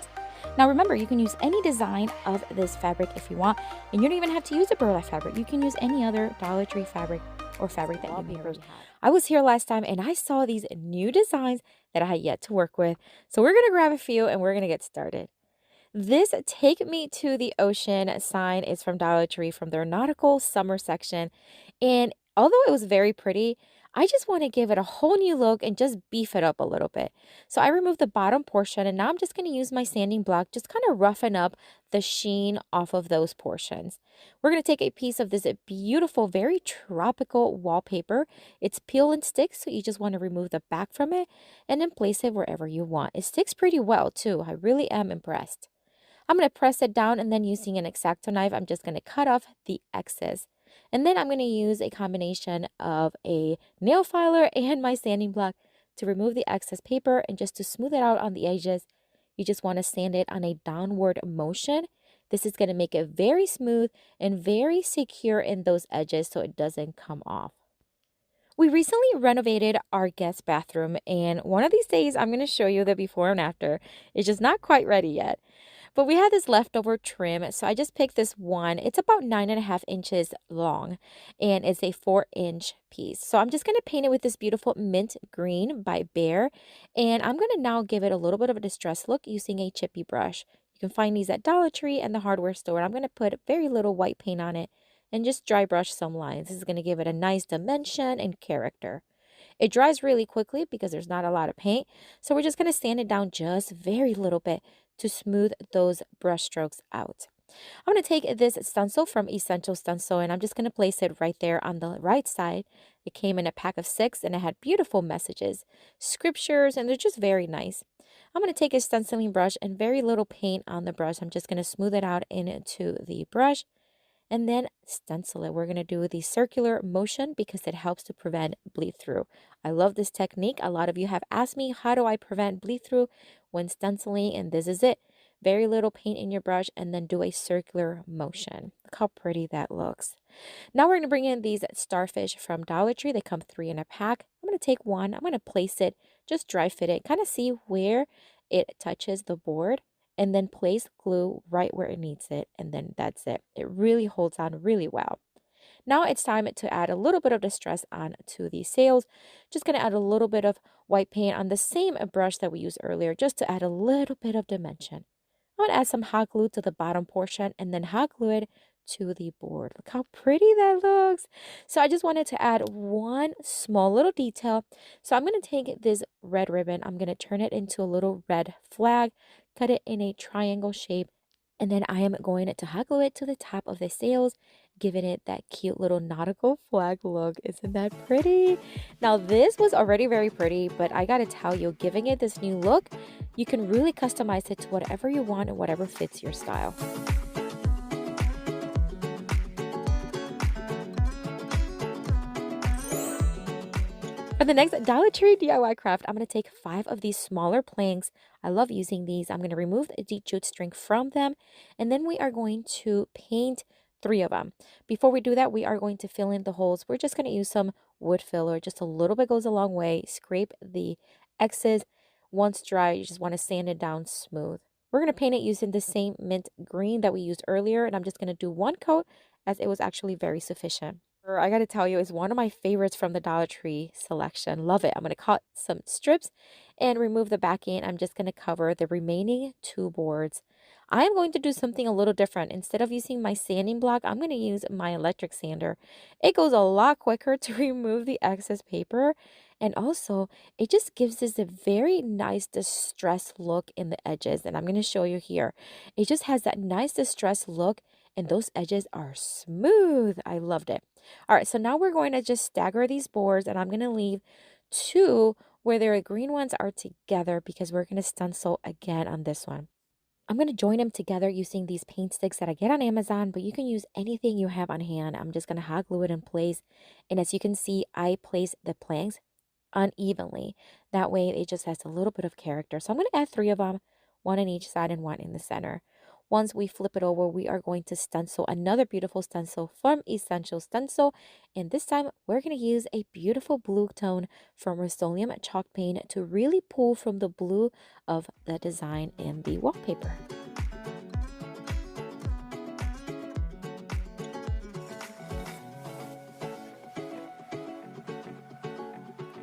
Now, remember, you can use any design of this fabric if you want, and you don't even have to use a burlap fabric. You can use any other Dollar Tree fabric or fabric that you may already have. I was here last time, and I saw these new designs that I had yet to work with. So we're going to grab a few, and we're going to get started. This Take Me to the Ocean sign is from Dollar Tree from their nautical summer section. And although it was very pretty, I just want to give it a whole new look and just beef it up a little bit. So I removed the bottom portion, and now I'm just going to use my sanding block, just kind of roughen up the sheen off of those portions. We're going to take a piece of this beautiful, very tropical wallpaper. It's peel and stick, so you just want to remove the back from it and then place it wherever you want. It sticks pretty well too. I really am impressed. I'm going to press it down, and then using an X-Acto knife, I'm just going to cut off the excess. And then I'm going to use a combination of a nail filer and my sanding block to remove the excess paper and just to smooth it out on the edges. You just want to sand it on a downward motion. This is going to make it very smooth and very secure in those edges so it doesn't come off. We recently renovated our guest bathroom, and one of these days I'm going to show you the before and after. It's just not quite ready yet. But we had this leftover trim, so I just picked this one. It's about 9.5 inches long, and it's a 4-inch piece. So I'm just going to paint it with this beautiful mint green by Bear, and I'm going to now give it a little bit of a distressed look using a chippy brush. You can find these at Dollar Tree and the hardware store. I'm going to put very little white paint on it and just dry brush some lines. This is going to give it a nice dimension and character. It dries really quickly because there's not a lot of paint, so we're just going to sand it down just very little bit to smooth those brush strokes out. I'm going to take this stencil from Essential Stencil, and I'm just going to place it right there on the right side. It came in a pack of 6, and it had beautiful messages, scriptures, and they're just very nice. I'm going to take a stenciling brush and very little paint on the brush. I'm just going to smooth it out into the brush and then stencil it. We're going to do the circular motion because it helps to prevent bleed through. I love this technique. A lot of you have asked me, how do I prevent bleed through when stenciling? And this is it. Very little paint in your brush and then do a circular motion. Look how pretty that looks. Now we're going to bring in these starfish from Dollar Tree. They come 3 in a pack. I'm going to take one. I'm going to place it, just dry fit it, kind of see where it touches the board, and then place glue right where it needs it, and then that's it. It really holds on really well. Now it's time to add a little bit of distress on to the sails. Just going to add a little bit of white paint on the same brush that we used earlier, just to add a little bit of dimension. I'm going to add some hot glue to the bottom portion and then hot glue it to the board. Look how pretty that looks. So I just wanted to add one small little detail. So I'm going to take this red ribbon, I'm going to turn it into a little red flag, cut it in a triangle shape, and then I am going to hot glue it to the top of the sails, giving it that cute little nautical flag look. Isn't that pretty? Now this was already very pretty, but I gotta tell you, giving it this new look, you can really customize it to whatever you want and whatever fits your style. For the next Dollar Tree DIY craft, I'm going to take 5 of these smaller planks. I love using these. I'm going to remove the jute string from them, and then we are going to paint 3 of them. Before we do that, we are going to fill in the holes. We're just going to use some wood filler. Just a little bit goes a long way. Scrape the excess. Once dry, you just want to sand it down smooth. We're going to paint it using the same mint green that we used earlier, and I'm just going to do 1 coat as it was actually very sufficient. I gotta tell you, it's one of my favorites from the Dollar Tree selection. Love it. I'm gonna cut some strips and remove the backing. I'm just gonna cover the remaining 2 boards. I am going to do something a little different. Instead of using my sanding block, I'm gonna use my electric sander. It goes a lot quicker to remove the excess paper, and also it just gives this a very nice distressed look in the edges, and I'm gonna show you here. It just has that nice distressed look, and those edges are smooth. I loved it. All right, so now we're going to just stagger these boards, and I'm going to leave two where the green ones are together because we're going to stencil again on this one. I'm going to join them together using these paint sticks that I get on Amazon, but you can use anything you have on hand. I'm just going to hot glue it in place. And as you can see, I place the planks unevenly. That way it just has a little bit of character. So I'm going to add three of them, one on each side and one in the center. Once we flip it over, we are going to stencil another beautiful stencil from Essential Stencil. And this time we're going to use a beautiful blue tone from Rust-Oleum chalk paint to really pull from the blue of the design in the wallpaper.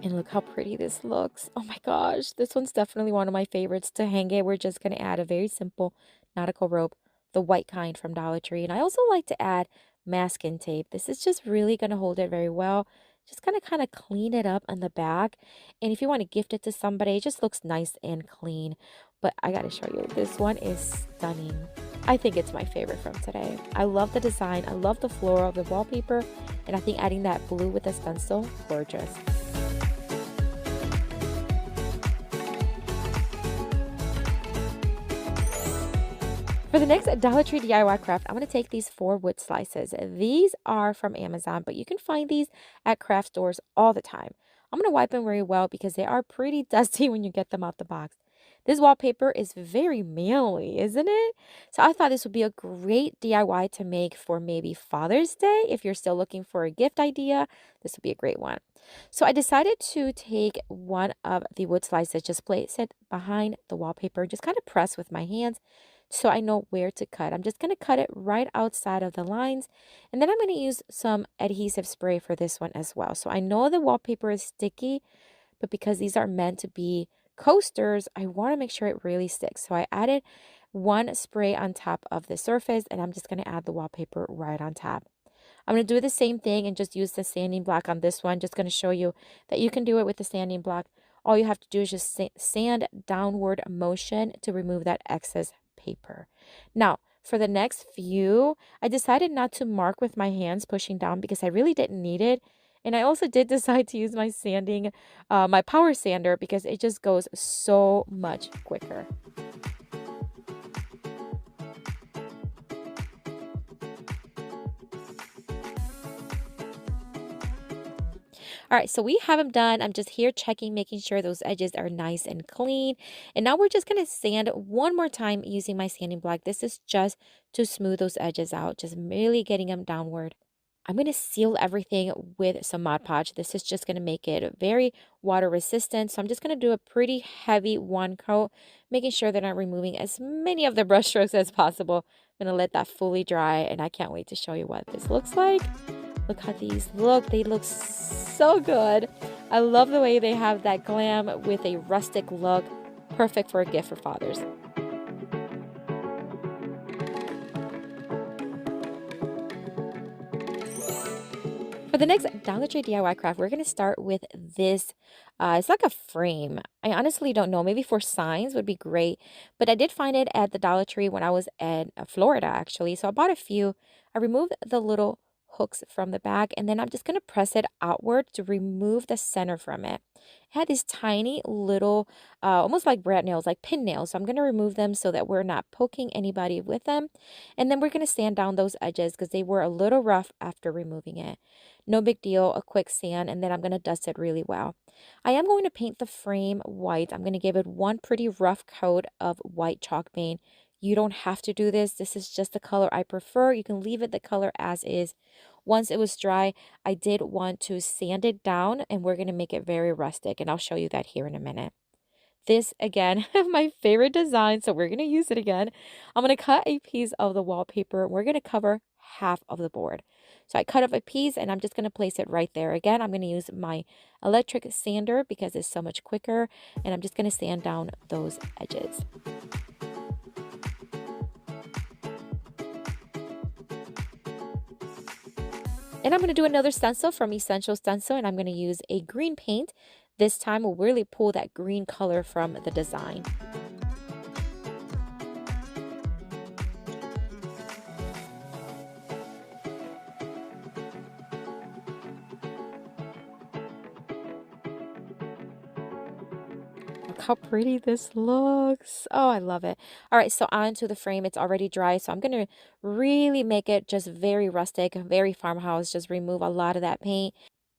And look how pretty this looks. Oh my gosh, this one's definitely one of my favorites to hang it. We're just going to add a very simple nautical rope, the white kind from Dollar Tree. And I also like to add masking tape. This is just really going to hold it very well. Just going to kind of clean it up on the back. And if you want to gift it to somebody, it just looks nice and clean. But I got to show you, this one is stunning. I think it's my favorite from today. I love the design. I love the floral of the wallpaper. And I think adding that blue with the stencil, gorgeous. For the next Dollar Tree DIY craft, I'm going to take these 4 wood slices. These are from Amazon, but you can find these at craft stores all the time. I'm going to wipe them very well because they are pretty dusty when you get them out the box. This wallpaper is very manly, isn't it? So I thought this would be a great DIY to make for maybe Father's Day. If you're still looking for a gift idea, this would be a great one. So I decided to take one of the wood slices, just place it behind the wallpaper, just kind of press with my hands so I know where to cut. I'm just going to cut it right outside of the lines. And then I'm going to use some adhesive spray for this one as well. So I know the wallpaper is sticky, but because these are meant to be coasters, I want to make sure it really sticks. So I added one spray on top of the surface, and I'm just going to add the wallpaper right on top. I'm going to do the same thing and just use the sanding block on this one. Just going to show you that you can do it with the sanding block. All you have to do is just sand downward motion to remove that excess paper. Now, for the next few, I decided not to mark with my hands pushing down because I really didn't need it. And I also did decide to use my my power sander because it just goes so much quicker. All right, so we have them done. I'm just here checking, making sure those edges are nice and clean. And now we're just going to sand one more time using my sanding block. This is just to smooth those edges out, just really getting them downward. I'm going to seal everything with some Mod Podge. This is just going to make it very water resistant. So I'm just going to do a pretty heavy one coat, making sure that I'm removing as many of the brush strokes as possible. I'm going to let that fully dry, and I can't wait to show you what this looks like. Look how these look. They look so good. I love the way they have that glam with a rustic look. Perfect for a gift for fathers. For the next Dollar Tree DIY craft, we're going to start with this. It's like a frame. I honestly don't know. Maybe for signs would be great. But I did find it at the Dollar Tree when I was in Florida, actually. So I bought a few. I removed the little hooks from the back, and then I'm just going to press it outward to remove the center from it. It had these tiny little almost like brad nails, like pin nails, so I'm going to remove them so that we're not poking anybody with them. And then we're going to sand down those edges because they were a little rough after removing it. No big deal, a quick sand, and then I'm going to dust it really well. I am going to paint the frame white. I'm going to give it one pretty rough coat of white chalk paint. You don't have to do this. This is just the color I prefer. You can leave it the color as is. Once it was dry, I did want to sand it down, and we're going to make it very rustic, and I'll show you that here in a minute. This, again, my favorite design, so we're going to use it again. I'm going to cut a piece of the wallpaper. We're going to cover half of the board. So I cut up a piece, and I'm just going to place it right there. Again, I'm going to use my electric sander because it's so much quicker, and I'm just going to sand down those edges. And I'm going to do another stencil from Essential Stencil, and I'm going to use a green paint. This time we'll really pull that green color from the design. look how pretty this looks. Oh, I love it. All right, so onto the frame. It's already dry, so I'm going to really make it just very rustic, very farmhouse, just remove a lot of that paint.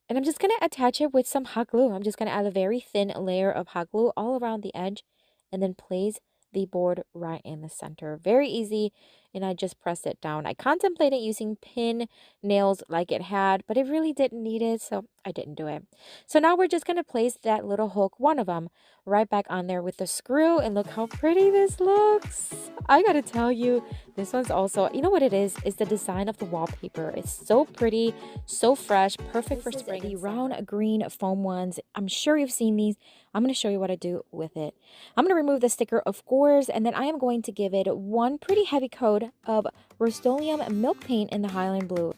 And I'm just going to attach it with some hot glue. I'm just going to add a very thin layer of hot glue all around the edge and then place the board right in the center. Very easy, and I just pressed it down. I contemplated using pin nails like it had, but it really didn't need it, so I didn't do it. So now we're just going to place that little hook, one of them, right back on there with the screw, and look how pretty this looks. I gotta tell you, this one's also, you know what it is? It's the design of the wallpaper. It's so pretty, so fresh, perfect for spring. The round green foam ones. I'm sure you've seen these. I'm going to show you what I do with it. I'm going to remove the sticker, of course, and then I am going to give it one pretty heavy coat of Rust-Oleum milk paint in the Highland Blue.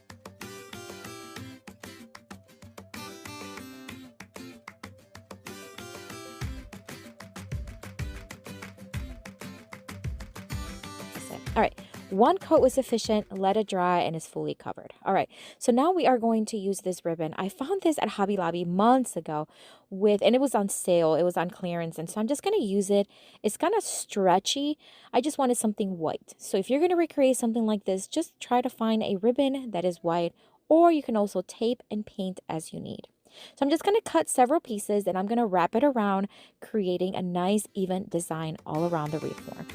All right, one coat was sufficient, let it dry, and it's fully covered. All right, so now we are going to use this ribbon. I found this at Hobby Lobby months ago and it was on sale, it was on clearance, and so I'm just gonna use it. It's kind of stretchy. I just wanted something white. So if you're gonna recreate something like this, just try to find a ribbon that is white, or you can also tape and paint as you need. So I'm just going to cut several pieces and I'm going to wrap it around, creating a nice even design all around the wreath form.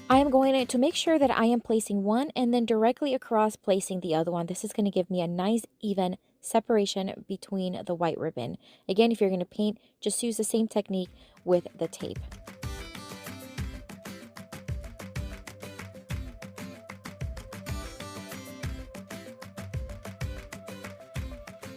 I am going to make sure that I am placing one and then directly across placing the other one. This is going to give me a nice even separation between the white ribbon. Again, if you're going to paint, just use the same technique with the tape.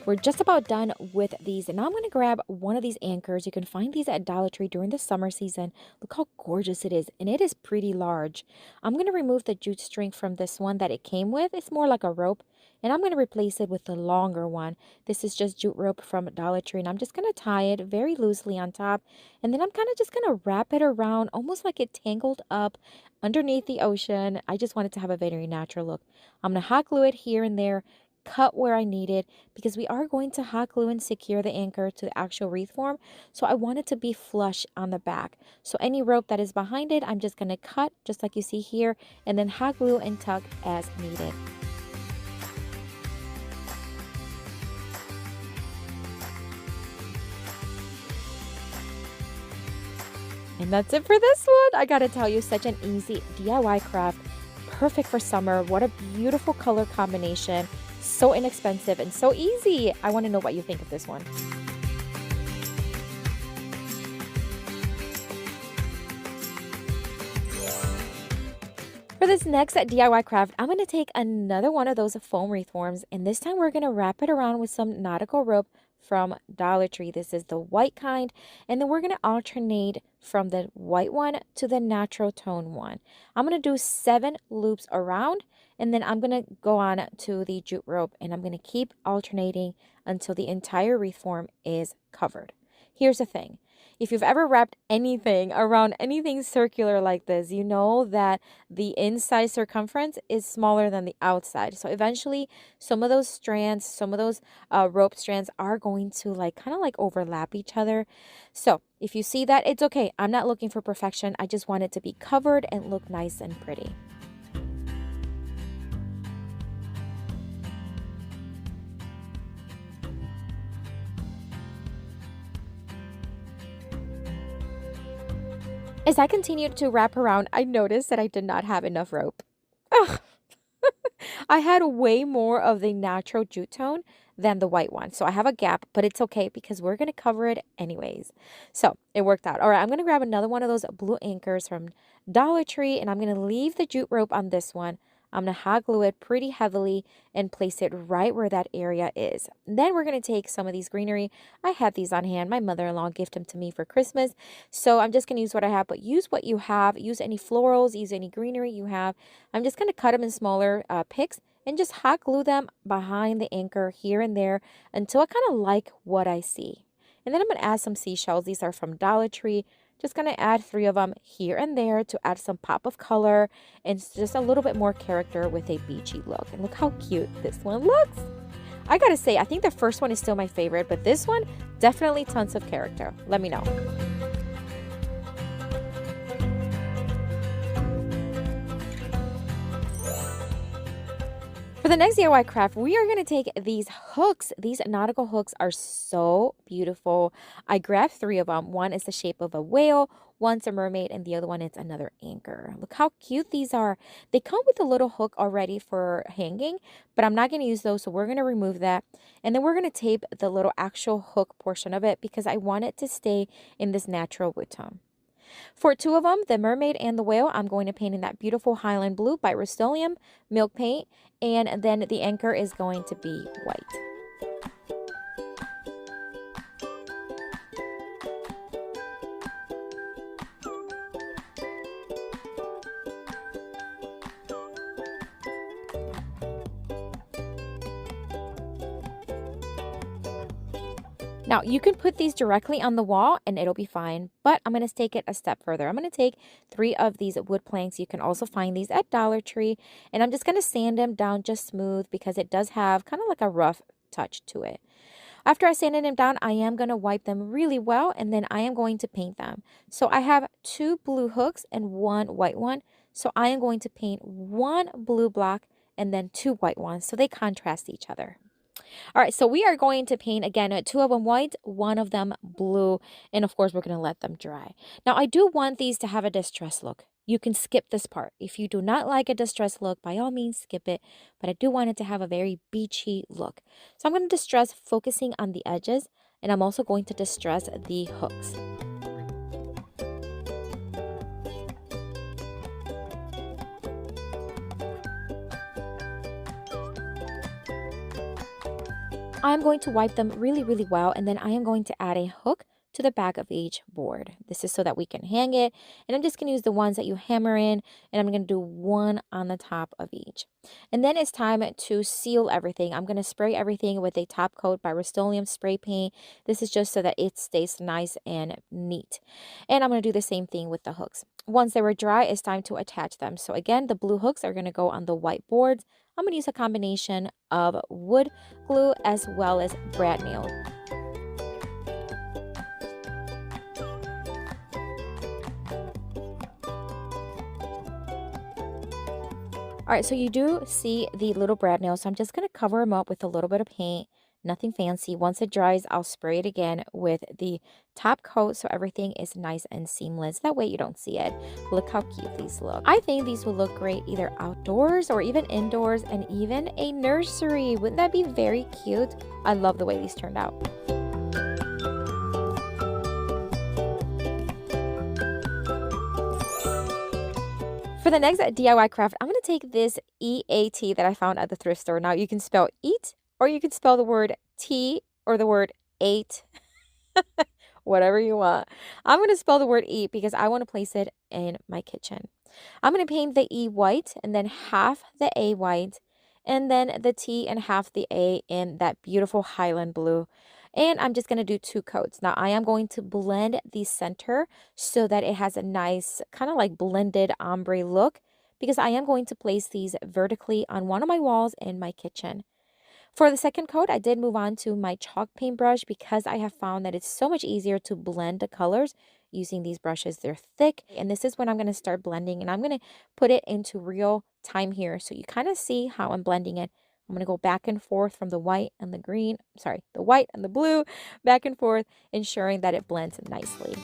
We're just about done with these, and now I'm going to grab one of these anchors. You can find these at Dollar Tree during the summer season. Look how gorgeous it is, and it is pretty large. I'm going to remove the jute string from this one that it came with. It's more like a rope, and I'm going to replace it with the longer one. This is just jute rope from Dollar Tree, and I'm just going to tie it very loosely on top, and then I'm kind of just going to wrap it around almost like it tangled up underneath the ocean. I just want it to have a very natural look. I'm going to hot glue it here and there, cut where I need it, because we are going to hot glue and secure the anchor to the actual wreath form. So I want it to be flush on the back. So any rope that is behind it, I'm just going to cut just like you see here, and then hot glue and tuck as needed. And that's it for this one. I gotta tell you, such an easy DIY craft, perfect for summer. What a beautiful color combination. So inexpensive and so easy. I want to know what you think of this one. For this next DIY craft, I'm going to take another one of those foam wreath forms, and this time we're going to wrap it around with some nautical rope from Dollar Tree. This is the white kind, and then we're going to alternate from the white one to the natural tone one. I'm going to do 7 loops around, and then I'm going to go on to the jute rope, and I'm going to keep alternating until the entire wreath form is covered. Here's the thing. If you've ever wrapped anything around anything circular like this, you know that the inside circumference is smaller than the outside. So eventually, some of those strands, some of those rope strands are going to kind of overlap each other. So if you see that, it's okay. I'm not looking for perfection. I just want it to be covered and look nice and pretty. As I continued to wrap around, I noticed that I did not have enough rope. Ugh. I had way more of the natural jute tone than the white one. So I have a gap, but it's okay because we're going to cover it anyways. So it worked out. All right, I'm going to grab another one of those blue anchors from Dollar Tree, and I'm going to leave the jute rope on this one. I'm going to hot glue it pretty heavily and place it right where that area is. Then we're going to take some of these greenery. I had these on hand. My mother-in-law gifted them to me for Christmas. So I'm just going to use what I have, but use what you have. Use any florals, use any greenery you have. I'm just going to cut them in smaller picks and just hot glue them behind the anchor here and there until I kind of like what I see. And then I'm going to add some seashells. These are from Dollar Tree. Just going to add 3 of them here and there to add some pop of color and just a little bit more character with a beachy look. And look how cute this one looks. I gotta say, I think the first one is still my favorite, but this one, definitely tons of character. Let me know. For the next DIY craft, we are going to take these hooks. These nautical hooks are so beautiful. I grabbed 3 of them. One is the shape of a whale, one's a mermaid, and the other one is another anchor. Look how cute these are. They come with a little hook already for hanging, but I'm not going to use those, so we're going to remove that. And then we're going to tape the little actual hook portion of it because I want it to stay in this natural wood tone. For 2 of them, the mermaid and the whale, I'm going to paint in that beautiful Highland blue by Rust-Oleum milk paint, and then the anchor is going to be white. Now, you can put these directly on the wall and it'll be fine, but I'm going to take it a step further. I'm going to take 3 of these wood planks. You can also find these at Dollar Tree, and I'm just going to sand them down just smooth because it does have kind of like a rough touch to it. After I sanded them down, I am going to wipe them really well, and then I am going to paint them. So I have 2 blue hooks and 1 white one. So I am going to paint 1 blue block and then 2 white ones so they contrast each other. All right, so we are going to paint again 2 of them white, 1 of them blue, and of course we're going to let them dry. Now I do want these to have a distressed look. You can skip this part. If you do not like a distressed look, by all means skip it, but I do want it to have a very beachy look. So I'm going to distress focusing on the edges, and I'm also going to distress the hooks. I'm going to wipe them really, really well, and then I am going to add a hook to the back of each board. This is so that we can hang it, and I'm just going to use the ones that you hammer in, and I'm going to do 1 on the top of each. And then it's time to seal everything. I'm going to spray everything with a top coat by Rust-Oleum spray paint. This is just so that it stays nice and neat. And I'm going to do the same thing with the hooks. Once they were dry, it's time to attach them. So again, the blue hooks are going to go on the white boards. I'm going to use a combination of wood glue as well as brad nail. All right, so you do see the little brad nails, so I'm just going to cover them up with a little bit of paint. Nothing fancy. Once it dries, I'll spray it again with the top coat so everything is nice and seamless. That way you don't see it. Look how cute these look. I think these will look great either outdoors or even indoors and even a nursery. Wouldn't that be very cute? I love the way these turned out. For the next DIY craft, I'm going to take this EAT that I found at the thrift store. Now, you can spell eat, or you can spell the word T or the word eight, whatever you want. I'm going to spell the word eat because I want to place it in my kitchen. I'm going to paint the E white and then half the A white and then the T and half the A in that beautiful Highland blue. And I'm just going to do 2 coats. Now, I am going to blend the center so that it has a nice kind of like blended ombre look because I am going to place these vertically on one of my walls in my kitchen. For the second coat, I did move on to my chalk paintbrush because I have found that it's so much easier to blend the colors using these brushes. They're thick, and this is when I'm going to start blending, and I'm going to put it into real time here so you kind of see how I'm blending it. I'm going to go back and forth from the white and the green, the white and the blue, back and forth, ensuring that it blends nicely.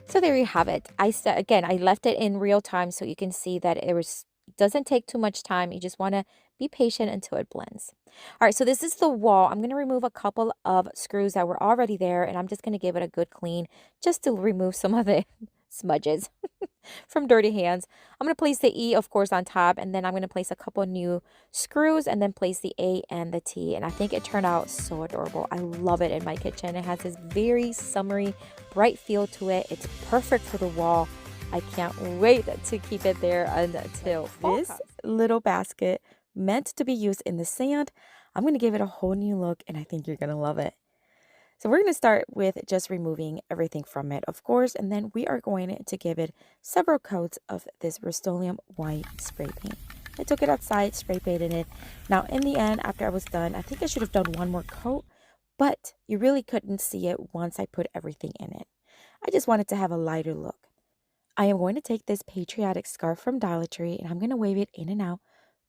So there you have it. I left it in real time so you can see that it doesn't take too much time. You just want to be patient until it blends. All right, so this is the wall. I'm going to remove a couple of screws that were already there, and I'm just going to give it a good clean just to remove some of smudges from dirty hands. I'm going to place the E, of course, on top, and then I'm going to place a couple new screws and then place the A and the T. And I think it turned out so adorable. I love it in my kitchen. It has this very summery, bright feel to it. It's perfect for the wall. I can't wait to keep it there until this little basket meant to be used in the sand. I'm going to give it a whole new look, and I think you're going to love it. So we're going to start with just removing everything from it, of course, and then we are going to give it several coats of this Rust-Oleum white spray paint. I took it outside, spray painted it. Now, in the end, after I was done, I think I should have done one more coat, but you really couldn't see it once I put everything in it. I just wanted to have a lighter look. I am going to take this patriotic scarf from Dollar Tree, and I'm going to wave it in and out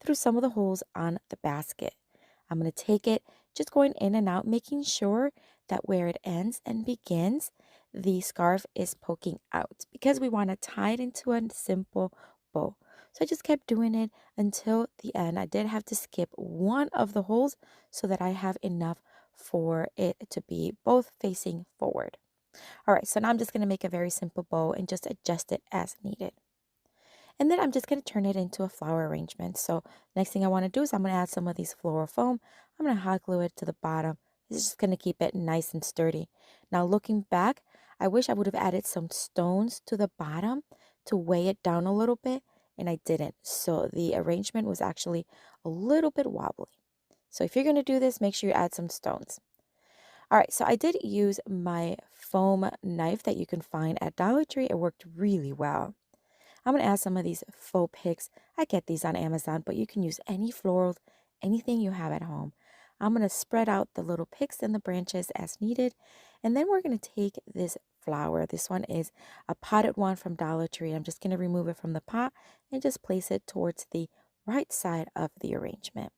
through some of the holes on the basket. I'm going to take it, just going in and out, making sure that where it ends and begins, the scarf is poking out because we want to tie it into a simple bow. So I just kept doing it until the end. I did have to skip one of the holes so that I have enough for it to be both facing forward. All right, so now I'm just going to make a very simple bow and just adjust it as needed. And then I'm just going to turn it into a flower arrangement. So next thing I want to do is I'm going to add some of these floral foam. I'm going to hot glue it to the bottom. This is just going to keep it nice and sturdy. Now looking back, I wish I would have added some stones to the bottom to weigh it down a little bit, and I didn't. So the arrangement was actually a little bit wobbly. So if you're going to do this, make sure you add some stones. All right, so I did use my foam knife that you can find at Dollar Tree. It worked really well. I'm going to add some of these faux picks. I get these on Amazon, but you can use any florals, anything you have at home. I'm going to spread out the little picks and the branches as needed. And then we're going to take this flower. This one is a potted one from Dollar Tree. I'm just going to remove it from the pot and just place it towards the right side of the arrangement.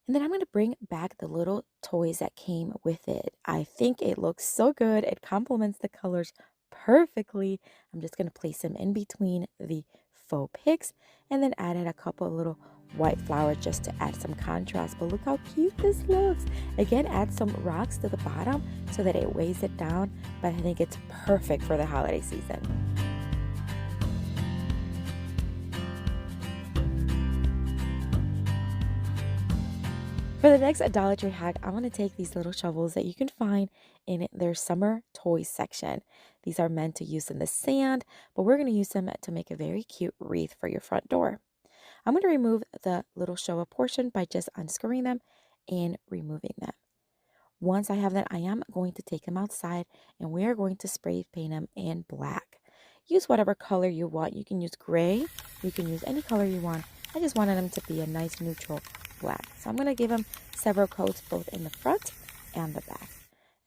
And then I'm going to bring back the little toys that came with it. I think it looks so good. It complements the colors perfectly. I'm just going to place them in between the faux picks and then added a couple of little white flowers just to add some contrast. But look how cute this looks. Again, add some rocks to the bottom so that it weighs it down, but I think it's perfect for the holiday season. For the next Dollar Tree hack, I'm going to take these little shovels that you can find in their summer toys section. These are meant to use in the sand, but we're going to use them to make a very cute wreath for your front door. I'm going to remove the little shovel portion by just unscrewing them and removing them. Once I have that, I am going to take them outside and we are going to spray paint them in black. Use whatever color you want. You can use gray, you can use any color you want. I just wanted them to be a nice neutral black. So I'm going to give them several coats both in the front and the back.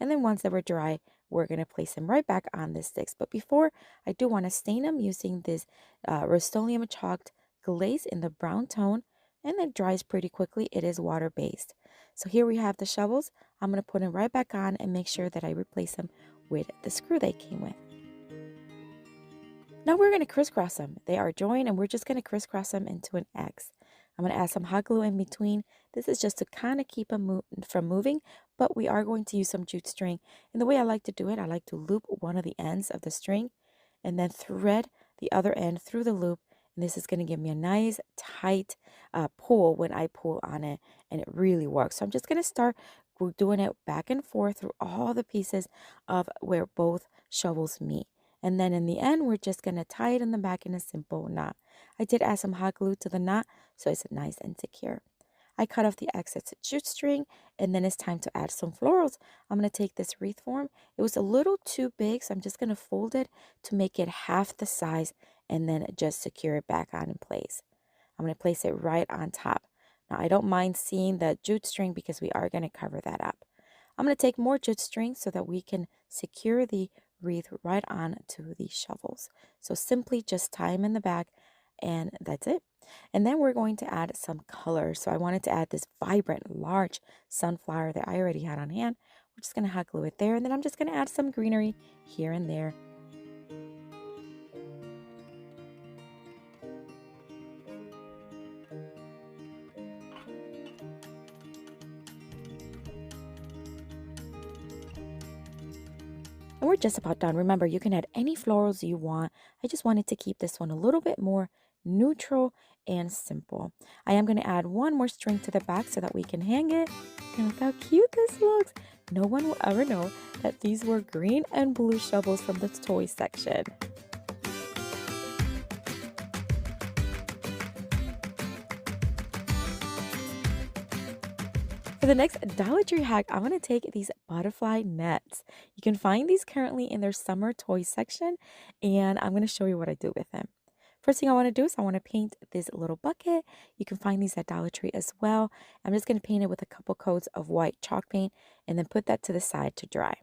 And then once they were dry, we're going to place them right back on the sticks. But before, I do want to stain them using this Rust-Oleum chalked glaze in the brown tone, and it dries pretty quickly. It is water-based. So here we have the shovels. I'm going to put them right back on and make sure that I replace them with the screw they came with. Now we're going to crisscross them. They are joined and we're just going to crisscross them into an X. I'm going to add some hot glue in between. This is just to kind of keep them from moving, but we are going to use some jute string. And the way I like to do it, I like to loop one of the ends of the string and then thread the other end through the loop. And this is going to give me a nice tight pull when I pull on it, and it really works. So I'm just going to start doing it back and forth through all the pieces of where both shovels meet. And then in the end, we're just going to tie it in the back in a simple knot. I did add some hot glue to the knot, so it's nice and secure. I cut off the excess jute string, and then it's time to add some florals. I'm going to take this wreath form. It was a little too big, so I'm just going to fold it to make it half the size, and then just secure it back on in place. I'm going to place it right on top. Now, I don't mind seeing the jute string because we are going to cover that up. I'm going to take more jute string so that we can secure the wreath right on to the shovels. So simply just tie them in the back, and that's it. And then we're going to add some color. So I wanted to add this vibrant, large sunflower that I already had on hand. We're just going to hot glue it there, and then I'm just going to add some greenery here and there. And we're just about done. Remember, you can add any florals you want. I just wanted to keep this one a little bit more neutral and simple. I am going to add one more string to the back so that we can hang it. And look how cute this looks. No one will ever know that these were green and blue shovels from the toy section. For the next Dollar Tree hack, I'm going to take these butterfly nets. You can find these currently in their summer toy section, and I'm going to show you what I do with them. First thing I want to do is I want to paint this little bucket. You can find these at Dollar Tree as well. I'm just going to paint it with a couple coats of white chalk paint and then put that to the side to dry.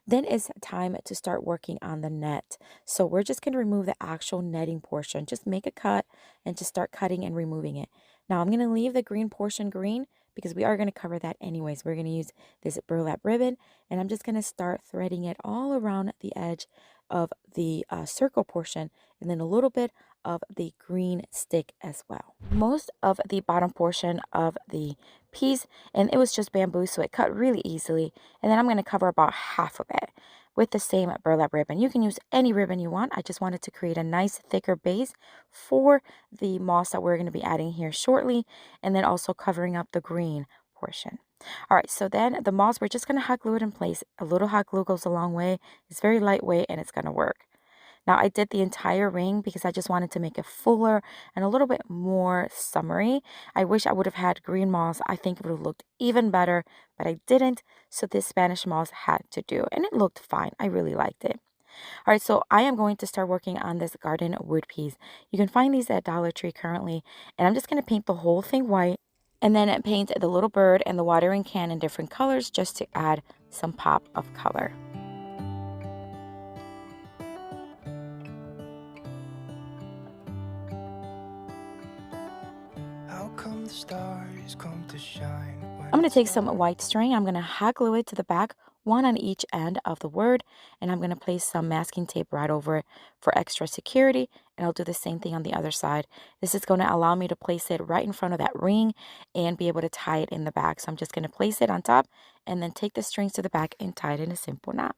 Then it's time to start working on the net. So we're just going to remove the actual netting portion. Just make a cut and just start cutting and removing it. Now I'm going to leave the green portion green because we are going to cover that anyways. We're going to use this burlap ribbon, and I'm just going to start threading it all around the edge of the circle portion, and then a little bit of the green stick as well. Most of the bottom portion of the piece, and it was just bamboo, so it cut really easily. And then I'm going to cover about half of it with the same burlap ribbon. You can use any ribbon you want. I just wanted to create a nice thicker base for the moss that we're going to be adding here shortly, and then also covering up the green portion. All right, so then the moss, we're just going to hot glue it in place. A little hot glue goes a long way. It's very lightweight and it's going to work. Now I did the entire ring because I just wanted to make it fuller and a little bit more summery. I wish I would have had green moss. I think it would have looked even better, but I didn't. So this Spanish moss had to do, and it looked fine. I really liked it. All right, so I am going to start working on this garden wood piece. You can find these at Dollar Tree currently, and I'm just going to paint the whole thing white and then paint the little bird and the watering can in different colors just to add some pop of color. I'm going to take some white string. I'm going to hot glue it to the back, one on each end of the word, and I'm going to place some masking tape right over it for extra security, and I'll do the same thing on the other side. This is going to allow me to place it right in front of that ring and be able to tie it in the back. So I'm just going to place it on top and then take the strings to the back and tie it in a simple knot.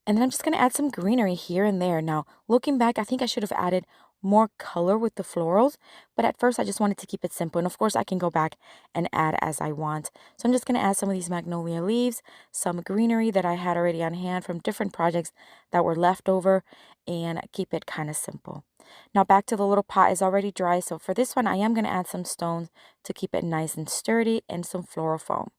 And then I'm just going to add some greenery here and there. Now, looking back, I think I should have added more color with the florals, but at first I just wanted to keep it simple. And of course, I can go back and add as I want. So I'm just going to add some of these magnolia leaves, some greenery that I had already on hand from different projects that were left over, and keep it kind of simple. Now back to the little pot is already dry. So for this one, I am going to add some stones to keep it nice and sturdy and some floral foam.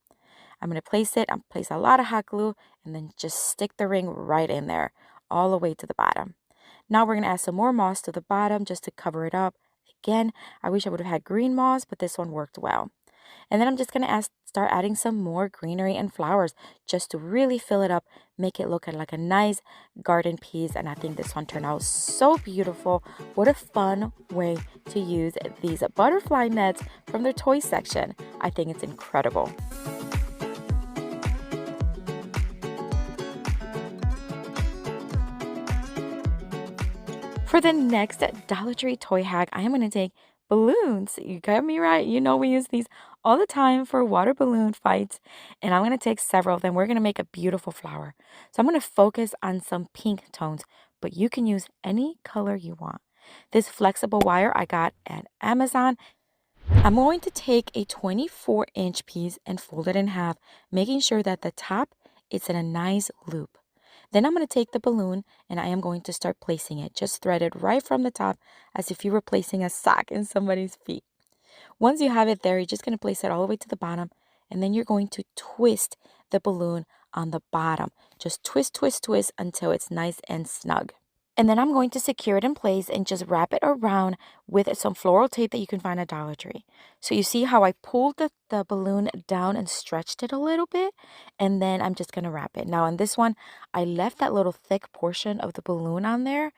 I'm going to place it, place a lot of hot glue, and then just stick the ring right in there, all the way to the bottom. Now we're going to add some more moss to the bottom just to cover it up. Again, I wish I would have had green moss, but this one worked well. And then I'm just going to start adding some more greenery and flowers just to really fill it up, make it look like a nice garden piece. And I think this one turned out so beautiful. What a fun way to use these butterfly nets from their toy section. I think it's incredible. For the next Dollar Tree toy hack, I am going to take balloons. You got me right. You know we use these all the time for water balloon fights. And I'm going to take several of them. We're going to make a beautiful flower. So I'm going to focus on some pink tones, but you can use any color you want. This flexible wire I got at Amazon. I'm going to take a 24-inch piece and fold it in half, making sure that the top is in a nice loop. Then I'm going to take the balloon and I am going to start placing it, just threaded right from the top as if you were placing a sock in somebody's feet. Once you have it there, you're just going to place it all the way to the bottom, and then you're going to twist the balloon on the bottom. Just twist, twist, twist until it's nice and snug. And then I'm going to secure it in place and just wrap it around with some floral tape that you can find at Dollar Tree. So you see how I pulled the balloon down and stretched it a little bit, and then I'm just going to wrap it. Now on this one, I left that little thick portion of the balloon on there,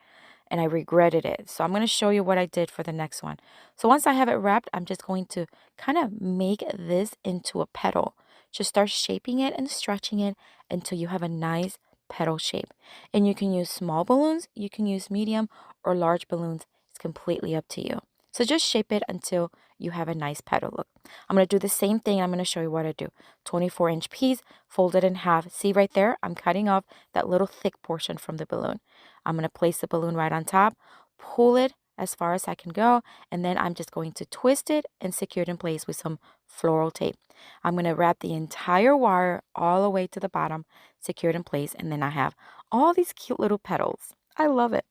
and I regretted it. So I'm going to show you what I did for the next one. So once I have it wrapped, I'm just going to kind of make this into a petal. Just start shaping it and stretching it until you have a nice petal shape. And you can use small balloons, you can use medium or large balloons. It's completely up to you. So just shape it until you have a nice petal look. I'm going to do the same thing. I'm going to show you what I do. 24-inch piece, fold it in half. See right there? I'm cutting off that little thick portion from the balloon. I'm going to place the balloon right on top, pull it as far as I can go, and then I'm just going to twist it and secure it in place with some floral tape. I'm going to wrap the entire wire all the way to the bottom, secured in place, and then I have all these cute little petals. I love it.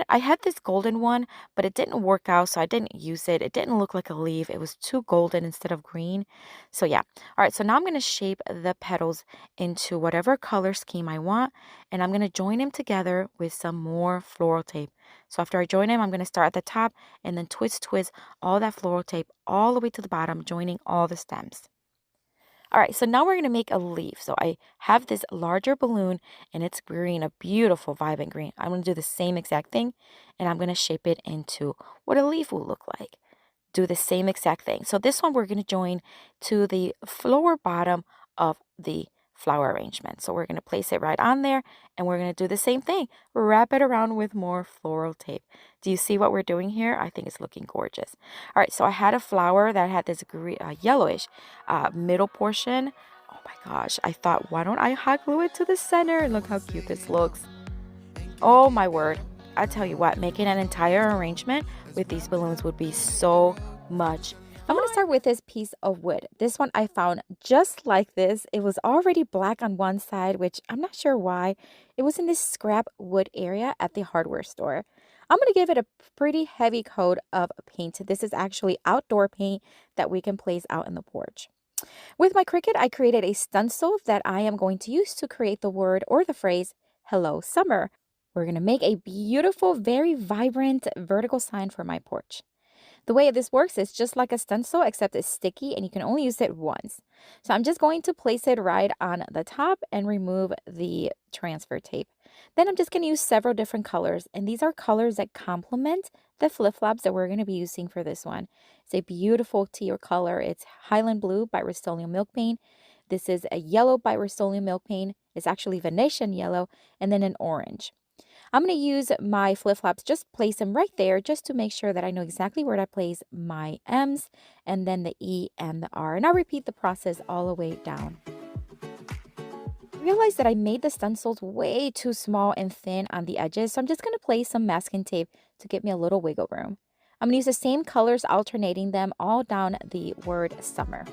I had this golden one, but it didn't work out, so I didn't use it. It didn't look like a leaf. It was too golden instead of green. So yeah. All right, so now I'm going to shape the petals into whatever color scheme I want, and I'm going to join them together with some more floral tape. So after I join them, I'm going to start at the top and then twist all that floral tape all the way to the bottom, joining all the stems. All right, so now we're going to make a leaf. So I have this larger balloon and it's green, a beautiful vibrant green. I'm going to do the same exact thing and I'm going to shape it into what a leaf will look like. Do the same exact thing. So this one we're going to join to the lower bottom of the flower arrangement. So we're going to place it right on there and we're going to do the same thing. Wrap it around with more floral tape. Do you see what we're doing here? I think it's looking gorgeous. All right, so I had a flower that had this yellowish middle portion. Oh my gosh, I thought, why don't I hot glue it to the center? And look how cute this looks. Oh my word. I tell you what, making an entire arrangement with these balloons would be so much fun. I'm going to start with this piece of wood. This one I found just like this. It was already black on one side, which I'm not sure why. It was in this scrap wood area at the hardware store. I'm going to give it a pretty heavy coat of paint. This is actually outdoor paint that we can place out in the porch. With my Cricut, I created a stencil that I am going to use to create the word or the phrase, "Hello, Summer." We're going to make a beautiful, very vibrant vertical sign for my porch. The way this works is just like a stencil, except it's sticky and you can only use it once. So I'm just going to place it right on the top and remove the transfer tape. Then I'm just going to use several different colors, and these are colors that complement the flip-flops that we're going to be using for this one. It's a beautiful teal color. It's Highland Blue by Rust-Oleum Milk Paint. This is a yellow by Rust-Oleum Milk Paint. It's actually Venetian yellow, and then an orange. I'm going to use my flip-flops, just place them right there just to make sure that I know exactly where to place my M's and then the E and the R. And I'll repeat the process all the way down. I realized that I made the stencils way too small and thin on the edges, so I'm just going to place some masking tape to give me a little wiggle room. I'm going to use the same colors, alternating them all down the word summer.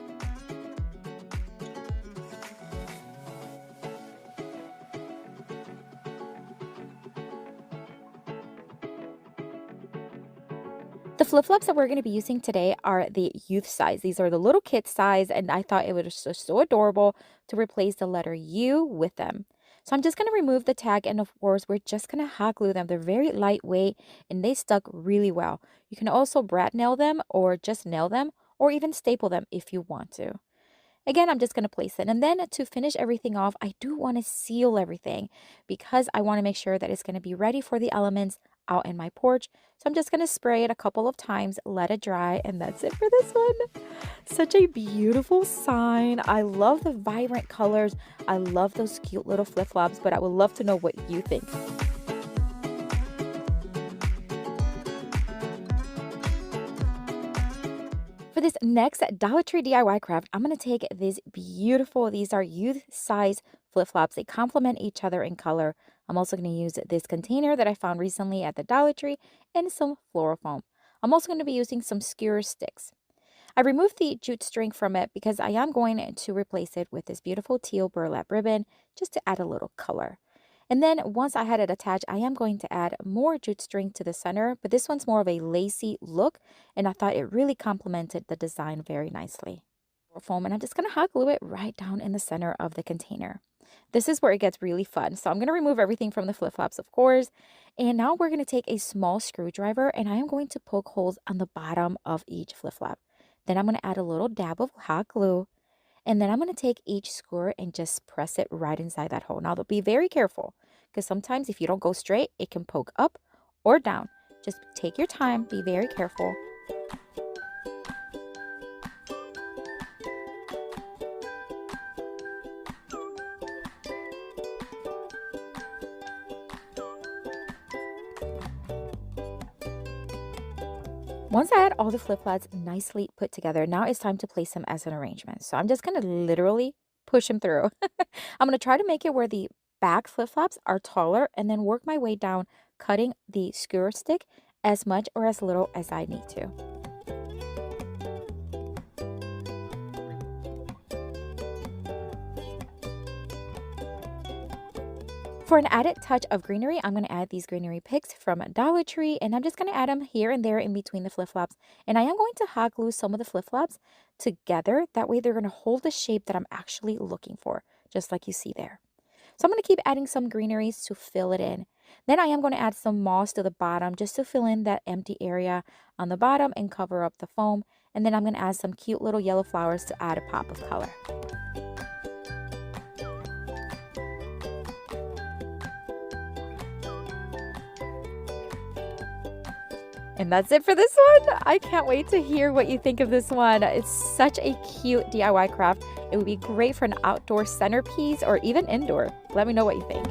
The flip-flops that we're going to be using today are the youth size. These are the little kid size, and I thought it was so adorable to replace the letter U with them. So I'm just going to remove the tag, and of course, we're just going to hot glue them. They're very lightweight, and they stuck really well. You can also brad nail them, or just nail them, or even staple them if you want to. Again, I'm just going to place it. And then to finish everything off, I do want to seal everything because I want to make sure that it's going to be ready for the elements out in my porch. So I'm just going to spray it a couple of times, let it dry, and that's it for this one. Such a beautiful sign. I love the vibrant colors. I love those cute little flip-flops, but I would love to know what you think. For this next Dollar Tree DIY craft, I'm going to take these are youth size flip-flops. They complement each other in color. I'm also going to use this container that I found recently at the Dollar Tree and some floral foam. I'm also going to be using some skewer sticks. I removed the jute string from it because I am going to replace it with this beautiful teal burlap ribbon just to add a little color. And then once I had it attached, I am going to add more jute string to the center, but this one's more of a lacy look, and I thought it really complemented the design very nicely. Foam, and I'm just going to hot glue it right down in the center of the container. This is where it gets really fun. So I'm going to remove everything from the flip-flops, of course, and now we're going to take a small screwdriver, and I am going to poke holes on the bottom of each flip-flop. Then I'm going to add a little dab of hot glue, and then I'm going to take each skewer and just press it right inside that hole. Now, be very careful because sometimes if you don't go straight, it can poke up or down. Just take your time, be very careful. Once I had all the flip-flops nicely put together, now it's time to place them as an arrangement. So I'm just going to literally push them through. I'm going to try to make it where the back flip-flops are taller and then work my way down, cutting the skewer stick as much or as little as I need to. For an added touch of greenery, I'm going to add these greenery picks from Dollar Tree, and I'm just going to add them here and there in between the flip-flops. And I am going to hot glue some of the flip-flops together. That way they're going to hold the shape that I'm actually looking for, just like you see there. So I'm going to keep adding some greeneries to fill it in. Then I am going to add some moss to the bottom just to fill in that empty area on the bottom and cover up the foam. And then I'm going to add some cute little yellow flowers to add a pop of color. And that's it for this one. I can't wait to hear what you think of this one. It's such a cute DIY craft. It would be great for an outdoor centerpiece or even indoor. Let me know what you think.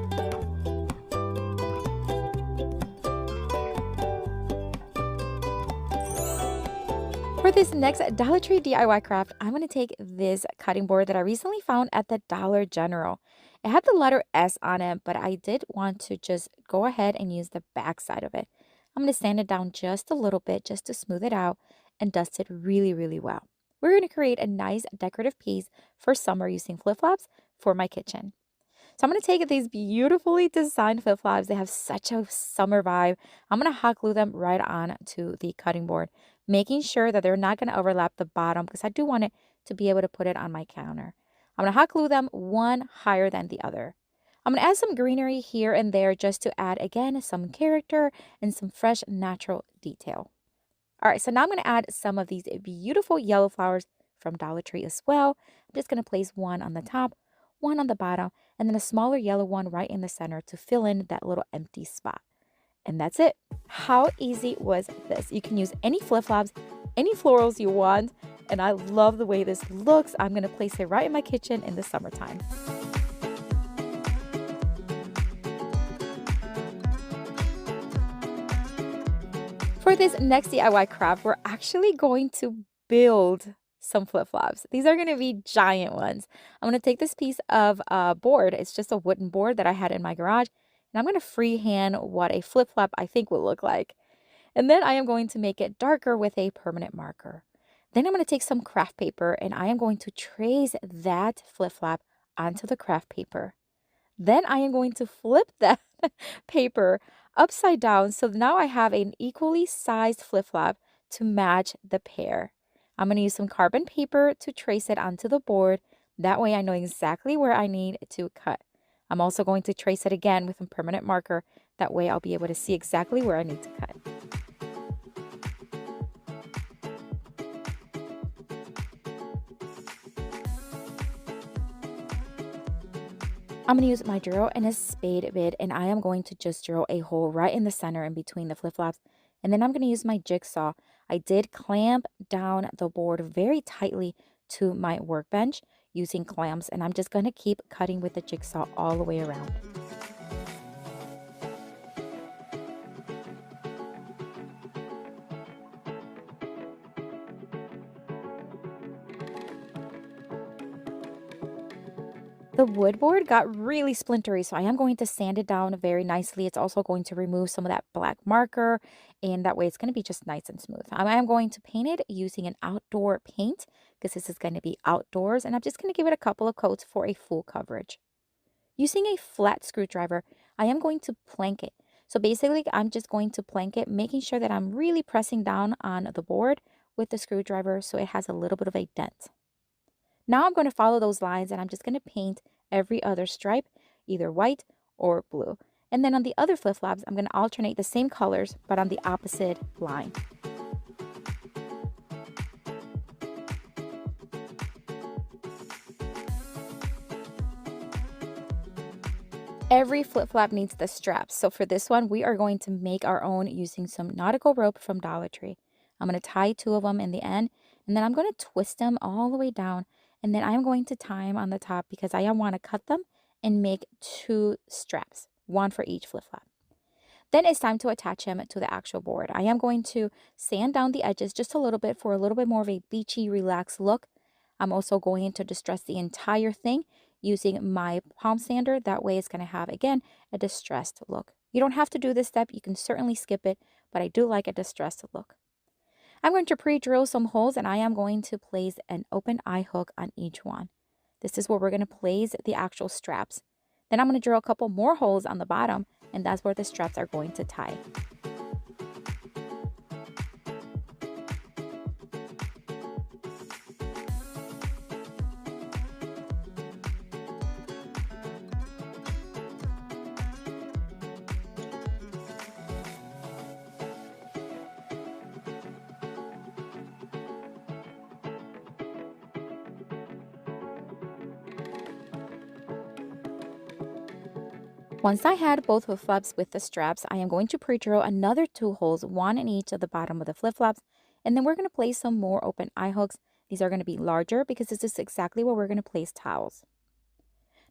For this next Dollar Tree DIY craft, I'm going to take this cutting board that I recently found at the Dollar General. It had the letter S on it, but I did want to just go ahead and use the back side of it. I'm going to sand it down just a little bit just to smooth it out and dust it really, really well. We're going to create a nice decorative piece for summer using flip-flops for my kitchen. So I'm going to take these beautifully designed flip-flops. They have such a summer vibe. I'm going to hot glue them right on to the cutting board, making sure that they're not going to overlap the bottom because I do want it to be able to put it on my counter. I'm going to hot glue them one higher than the other. I'm going to add some greenery here and there just to add, again, some character and some fresh natural detail. All right, so now I'm going to add some of these beautiful yellow flowers from Dollar Tree as well. I'm just going to place one on the top, one on the bottom, and then a smaller yellow one right in the center to fill in that little empty spot. And that's it. How easy was this? You can use any flip-flops, any florals you want, and I love the way this looks. I'm going to place it right in my kitchen in the summertime. For this next DIY craft, we're actually going to build some flip-flops. These are going to be giant ones. I'm going to take this piece of board. It's just a wooden board that I had in my garage. And I'm going to freehand what a flip-flop I think will look like. And then I am going to make it darker with a permanent marker. Then I'm going to take some craft paper and I am going to trace that flip-flop onto the craft paper. Then I am going to flip that paper upside down. So now I have an equally sized flip-flop to match the pair. I'm going to use some carbon paper to trace it onto the board. That way I know exactly where I need to cut. I'm also going to trace it again with a permanent marker. That way I'll be able to see exactly where I need to cut. I'm going to use my drill and a spade bit, and I am going to just drill a hole right in the center in between the flip-flops. And then I'm going to use my jigsaw. I did clamp down the board very tightly to my workbench using clamps, and I'm just going to keep cutting with the jigsaw all the way around. The wood board got really splintery, so I am going to sand it down very nicely. It's also going to remove some of that black marker, and that way it's going to be just nice and smooth. I am going to paint it using an outdoor paint because this is going to be outdoors, and I'm just going to give it a couple of coats for a full coverage. Using a flat screwdriver, I am going to plank it. So basically, I'm just going to plank it, making sure that I'm really pressing down on the board with the screwdriver so it has a little bit of a dent. Now I'm going to follow those lines and I'm just going to paint every other stripe, either white or blue. And then on the other flip-flops, I'm going to alternate the same colors, but on the opposite line. Every flip-flop needs the straps. So for this one, we are going to make our own using some nautical rope from Dollar Tree. I'm going to tie 2 of them in the end, and then I'm going to twist them all the way down. And then I'm going to tie them on the top because I want to cut them and make 2 straps, one for each flip-flop. Then it's time to attach him to the actual board. I am going to sand down the edges just a little bit for a little bit more of a beachy, relaxed look. I'm also going to distress the entire thing using my palm sander. That way it's going to have, again, a distressed look. You don't have to do this step. You can certainly skip it, but I do like a distressed look. I'm going to pre-drill some holes, and I am going to place an open eye hook on each one. This is where we're going to place the actual straps. Then I'm going to drill a couple more holes on the bottom, and that's where the straps are going to tie. Once I had both flip-flops with the straps, I am going to pre-drill another 2 holes, one in each of the bottom of the flip-flops, and then we're going to place some more open eye hooks. These are going to be larger because this is exactly where we're going to place towels.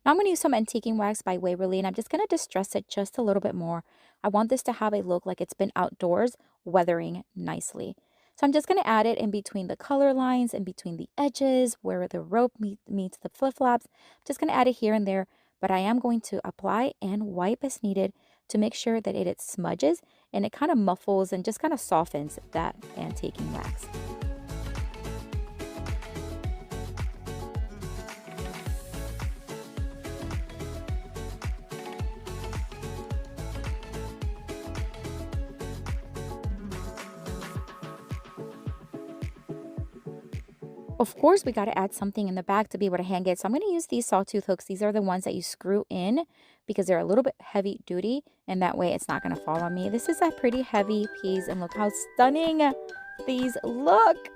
Now I'm going to use some antiquing wax by Waverly, and I'm just going to distress it just a little bit more. I want this to have a look like it's been outdoors, weathering nicely. So I'm just going to add it in between the color lines, in between the edges, where the rope meets the flip-flops. I'm just going to add it here and there, but I am going to apply and wipe as needed to make sure that it smudges and it kind of muffles and just kind of softens that antiquing wax. Of course, we got to add something in the back to be able to hang it. So I'm going to use these sawtooth hooks. These are the ones that you screw in because they're a little bit heavy duty, and that way it's not going to fall on me. This is a pretty heavy piece, and look how stunning these look.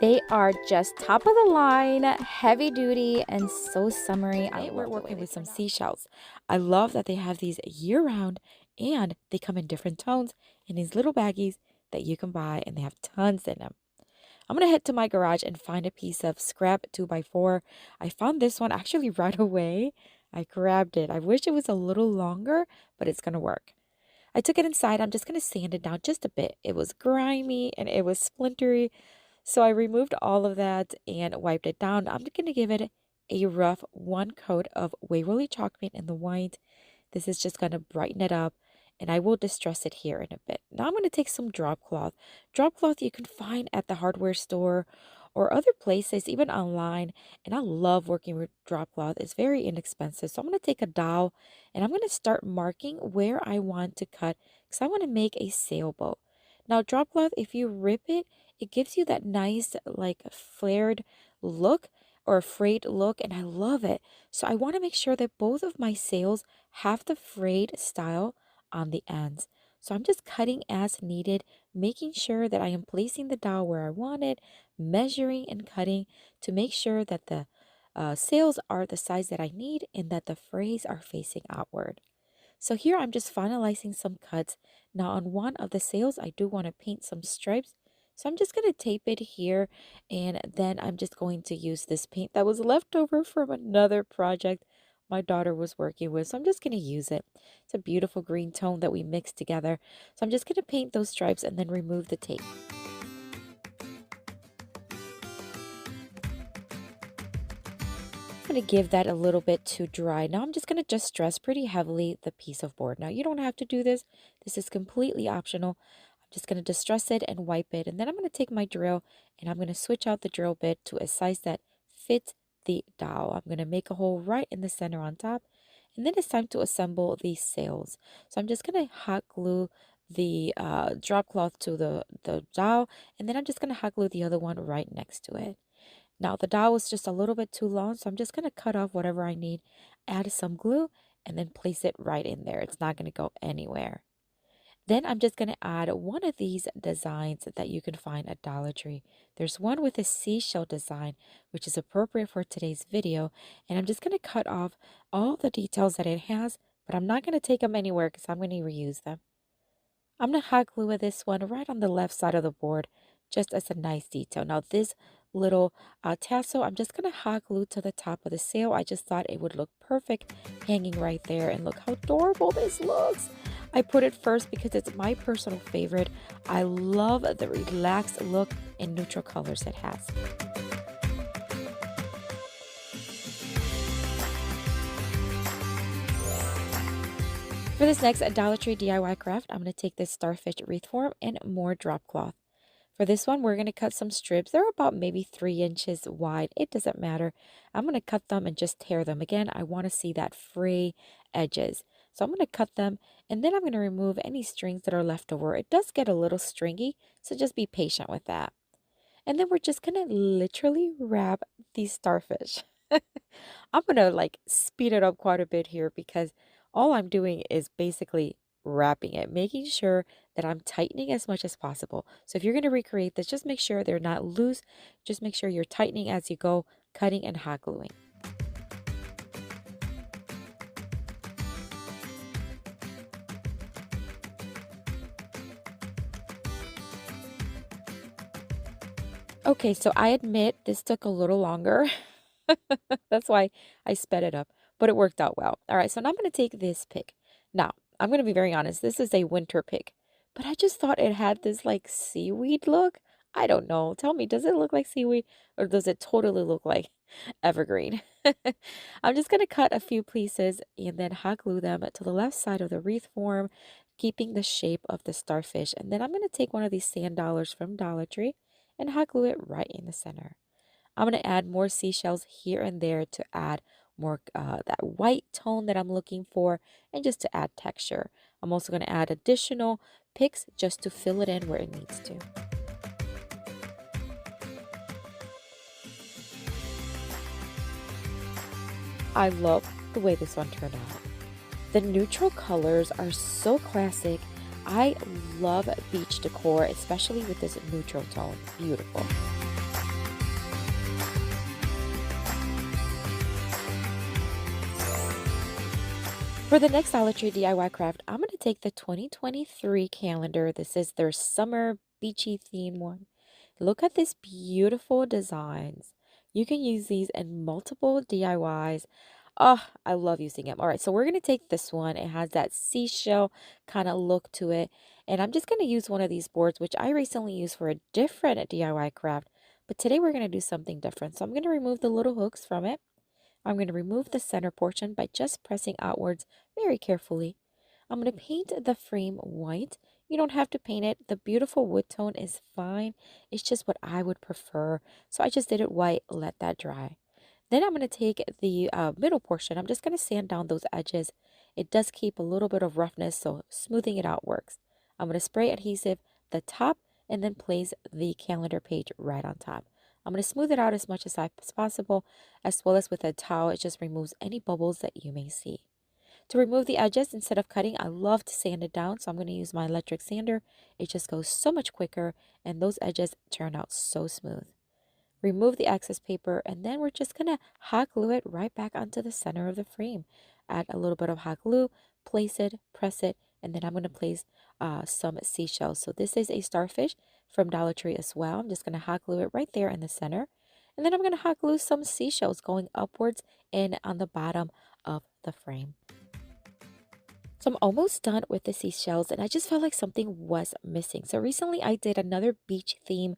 They are just top of the line, heavy duty, and so summery. We're working with some seashells. I love that they have these year round, and they come in different tones in these little baggies that you can buy, and they have tons in them. I'm going to head to my garage and find a piece of scrap 2x4. I found this one actually right away. I grabbed it. I wish it was a little longer, but it's going to work. I took it inside. I'm just going to sand it down just a bit. It was grimy and it was splintery. So I removed all of that and wiped it down. I'm going to give it a rough 1 coat of Waverly chalk paint in the white. This is just going to brighten it up, and I will distress it here in a bit. Now I'm going to take some drop cloth. Drop cloth you can find at the hardware store or other places, even online. And I love working with drop cloth. It's very inexpensive. So I'm going to take a dowel and I'm going to start marking where I want to cut because I want to make a sailboat. Now drop cloth, if you rip it, it gives you that nice like flared look or a frayed look, and I love it. So I want to make sure that both of my sails have the frayed style on the ends. So I'm just cutting as needed, making sure that I am placing the dowel where I want it, measuring and cutting to make sure that the sails are the size that I need and that the frays are facing outward. So here I'm just finalizing some cuts. Now on one of the sails, I do want to paint some stripes. So I'm just going to tape it here, and then I'm just going to use this paint that was left over from another project my daughter was working with. So I'm just going to use it. It's a beautiful green tone that we mixed together. So I'm just going to paint those stripes and then remove the tape. I'm going to give that a little bit to dry. Now I'm just going to distress pretty heavily the piece of board. Now you don't have to do this. This is completely optional. I'm just going to distress it and wipe it. And then I'm going to take my drill and I'm going to switch out the drill bit to a size that fits the dowel. I'm going to make a hole right in the center on top, and then it's time to assemble these sails. So I'm just going to hot glue the drop cloth to the dowel, and then I'm just going to hot glue the other one right next to it. Now the dowel is just a little bit too long, so I'm just going to cut off whatever I need, add some glue, and then place it right in there. It's not going to go anywhere. Then I'm just going to add one of these designs that you can find at Dollar Tree. There's one with a seashell design, which is appropriate for today's video. And I'm just going to cut off all the details that it has, but I'm not going to take them anywhere because I'm going to reuse them. I'm going to hot glue this one right on the left side of the board, just as a nice detail. Now this little tassel, I'm just going to hot glue to the top of the sail. I just thought it would look perfect hanging right there. And look how adorable this looks. I put it first because it's my personal favorite. I love the relaxed look and neutral colors it has. For this next Dollar Tree DIY craft, I'm going to take this starfish wreath form and more drop cloth. For this one, we're going to cut some strips. They're about maybe 3 inches wide. It doesn't matter. I'm going to cut them and just tear them. Again, I want to see that free edges. So I'm going to cut them, and then I'm going to remove any strings that are left over. It does get a little stringy, so just be patient with that. And then we're just going to literally wrap these starfish. I'm going to like speed it up quite a bit here because all I'm doing is basically wrapping it, making sure that I'm tightening as much as possible. So if you're going to recreate this, just make sure they're not loose. Just make sure you're tightening as you go, cutting and hot gluing. Okay, so I admit this took a little longer. That's why I sped it up, but it worked out well. All right, so now I'm going to take this pick. Now, I'm going to be very honest. This is a winter pick, but I just thought it had this like seaweed look. I don't know. Tell me, does it look like seaweed or does it totally look like evergreen? I'm just going to cut a few pieces and then hot glue them to the left side of the wreath form, keeping the shape of the starfish. And then I'm going to take one of these sand dollars from Dollar Tree and hot glue it right in the center. I'm going to add more seashells here and there to add more that white tone that I'm looking for and just to add texture. I'm also going to add additional picks just to fill it in where it needs to. I love the way this one turned out. The neutral colors are so classic. I love beach decor, especially with this neutral tone. Beautiful. For the next Dollar Tree DIY craft, I'm going to take the 2023 calendar. This is their summer beachy theme one. Look at these beautiful designs. You can use these in multiple DIYs. Oh, I love using them. All right, so we're going to take this one. It has that seashell kind of look to it. And I'm just going to use one of these boards, which I recently used for a different DIY craft. But today we're going to do something different. So I'm going to remove the little hooks from it. I'm going to remove the center portion by just pressing outwards very carefully. I'm going to paint the frame white. You don't have to paint it. The beautiful wood tone is fine. It's just what I would prefer. So I just did it white, let that dry. Then I'm going to take the middle portion. I'm just going to sand down those edges. It does keep a little bit of roughness, so smoothing it out works. I'm going to spray adhesive the top and then place the calendar page right on top. I'm going to smooth it out as much as possible, as well as with a towel. It just removes any bubbles that you may see. To remove the edges, instead of cutting, I love to sand it down, so I'm going to use my electric sander. It just goes so much quicker, and those edges turn out so smooth. Remove the excess paper, and then we're just going to hot glue it right back onto the center of the frame. Add a little bit of hot glue, place it, press it, and then I'm going to place some seashells. So this is a starfish from Dollar Tree as well. I'm just going to hot glue it right there in the center. And then I'm going to hot glue some seashells going upwards and on the bottom of the frame. So I'm almost done with the seashells, and I just felt like something was missing. So recently I did another beach theme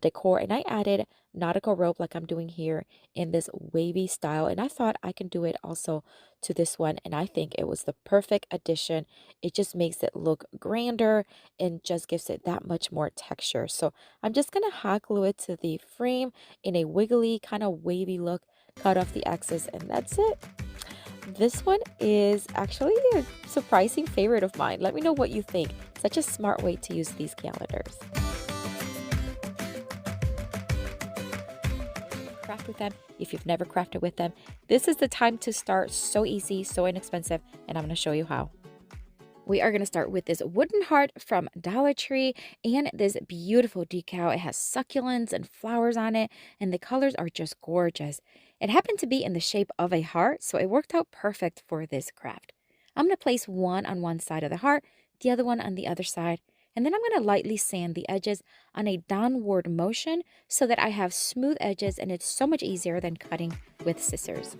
decor, and I added nautical rope like I'm doing here in this wavy style. And I thought I can do it also to this one, and I think it was the perfect addition. It just makes it look grander and just gives it that much more texture. So I'm just going to hot glue it to the frame in a wiggly kind of wavy look, cut off the excess, and that's it. This one is actually a surprising favorite of mine. Let me know what you think. Such a smart way to use these calendars. Craft with them. If you've never crafted with them, this is the time to start. So easy, so inexpensive, and I'm going to show you how. We are going to start with this wooden heart from Dollar Tree and this beautiful decal. It has succulents and flowers on it, and the colors are just gorgeous. It happened to be in the shape of a heart, so it worked out perfect for this craft. I'm going to place one on one side of the heart, the other one on the other side, and then I'm going to lightly sand the edges on a downward motion so that I have smooth edges, and it's so much easier than cutting with scissors.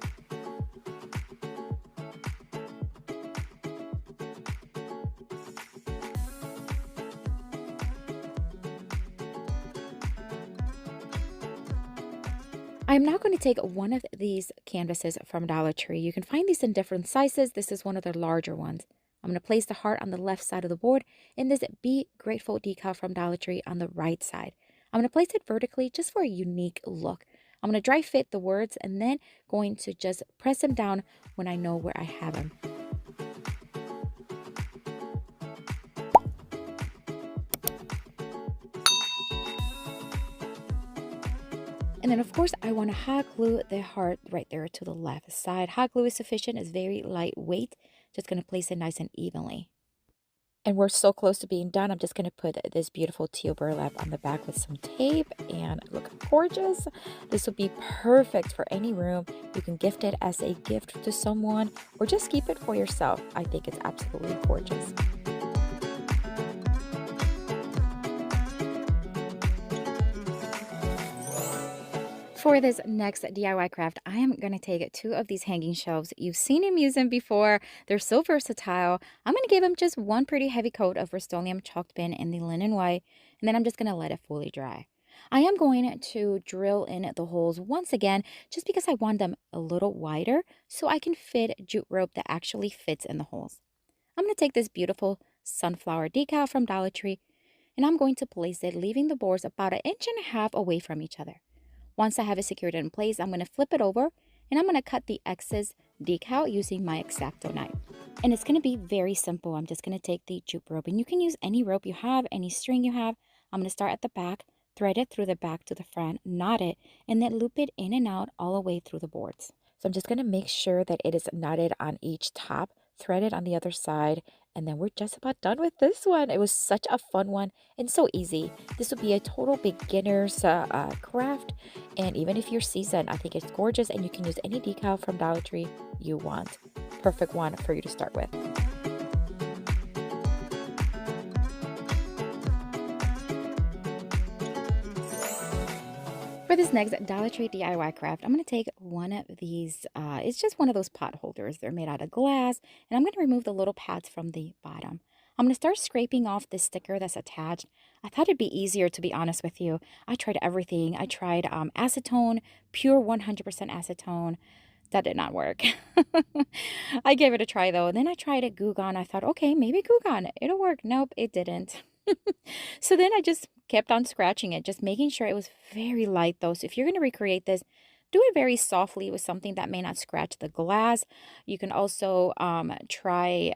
I'm now going to take one of these canvases from Dollar Tree. You can find these in different sizes. This is one of the larger ones. I'm going to place the heart on the left side of the board and this Be Grateful decal from Dollar Tree on the right side. I'm going to place it vertically just for a unique look. I'm going to dry fit the words and then going to just press them down when I know where I have them. And then, of course, I want to hot glue the heart right there to the left side. Hot glue is sufficient. It's very lightweight. Just going to place it nice and evenly. And we're so close to being done. I'm just going to put this beautiful teal burlap on the back with some tape. And look gorgeous. This will be perfect for any room. You can gift it as a gift to someone or just keep it for yourself. I think it's absolutely gorgeous. For this next DIY craft, I am going to take two of these hanging shelves. You've seen him use them before. They're so versatile. I'm going to give them just one pretty heavy coat of Rust-Oleum chalk bin in the linen white, and then I'm just going to let it fully dry. I am going to drill in the holes once again, just because I want them a little wider so I can fit jute rope that actually fits in the holes. I'm going to take this beautiful sunflower decal from Dollar Tree, and I'm going to place it, leaving the boards about 1.5 inches away from each other. Once I have it secured in place, I'm going to flip it over and I'm going to cut the excess decal using my X-Acto knife. And it's going to be very simple. I'm just going to take the jute rope, and you can use any rope you have, any string you have. I'm going to start at the back, thread it through the back to the front, knot it, and then loop it in and out all the way through the boards. So I'm just going to make sure that it is knotted on each top, thread it on the other side, and then we're just about done with this one. It was such a fun one and so easy. This will be a total beginner's craft, and even if you're seasoned, I think it's gorgeous, and you can use any decal from Dollar Tree you want. Perfect one for you to start with. For this next Dollar Tree DIY craft, I'm going to take one of these, it's just one of those pot holders. They're made out of glass, and I'm going to remove the little pads from the bottom. I'm going to start scraping off the sticker that's attached. I thought it'd be easier, to be honest with you. I tried everything. I tried acetone, pure 100% acetone. That did not work. I gave it a try though. And then I tried a Goo Gone. I thought, okay, maybe Goo Gone, it'll work. Nope, it didn't. So then I just kept on scratching it, just making sure it was very light though. So if you're going to recreate this, do it very softly with something that may not scratch the glass. You can also try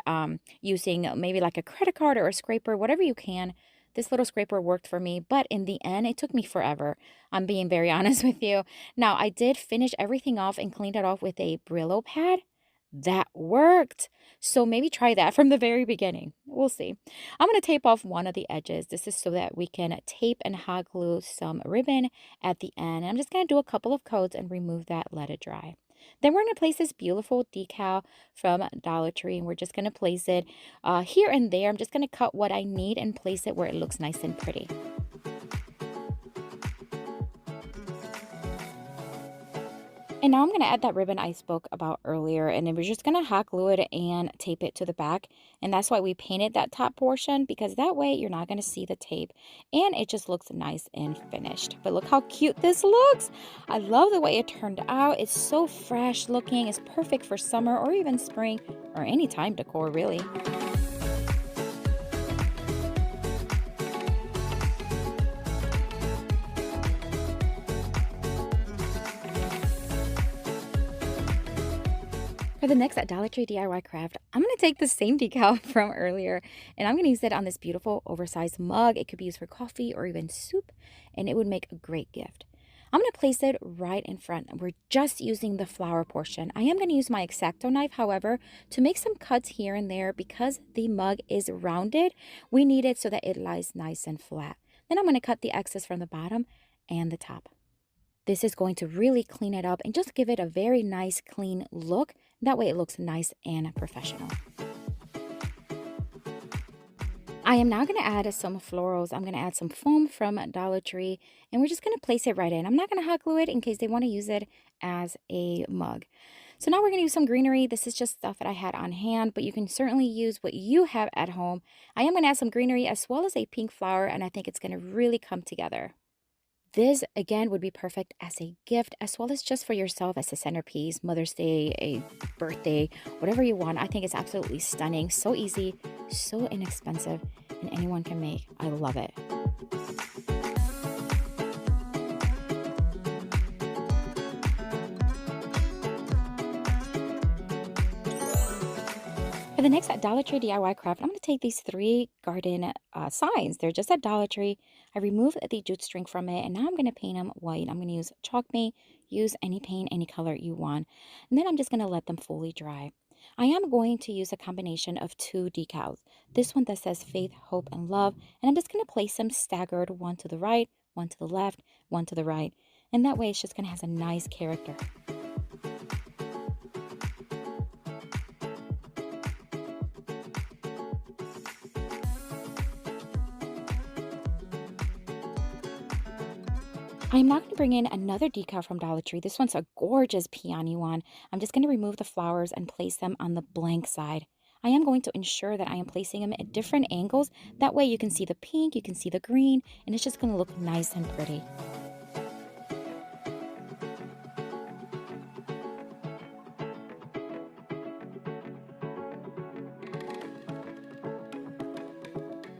using maybe like a credit card or a scraper, whatever you can. This little scraper worked for me, but in the end, it took me forever. I'm being very honest with you. Now, I did finish everything off and cleaned it off with a Brillo pad. That worked. So maybe try that from the very beginning. We'll see. I'm going to tape off one of the edges. This is so that we can tape and hot glue some ribbon at the end. I'm just going to do a couple of coats and remove that, let it dry. Then we're going to place this beautiful decal from Dollar Tree, and we're just going to place it here and there. I'm just going to cut what I need and place it where it looks nice and pretty. And now I'm going to add that ribbon I spoke about earlier, and then we're just going to hot glue it and tape it to the back. And that's why we painted that top portion, because that way you're not going to see the tape and it just looks nice and finished. But look how cute this looks. I love the way it turned out. It's so fresh looking. It's perfect for summer or even spring or any time decor, really. For the next Dollar Tree DIY craft, I'm going to take the same decal from earlier, and I'm going to use it on this beautiful oversized mug. It could be used for coffee or even soup, and it would make a great gift. I'm going to place it right in front. We're just using the flower portion. I am going to use my X-Acto knife, however, to make some cuts here and there. Because the mug is rounded, we need it so that it lies nice and flat. Then I'm going to cut the excess from the bottom and the top. This is going to really clean it up and just give it a very nice, clean look. That way it looks nice and professional. I am now going to add some florals. I'm going to add some foam from Dollar Tree, and we're just going to place it right in. I'm not going to hot glue it in case they want to use it as a mug. So now we're going to use some greenery. This is just stuff that I had on hand, but you can certainly use what you have at home. I am going to add some greenery as well as a pink flower, and I think it's going to really come together. This again would be perfect as a gift as well as just for yourself as a centerpiece, Mother's Day, a birthday, whatever you want. I think it's absolutely stunning. So easy, so inexpensive, and anyone can make. I love it. For the next Dollar Tree DIY craft, I'm going to take these three garden signs. They're just at Dollar Tree. I removed the jute string from it, and now I'm going to paint them white. I'm going to use chalk paint, use any paint, any color you want, and then I'm just going to let them fully dry. I am going to use a combination of two decals. This one that says faith, hope, and love, and I'm just going to place them staggered, one to the right, one to the left, one to the right, and that way it's just going to have a nice character. I'm now going to bring in another decal from Dollar Tree. This one's a gorgeous peony one. I'm just going to remove the flowers and place them on the blank side. I am going to ensure that I am placing them at different angles. That way you can see the pink, you can see the green, and it's just going to look nice and pretty.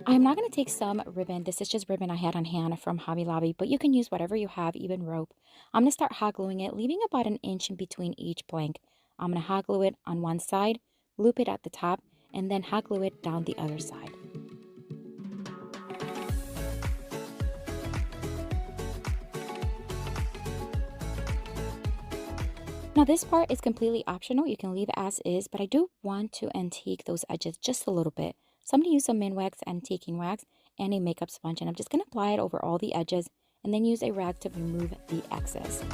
I'm now going to take some ribbon. This is just ribbon I had on hand from Hobby Lobby, but you can use whatever you have, even rope. I'm going to start hot gluing it, leaving about an inch in between each blank. I'm going to hot glue it on one side, loop it at the top, and then hot glue it down the other side. Now this part is completely optional. You can leave it as is, but I do want to antique those edges just a little bit. So I'm going to use some Minwax antiquing wax and a makeup sponge, and I'm just going to apply it over all the edges and then use a rag to remove the excess.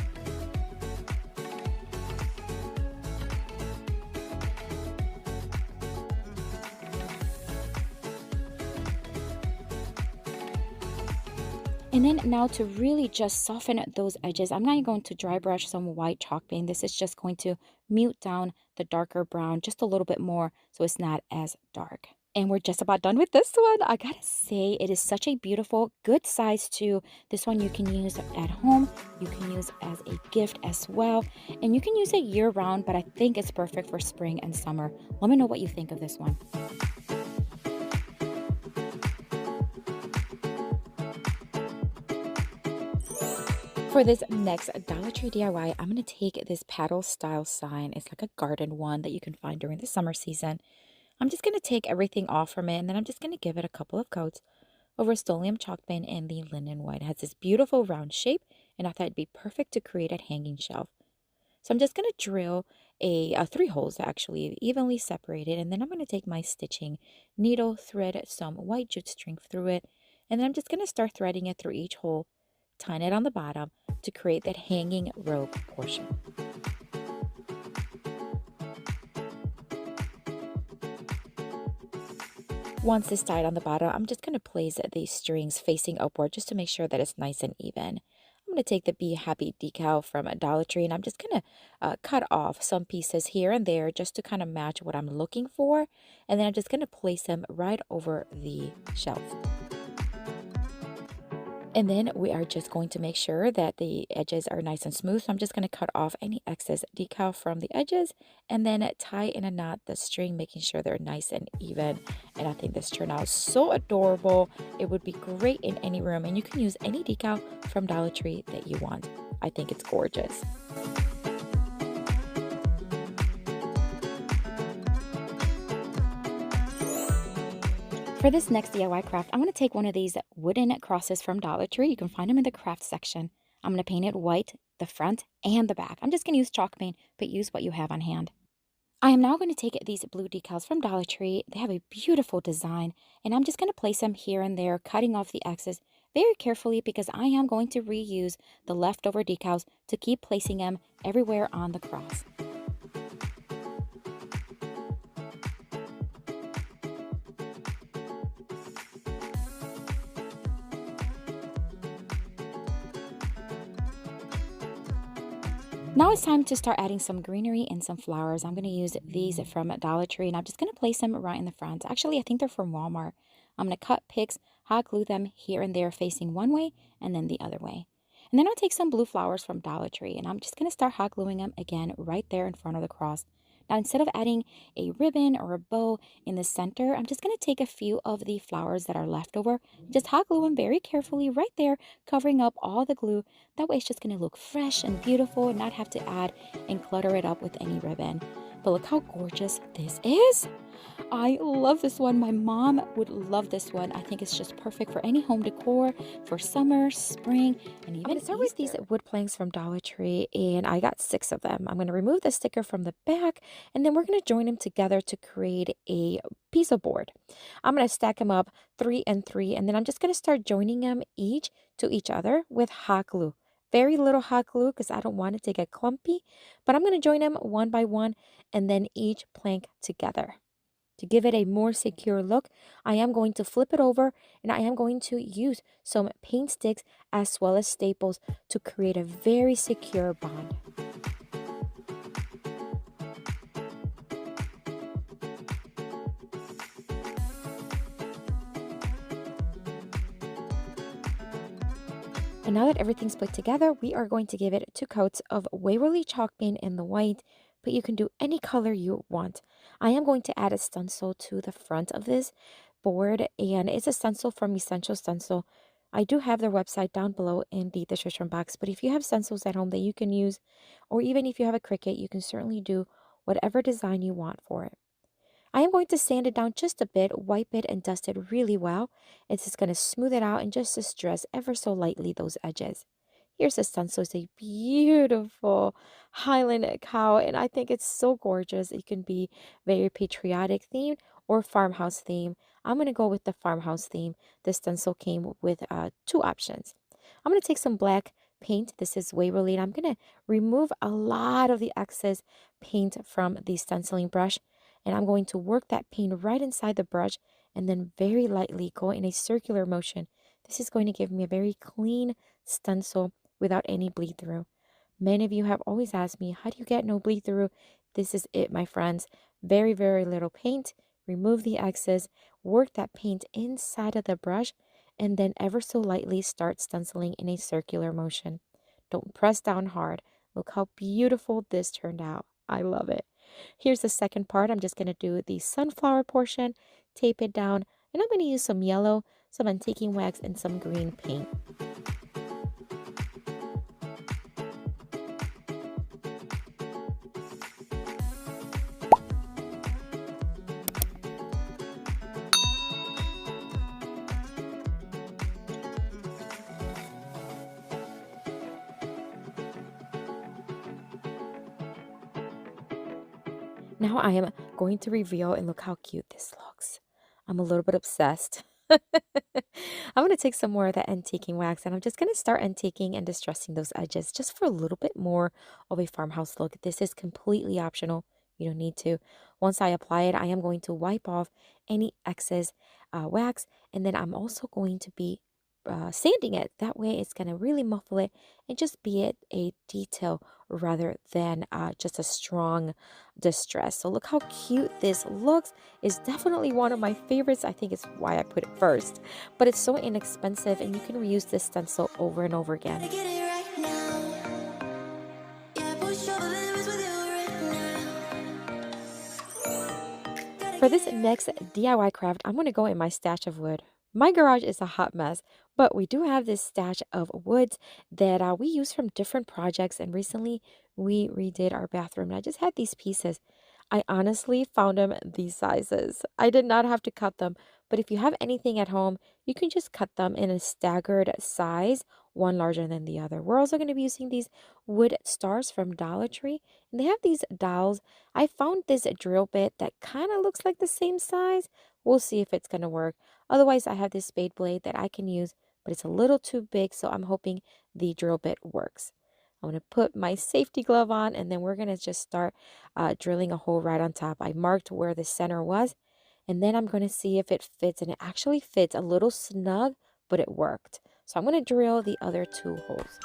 And then now to really just soften those edges, I'm now going to dry brush some white chalk paint. This is just going to mute down the darker brown just a little bit more so it's not as dark. And we're just about done with this one. I gotta say, it is such a beautiful, good size too. This one you can use at home. You can use as a gift as well. And you can use it year round, but I think it's perfect for spring and summer. Let me know what you think of this one. For this next Dollar Tree DIY, I'm going to take this paddle style sign. It's like a garden one that you can find during the summer season. I'm just going to take everything off from it, and then I'm just going to give it a couple of coats over Rust-Oleum chalk paint and the linen white. It has this beautiful round shape, and I thought it'd be perfect to create a hanging shelf. So I'm just going to drill three holes actually, evenly separated, and then I'm going to take my stitching needle, thread some white jute string through it, and then I'm just going to start threading it through each hole, tying it on the bottom to create that hanging rope portion. Once it's tied on the bottom, I'm just going to place these strings facing upward just to make sure that it's nice and even. I'm going to take the Be Happy decal from Dollar Tree, and I'm just going to cut off some pieces here and there just to kind of match what I'm looking for. And then I'm just going to place them right over the shelf. And then we are just going to make sure that the edges are nice and smooth. So I'm just going to cut off any excess decal from the edges and then tie in a knot the string, making sure they're nice and even. And I think this turned out so adorable. It would be great in any room, and you can use any decal from Dollar Tree that you want. I think it's gorgeous. For this next DIY craft, I'm going to take one of these wooden crosses from Dollar Tree. You can find them in the craft section. I'm going to paint it white, the front and the back. I'm just going to use chalk paint, but use what you have on hand. I am now going to take these blue decals from Dollar Tree. They have a beautiful design, and I'm just going to place them here and there, cutting off the excess very carefully because I am going to reuse the leftover decals to keep placing them everywhere on the cross. Now it's time to start adding some greenery and some flowers. I'm going to use these from Dollar Tree, and I'm just going to place them right in the front. Actually, I think they're from Walmart. I'm going to cut picks, hot glue them here and there facing one way and then the other way. And then I'll take some blue flowers from Dollar Tree and I'm just going to start hot gluing them again right there in front of the cross. Now, instead of adding a ribbon or a bow in the center, I'm just going to take a few of the flowers that are left over, just hot glue them very carefully right there, covering up all the glue. That way it's just going to look fresh and beautiful and not have to add and clutter it up with any ribbon. But look how gorgeous this is. I love this one. My mom would love this one. I think it's just perfect for any home decor for summer, spring, and even Easter. Start with these wood planks from Dollar Tree, and I got 6 of them. I'm going to remove the sticker from the back, and then we're going to join them together to create a piece of board. I'm going to stack them up 3 and 3, and then I'm just going to start joining them each to each other with hot glue. Very little hot glue because I don't want it to get clumpy, but I'm going to join them one by one and then each plank together. To give it a more secure look, I am going to flip it over and I am going to use some paint sticks as well as staples to create a very secure bond. And now that everything's put together, we are going to give it 2 coats of Waverly chalk paint in the white, but you can do any color you want. I am going to add a stencil to the front of this board, and it's a stencil from Essential Stencil. I do have their website down below in the description box, but if you have stencils at home that you can use, or even if you have a Cricut, you can certainly do whatever design you want for it. I am going to sand it down just a bit, wipe it, and dust it really well. It's just going to smooth it out and just distress ever so lightly those edges. Here's the stencil. It's a beautiful Highland cow, and I think it's so gorgeous. It can be very patriotic themed or farmhouse theme. I'm going to go with the farmhouse theme. The stencil came with 2 options. I'm going to take some black paint. This is Waverly, and I'm going to remove a lot of the excess paint from the stenciling brush. And I'm going to work that paint right inside the brush and then very lightly go in a circular motion. This is going to give me a very clean stencil without any bleed through. Many of you have always asked me, how do you get no bleed through? This is it, my friends. Very, very little paint. Remove the excess, work that paint inside of the brush, and then ever so lightly start stenciling in a circular motion. Don't press down hard. Look how beautiful this turned out. I love it. Here's the second part. I'm just going to do the sunflower portion, tape it down, and I'm going to use some yellow, some antiquing wax, and some green paint. Now I am going to reveal, and look how cute this looks. I'm a little bit obsessed. I'm going to take some more of that antiquing wax and I'm just going to start antiquing and distressing those edges just for a little bit more of a farmhouse look. This is completely optional. You don't need to. Once I apply it, I am going to wipe off any excess wax, and then I'm also going to be sanding it. That way it's going to really muffle it and just be it a detail rather than just a strong distress. So look how cute this looks. It's definitely one of my favorites. I think it's why I put it first, but it's so inexpensive and you can reuse this stencil over and over again. For this next DIY craft, I'm going to go in my stash of wood. My garage is a hot mess, but we do have this stash of woods that we use from different projects, and recently we redid our bathroom and I just had these pieces. I honestly found them these sizes. I did not have to cut them, but if you have anything at home, you can just cut them in a staggered size, one larger than the other. We're also going to be using these wood stars from Dollar Tree, and they have these dowels. I found this drill bit that kind of looks like the same size. We'll see if it's going to work. Otherwise, I have this spade blade that I can use, but it's a little too big, so I'm hoping the drill bit works. I'm going to put my safety glove on, and then we're going to just start drilling a hole right on top. I marked where the center was, and then I'm going to see if it fits, and it actually fits a little snug, but it worked. So I'm going to drill the other 2 holes.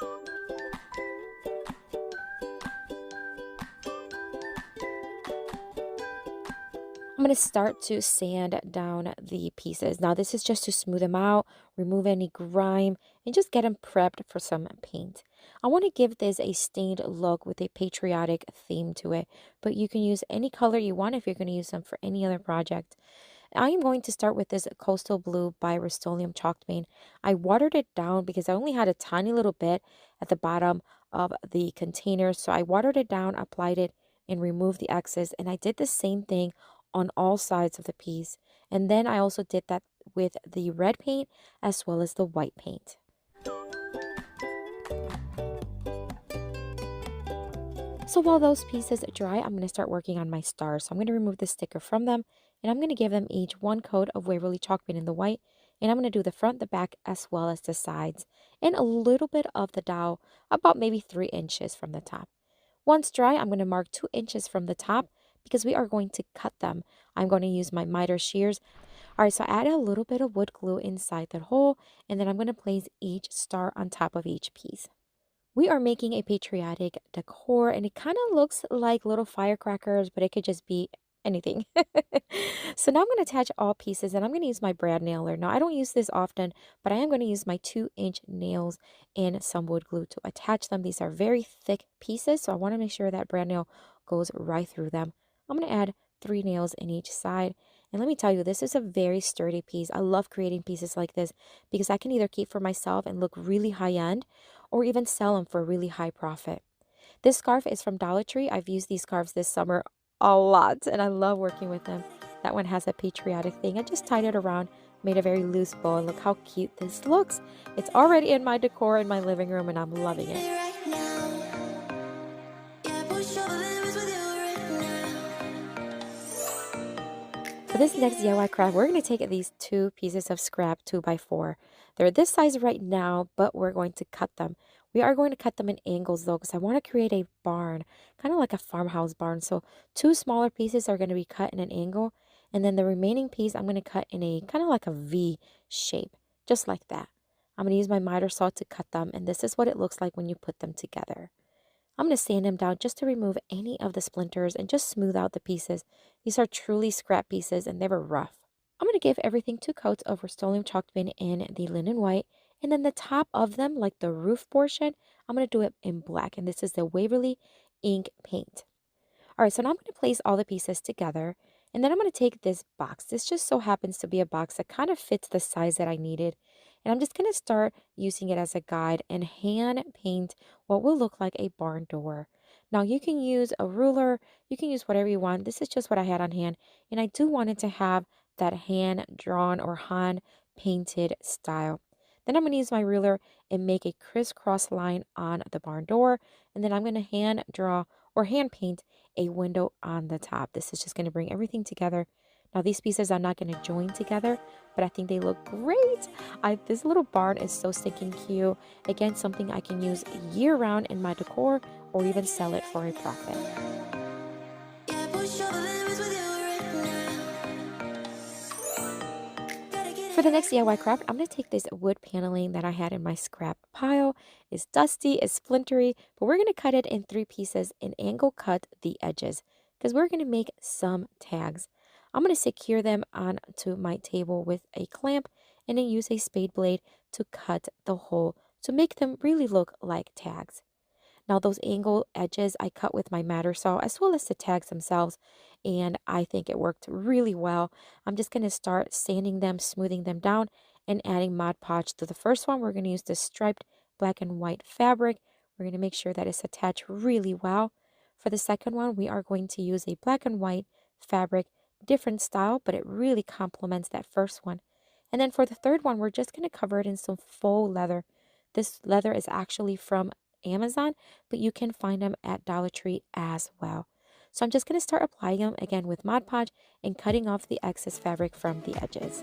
I'm going to start to sand down the pieces. Now this is just to smooth them out, remove any grime, and just get them prepped for some paint. I want to give this a stained look with a patriotic theme to it, but you can use any color you want if you're going to use them for any other project. I am going to start with this Coastal Blue by Rust-Oleum chalk paint. I watered it down because I only had a tiny little bit at the bottom of the container. So I watered it down, applied it, and removed the excess. And I did the same thing on all sides of the piece. And then I also did that with the red paint as well as the white paint. So while those pieces dry, I'm going to start working on my stars. So I'm going to remove the sticker from them, and I'm going to give them each one coat of Waverly chalk paint in the white. And I'm going to do the front, the back, as well as the sides. And a little bit of the dowel, about maybe 3 inches from the top. Once dry, I'm going to mark 2 inches from the top because we are going to cut them. I'm going to use my miter shears. All right, so I added a little bit of wood glue inside that hole, and then I'm going to place each star on top of each piece. We are making a patriotic decor, and it kind of looks like little firecrackers, but it could just be anything. So now I'm going to attach all pieces, and I'm going to use my brad nailer. Now, I don't use this often, but I am going to use my 2-inch nails and some wood glue to attach them. These are very thick pieces, so I want to make sure that brad nail goes right through them. I'm going to add 3 nails in each side. And let me tell you, this is a very sturdy piece. I love creating pieces like this because I can either keep for myself and look really high-end, or even sell them for a really high profit. This scarf is from Dollar Tree. I've used these scarves this summer a lot, and I love working with them. That one has a patriotic thing. I just tied it around, made a very loose bow, and look how cute this looks. It's already in my decor in my living room, and I'm loving it. For this next DIY craft, we're going to take these 2 pieces of scrap 2x4. They're this size right now, but we're going to cut them. We are going to cut them in angles though, because I want to create a barn, kind of like a farmhouse barn. So 2 smaller pieces are going to be cut in an angle, and then the remaining piece I'm going to cut in a kind of like a V shape, just like that. I'm going to use my miter saw to cut them, and this is what it looks like when you put them together. I'm going to sand them down just to remove any of the splinters and just smooth out the pieces. These are truly scrap pieces, and they were rough. I'm going to give everything 2 coats of Rust-Oleum chalk paint in the linen white, and then the top of them, like the roof portion, I'm going to do it in black, and this is the Waverly ink paint. All right, so now I'm going to place all the pieces together, and then I'm going to take this box. This just so happens to be a box that kind of fits the size that I needed. And I'm just going to start using it as a guide and hand paint what will look like a barn door. Now you can use a ruler, you can use whatever you want. This is just what I had on hand. And I do want it to have that hand drawn or hand painted style. Then I'm going to use my ruler and make a crisscross line on the barn door. And then I'm going to hand draw or hand paint a window on the top. This is just going to bring everything together. Now these pieces are not going to join together, but I think they look great. This little barn is so stinking cute. Again, something I can use year round in my decor or even sell it for a profit. For the next DIY craft, I'm going to take this wood paneling that I had in my scrap pile. It's dusty, it's splintery, but we're going to cut it in 3 pieces and angle cut the edges because we're going to make some tags. I'm going to secure them onto my table with a clamp and then use a spade blade to cut the hole to make them really look like tags. Now those angle edges I cut with my miter saw as well as the tags themselves, and I think it worked really well. I'm just going to start sanding them, smoothing them down, and adding Mod Podge to the first one. We're going to use this striped black and white fabric. We're going to make sure that it's attached really well. For the second one, we are going to use a black and white fabric, different style, but it really complements that first one. And then for the third one, we're just going to cover it in some faux leather. This leather is actually from Amazon, but you can find them at Dollar Tree as well. So I'm just going to start applying them again with Mod Podge and cutting off the excess fabric from the edges.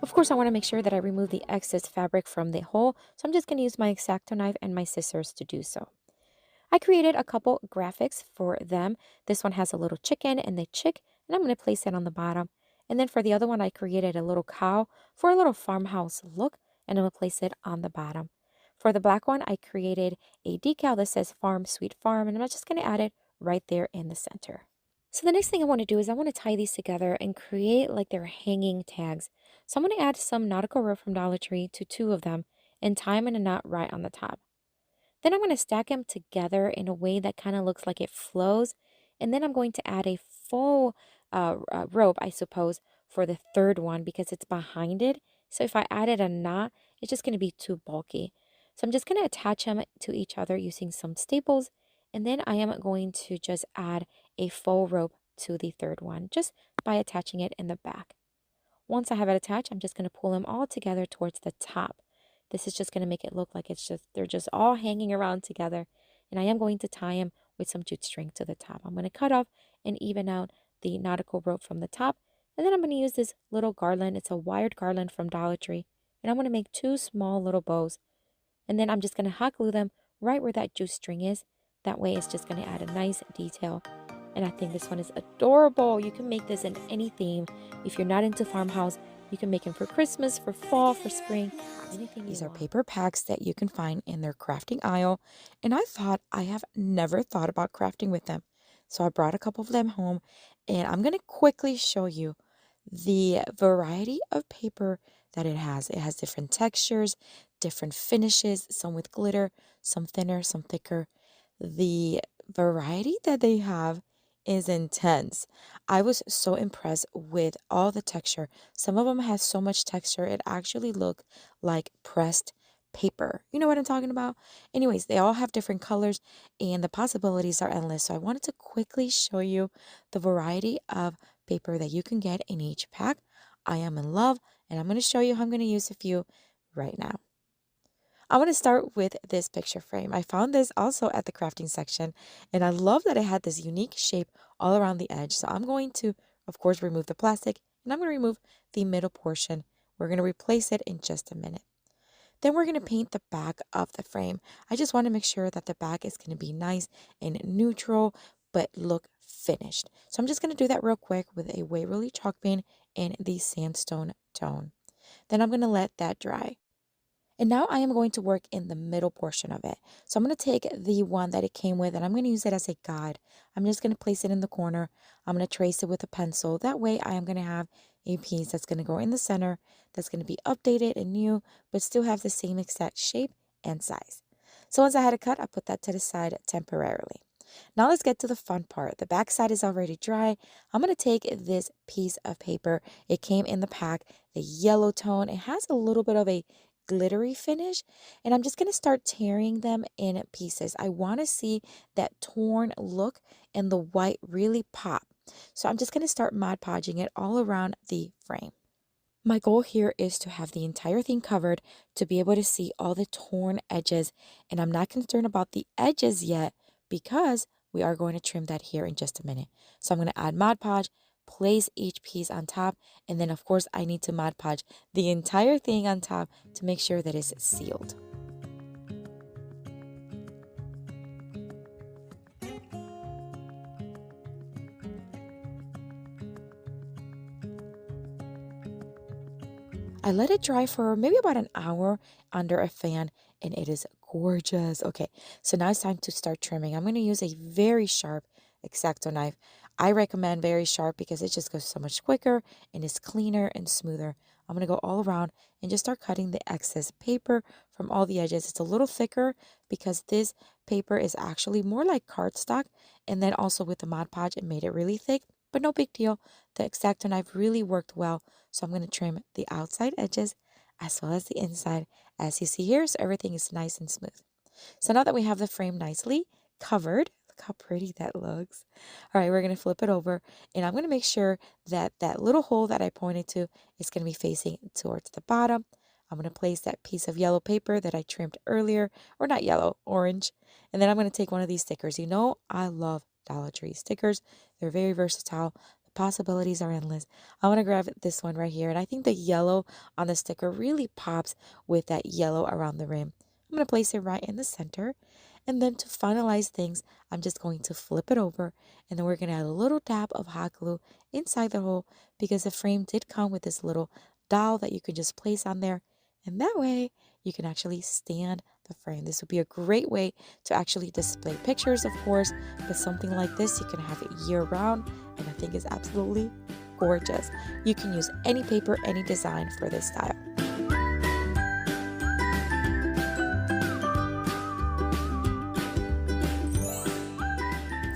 Of course, I want to make sure that I remove the excess fabric from the hole, so I'm just going to use my X-Acto knife and my scissors to do so. I created a couple graphics for them. This one has a little chicken and the chick, and I'm going to place it on the bottom. And then for the other one, I created a little cow for a little farmhouse look, and I'm going to place it on the bottom. For the black one, I created a decal that says Farm Sweet Farm, and I'm just going to add it right there in the center. So the next thing I want to do is I want to tie these together and create like their hanging tags. So I'm going to add some nautical rope from Dollar Tree to 2 of them and tie them in a knot right on the top. Then I'm going to stack them together in a way that kind of looks like it flows. And then I'm going to add a full rope, I suppose, for the third one because it's behind it. So if I added a knot, it's just going to be too bulky. So I'm just going to attach them to each other using some staples. And then I am going to just add a full rope to the third one just by attaching it in the back. Once I have it attached, I'm just going to pull them all together towards the top. This is just going to make it look like they're just all hanging around together. And I am going to tie them with some jute string to the top. I'm going to cut off and even out the nautical rope from the top. And then I'm going to use this little garland. It's a wired garland from Dollar Tree. And I'm going to make 2 small little bows. And then I'm just going to hot glue them right where that jute string is. That way it's just going to add a nice detail. And I think this one is adorable. You can make this in any theme. If you're not into farmhouse, you can make them for Christmas, for fall, for spring, anything. These are paper packs that you can find in their crafting aisle. And I thought I have never thought about crafting with them. So I brought a couple of them home and I'm going to quickly show you the variety of paper that it has. It has different textures, different finishes, some with glitter, some thinner, some thicker. The variety that they have is intense. I was so impressed with all the texture. Some of them has so much texture, it actually looked like pressed paper. You know what I'm talking about? Anyways, they all have different colors and the possibilities are endless. So I wanted to quickly show you the variety of paper that you can get in each pack. I am in love and I'm going to show you how I'm going to use a few right now. I want to start with this picture frame. I found this also at the crafting section, and I love that it had this unique shape all around the edge. So I'm going to, of course, remove the plastic, and I'm going to remove the middle portion. We're going to replace it in just a minute. Then we're going to paint the back of the frame. I just want to make sure that the back is going to be nice and neutral, but look finished. So I'm just going to do that real quick with a Waverly chalk paint in the sandstone tone. Then I'm going to let that dry. And now I am going to work in the middle portion of it. So I'm going to take the one that it came with and I'm going to use it as a guide. I'm just going to place it in the corner. I'm going to trace it with a pencil. That way I am going to have a piece that's going to go in the center, that's going to be updated and new, but still have the same exact shape and size. So once I had it cut, I put that to the side temporarily. Now let's get to the fun part. The back side is already dry. I'm going to take this piece of paper. It came in the pack, the yellow tone. It has a little bit of a glittery finish, and I'm just going to start tearing them in pieces. I want to see that torn look and the white really pop. So I'm just going to start Mod Podging it all around the frame. My goal here is to have the entire thing covered to be able to see all the torn edges, and I'm not concerned about the edges yet because we are going to trim that here in just a minute. So I'm going to add Mod Podge, place each piece on top, and then of course I need to Mod Podge the entire thing on top to make sure that it's sealed. I let it dry for maybe about an hour under a fan and it is gorgeous. Okay, so now it's time to start trimming. I'm going to use a very sharp X-Acto knife. I recommend very sharp because it just goes so much quicker and it's cleaner and smoother. I'm going to go all around and just start cutting the excess paper from all the edges. It's a little thicker because this paper is actually more like cardstock, and then also with the Mod Podge it made it really thick, but no big deal. The X-Acto knife really worked well. So I'm going to trim the outside edges as well as the inside, as you see here, so everything is nice and smooth. So now that we have the frame nicely covered, look how pretty that looks. All right, we're going to flip it over, and I'm going to make sure that that little hole that I pointed to is going to be facing towards the bottom. I'm going to place that piece of yellow paper that I trimmed earlier, or not yellow, orange. And then I'm going to take one of these stickers. You know, I love Dollar Tree stickers. They're very versatile. Possibilities are endless. I want to grab this one right here, and I think the yellow on the sticker really pops with that yellow around the rim. I'm going to place it right in the center, And then to finalize things, I'm just going to flip it over, and then we're going to add a little dab of hot glue inside the hole, because the frame did come with this little dowel that you could just place on there. And that way you can actually stand the frame. This would be a great way to actually display pictures, of course, but something like this you can have it year round, and I think is absolutely gorgeous. You can use any paper, any design for this style.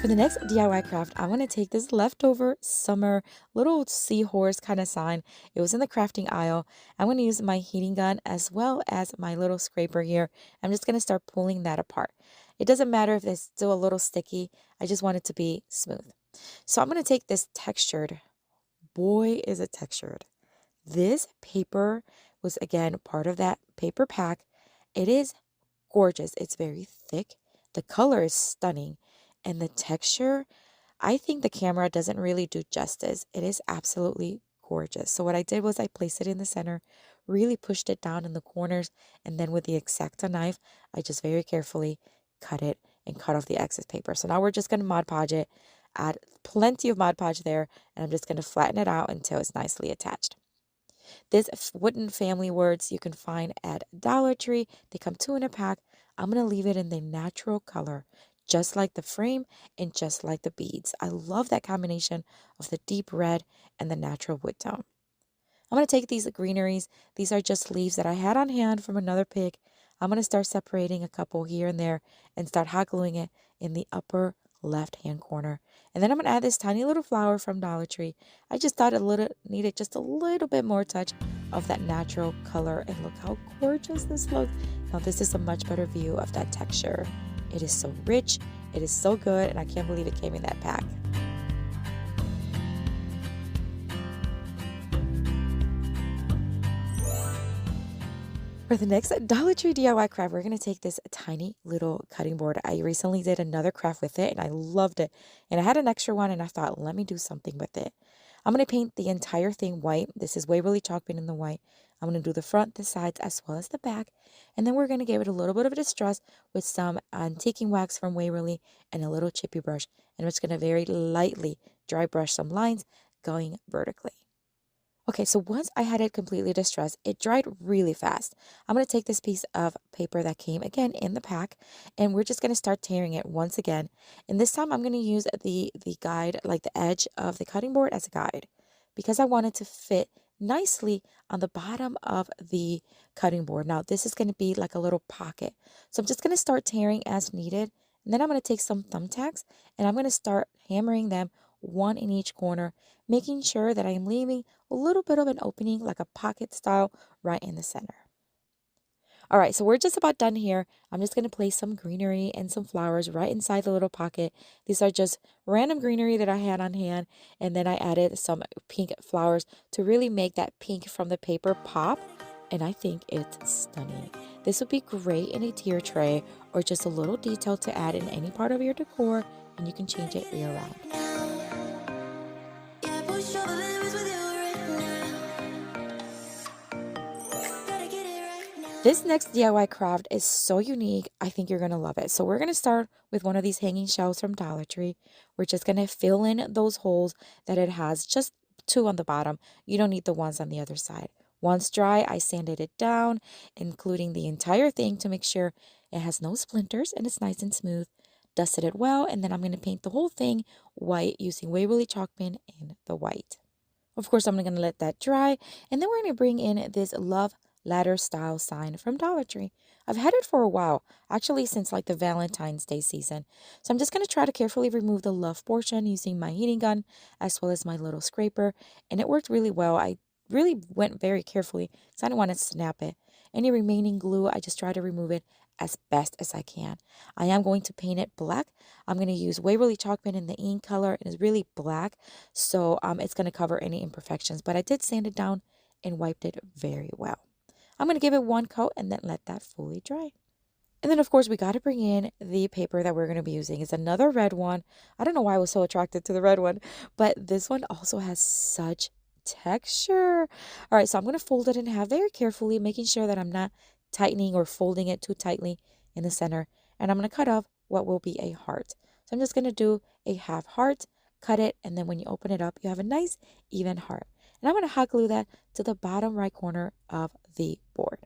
For the next DIY craft, I'm going to take this leftover summer little seahorse kind of sign. It was in the crafting aisle. I'm going to use my heating gun as well as my little scraper here. I'm just going to start pulling that apart. It doesn't matter if it's still a little sticky. I just want it to be smooth. So I'm going to take this textured. Boy, is it textured. This paper was, again, part of that paper pack. It is gorgeous. It's very thick. The color is stunning. And the texture, I think the camera doesn't really do justice. It is absolutely gorgeous. So what I did was I placed it in the center, really pushed it down in the corners, and then with the X-Acto knife, I just very carefully cut it and cut off the excess paper. So now we're just going to Mod Podge it, add plenty of Mod Podge there, and I'm just going to flatten it out until it's nicely attached. This wooden family words you can find at Dollar Tree. They come 2 in a pack. I'm going to leave it in the natural color, just like the frame and just like the beads. I love that combination of the deep red and the natural wood tone. I'm going to take these greeneries. These are just leaves that I had on hand from another pick. I'm going to start separating a couple here and there and start hot gluing it in the upper left hand corner. And then I'm going to add this tiny little flower from Dollar Tree. I just thought it needed just a little bit more touch of that natural color. And look how gorgeous this looks. Now this is a much better view of that texture. It is so rich, it is so good, and I can't believe it came in that pack. For the next Dollar Tree DIY craft, we're going to take this tiny little cutting board. I recently did another craft with it, and I loved it. And I had an extra one, and I thought, let me do something with it. I'm going to paint the entire thing white. This is Waverly chalk paint in the white. I'm going to do the front, the sides, as well as the back. And then we're going to give it a little bit of a distress with some antiquing wax from Waverly and a little chippy brush. And I'm just going to very lightly dry brush some lines going vertically. Okay, so once I had it completely distressed, it dried really fast. I'm going to take this piece of paper that came again in the pack, and we're just going to start tearing it once again. And this time I'm going to use the guide, like the edge of the cutting board, as a guide, because I want it to fit nicely on the bottom of the cutting board. Now this is going to be like a little pocket. So I'm just going to start tearing as needed. And then I'm going to take some thumbtacks and I'm going to start hammering them, one in each corner, making sure that I am leaving a little bit of an opening, like a pocket style, right in the center. All right, so we're just about done here. I'm just going to place some greenery and some flowers right inside the little pocket. These are just random greenery that I had on hand, and then I added some pink flowers to really make that pink from the paper pop, and I think it's stunning. This would be great in a tier tray or just a little detail to add in any part of your decor, and you can change it year round. This next DIY craft is so unique. I think you're going to love it. So we're going to start with one of these hanging shelves from Dollar Tree. We're just going to fill in those holes that it has, just 2 on the bottom. You don't need the ones on the other side. Once dry, I sanded it down, including the entire thing to make sure it has no splinters and it's nice and smooth. Dusted it well, and then I'm going to paint the whole thing white using Waverly chalk paint in the white. Of course, I'm going to let that dry, and then we're going to bring in this love ladder style sign from Dollar Tree. I've had it for a while, actually since like the Valentine's Day season. So I'm just going to try to carefully remove the love portion using my heating gun as well as my little scraper, and it worked really well. I really went very carefully because I don't want to snap it. Any remaining glue, I just try to remove it as best as I can. I am going to paint it black. I'm going to use Waverly chalk paint in the ink color. It is really black, so it's going to cover any imperfections, but I did sand it down and wiped it very well. I'm going to give it one coat and then let that fully dry. And then, of course, we got to bring in the paper that we're going to be using. It's another red one. I don't know why I was so attracted to the red one, but this one also has such texture. All right, so I'm going to fold it in half very carefully, making sure that I'm not tightening or folding it too tightly in the center. and I'm going to cut off what will be a heart. So I'm just going to do a half heart, cut it, and then when you open it up, you have a nice even heart. And I'm going to hot glue that to the bottom right corner of the board.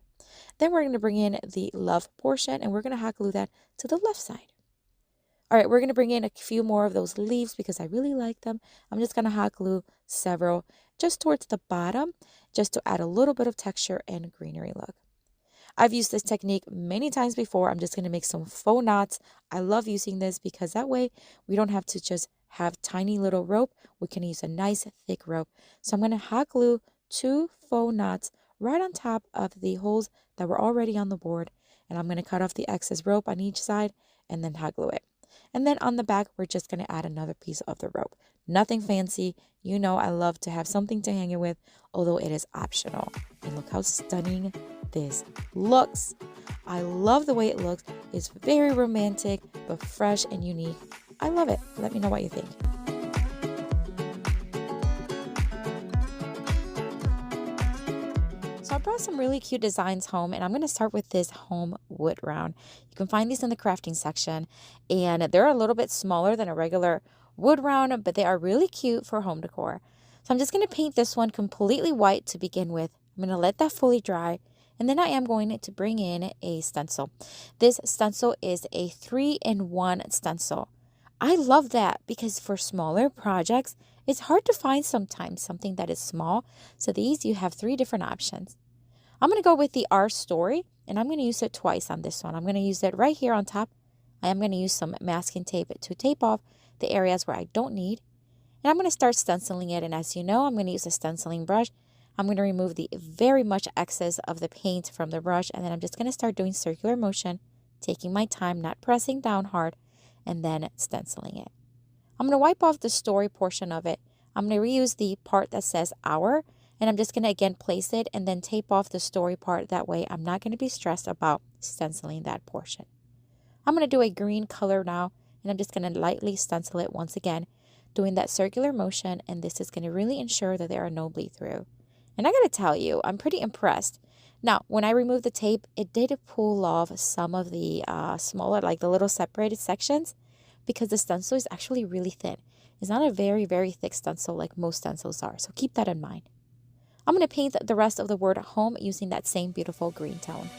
Then we're going to bring in the love portion, and we're going to hot glue that to the left side. All right, we're going to bring in a few more of those leaves because I really like them. I'm just going to hot glue several just towards the bottom, just to add a little bit of texture and greenery look. I've used this technique many times before. I'm just going to make some faux knots. I love using this because that way we don't have to just have tiny little rope. We can use a nice thick rope. So I'm going to hot glue 2 faux knots right on top of the holes that were already on the board. And I'm going to cut off the excess rope on each side and then hot glue it. And then on the back, we're just going to add another piece of the rope. Nothing fancy. You know I love to have something to hang it with, although it is optional. And look how stunning this looks. I love the way it looks. It's very romantic, but fresh and unique. I love it. Let me know what you think. So I brought some really cute designs home, and I'm going to start with this home wood round. You can find these in the crafting section, and they're a little bit smaller than a regular wood round, but they are really cute for home decor. So I'm just going to paint this one completely white to begin with. I'm going to let that fully dry, and then I am going to bring in a stencil. This stencil is a 3-in-1 stencil. I love that because for smaller projects, it's hard to find sometimes something that is small. So these, you have 3 different options. I'm going to go with the R Story, and I'm going to use it twice on this one. I'm going to use it right here on top. I am going to use some masking tape to tape off the areas where I don't need. And I'm going to start stenciling it. And as you know, I'm going to use a stenciling brush. I'm going to remove the very much excess of the paint from the brush. And then I'm just going to start doing circular motion, taking my time, not pressing down hard, and then stenciling it. I'm going to wipe off the story portion of it. I'm going to reuse the part that says hour, and I'm just going to again place it and then tape off the story part. That way I'm not going to be stressed about stenciling that portion. I'm going to do a green color now, and I'm just going to lightly stencil it once again, doing that circular motion, and this is going to really ensure that there are no bleed through. And I got to tell you, I'm pretty impressed. Now, when I removed the tape, it did pull off some of the smaller, like the little separated sections, because the stencil is actually really thin. It's not a very, very thick stencil like most stencils are, so keep that in mind. I'm going to paint the rest of the word home using that same beautiful green tone.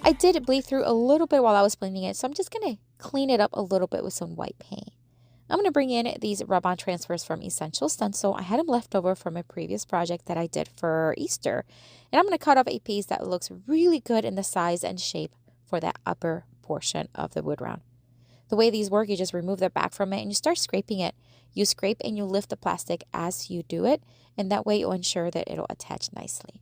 I did bleed through a little bit while I was blending it, so I'm just going to clean it up a little bit with some white paint. I'm going to bring in these rub-on transfers from Essential Stencil. I had them left over from a previous project that I did for Easter. And I'm going to cut off a piece that looks really good in the size and shape for that upper portion of the wood round. The way these work, you just remove the back from it and you start scraping it. You scrape and you lift the plastic as you do it, and that way you'll ensure that it'll attach nicely.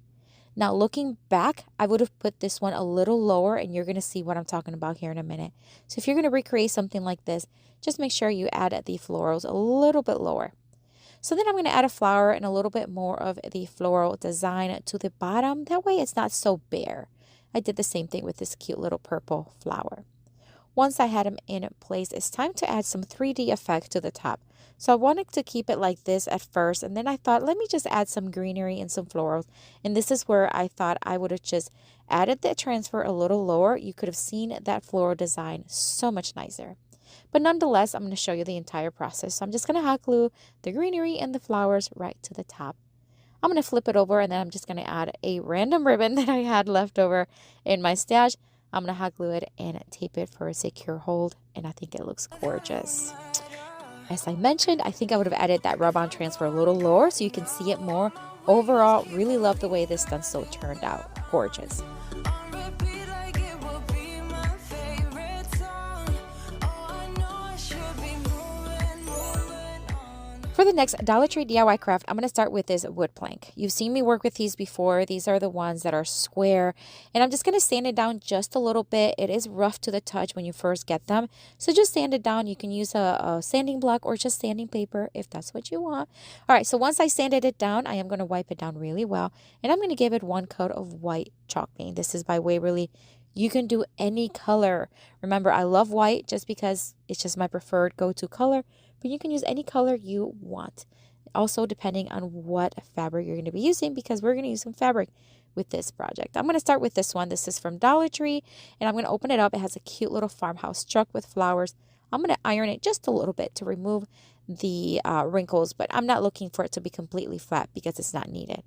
Now, looking back, I would have put this one a little lower, and you're going to see what I'm talking about here in a minute. So if you're going to recreate something like this, just make sure you add the florals a little bit lower. So then I'm going to add a flower and a little bit more of the floral design to the bottom. That way it's not so bare. I did the same thing with this cute little purple flower. Once I had them in place, it's time to add some 3D effect to the top. So I wanted to keep it like this at first, and then I thought, let me just add some greenery and some florals. And this is where I thought I would have just added the transfer a little lower. You could have seen that floral design so much nicer. But nonetheless, I'm going to show you the entire process. So I'm just going to hot glue the greenery and the flowers right to the top. I'm going to flip it over, and then I'm just going to add a random ribbon that I had left over in my stash. I'm going to hot glue it and tape it for a secure hold, and I think it looks gorgeous. As I mentioned, I think I would have added that rub-on transfer a little lower so you can see it more. Overall, really love the way this stencil turned out. Gorgeous. For the next Dollar Tree DIY craft, I'm going to start with this wood plank. You've seen me work with these before. These are the ones that are square, and I'm just going to sand it down just a little bit. It is rough to the touch when you first get them, so just sand it down. You can use a sanding block or just sanding paper if that's what you want. All right, so once I sanded it down, I am going to wipe it down really well, and I'm going to give it one coat of white chalk paint. This is by Waverly. You can do any color. Remember, I love white just because it's just my preferred go-to color. But you can use any color you want. Also depending on what fabric you're going to be using, because we're going to use some fabric with this project. I'm going to start with this one. This is from Dollar Tree, and I'm going to open it up. It has a cute little farmhouse truck with flowers. I'm going to iron it just a little bit to remove the wrinkles, but I'm not looking for it to be completely flat because it's not needed.